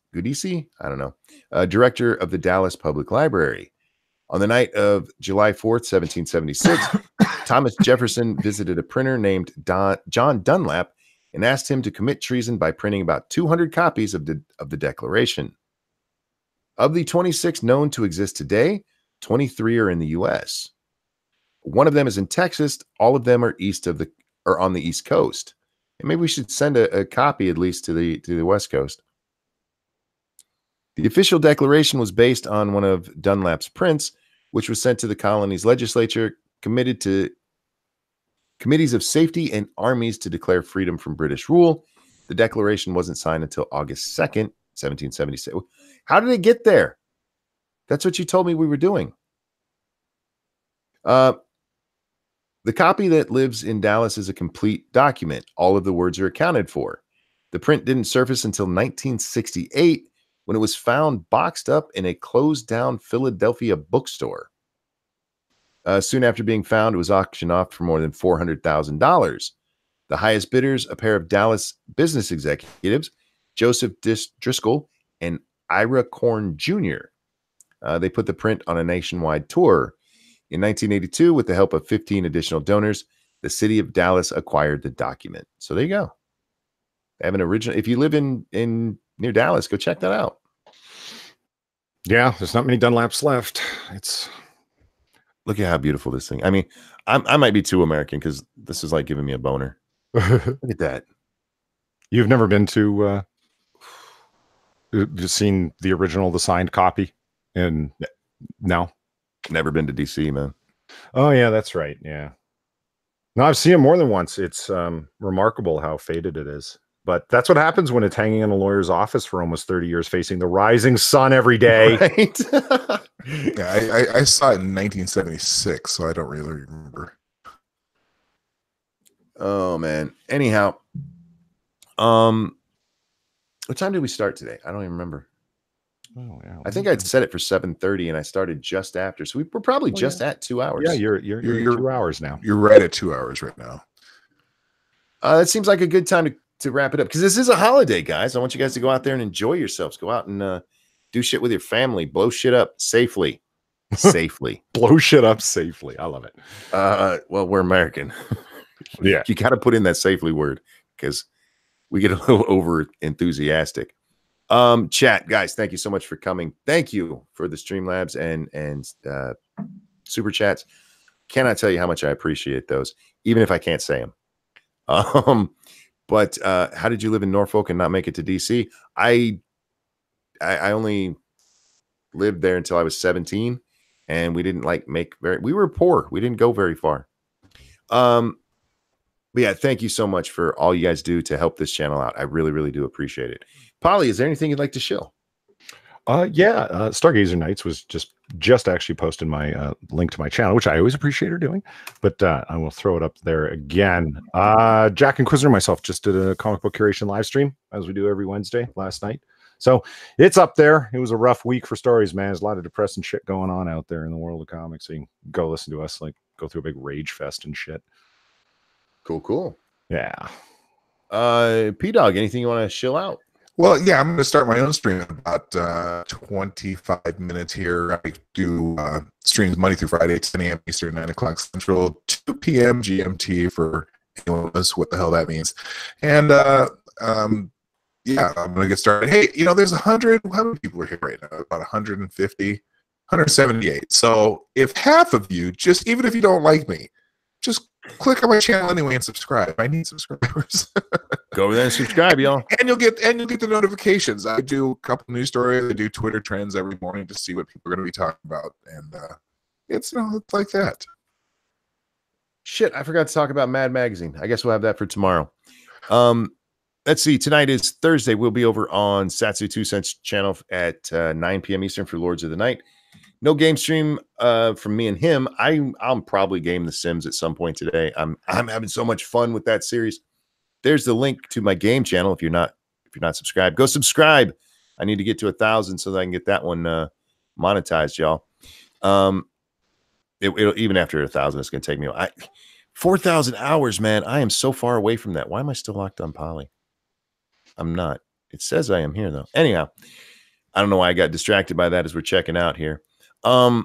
S1: I don't know, director of the Dallas Public Library. On the night of July 4th, 1776, Thomas Jefferson visited a printer named John Dunlap and asked him to commit treason by printing about 200 copies of the Declaration. Of the 26 known to exist today, 23 are in the U.S. One of them is in Texas. All of them are on the East Coast. And maybe we should send a copy at least to the West Coast. The official declaration was based on one of Dunlap's prints, which was sent to the colony's legislature, committed to committees of safety and armies to declare freedom from British rule. The declaration wasn't signed until August 2nd, 1776. How did it get there? That's what you told me we were doing. The copy that lives in Dallas is a complete document. All of the words are accounted for. The print didn't surface until 1968, when it was found boxed up in a closed-down Philadelphia bookstore. Soon after being found, it was auctioned off for more than $400,000. The highest bidders, a pair of Dallas business executives, Joseph Driscoll and Ira Korn Jr. They put the print on a nationwide tour. In 1982, with the help of 15 additional donors, the city of Dallas acquired the document. So there you go. They have an original. If you live in near Dallas, go check that out.
S2: Yeah, there's not many Dunlaps left.
S1: Look at how beautiful this thing. I mean, I might be too American because this is like giving me a boner. Look at that.
S2: You've never been to just seen the original, the signed copy, and no,
S1: never been to DC, man.
S2: Oh yeah, that's right. Yeah, no, I've seen it more than once. It's remarkable how faded it is. But that's what happens when it's hanging in a lawyer's office for almost 30 years, facing the rising sun every day.
S1: Right?
S3: Yeah, I saw it in 1976, so I don't really remember.
S1: Oh man. Anyhow, what time did we start today? I don't even remember.
S2: Oh yeah.
S1: I think I'd set it for 7:30, and I started just after, so we're probably just at 2 hours.
S2: Yeah, you're 2 hours now.
S3: You're right at 2 hours right now.
S1: That seems like a good time to wrap it up, because this is a holiday, guys. I want you guys to go out there and enjoy yourselves. Go out and do shit with your family. Blow shit up safely. Safely.
S2: Blow shit up safely. I love it.
S1: Well, we're American.
S2: Yeah.
S1: You got to put in that safely word because we get a little over enthusiastic. Chat, guys, thank you so much for coming. Thank you for the Streamlabs and super chats. Cannot tell you how much I appreciate those, even if I can't say them. But how did you live in Norfolk and not make it to DC? I only lived there until I was 17, and we didn't we were poor. We didn't go very far. But yeah, thank you so much for all you guys do to help this channel out. I really, really do appreciate it. Polly, is there anything you'd like to show?
S2: Stargazer Nights was just actually posted my link to my channel, which I always appreciate her doing, but I will throw it up there again. Jack Inquisitor and myself just did a comic book curation live stream, as we do every Wednesday, last night. So it's up there. It was a rough week for stories, man. There's a lot of depressing shit going on out there in the world of comics. So you can go listen to us, like go through a big rage fest and shit.
S1: Cool.
S2: Yeah.
S1: P-Dog, anything you want to chill out?
S3: Well, yeah, I'm going to start my own stream in about 25 minutes here. I do streams Monday through Friday, 10 a.m. Eastern, 9 o'clock Central, 2 p.m. GMT for anyone who knows what the hell that means. And yeah, I'm going to get started. Hey, there's 100, how many people are here right now? About 150, 178. So if half of you, just even if you don't like me, just click on my channel anyway and subscribe. I need subscribers.
S1: Go over there and subscribe, y'all.
S3: And you'll get the notifications. I do a couple news stories. I do Twitter trends every morning to see what people are going to be talking about, and it's it's like that.
S1: Shit, I forgot to talk about Mad Magazine. I guess we'll have that for tomorrow. let's see. Tonight is Thursday. We'll be over on Satsu 2 Cents channel at 9 p.m. Eastern for Lords of the Night. No game stream from me and him. I'll probably game The Sims at some point today. I'm having so much fun with that series. There's the link to my game channel. If you're not subscribed, go subscribe. I need to get to 1,000 so that I can get that one monetized, y'all. It'll even after 1,000, it's gonna take me 4,000 hours, man. I am so far away from that. Why am I still locked on Poly? I'm not. It says I am here though. Anyhow, I don't know why I got distracted by that as we're checking out here.
S2: Because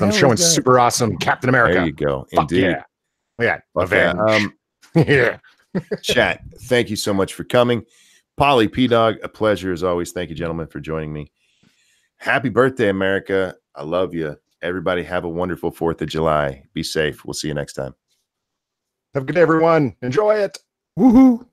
S2: I'm showing super awesome Captain America.
S1: There you go.
S2: Fuck
S1: Indeed.
S2: Yeah.
S1: Okay.
S2: Yeah.
S1: Chat, thank you so much for coming. Polly, P-Dog, a pleasure as always. Thank you, gentlemen, for joining me. Happy birthday, America. I love you. Everybody have a wonderful 4th of July. Be safe. We'll see you next time.
S2: Have a good day, everyone. Enjoy it.
S3: Woohoo.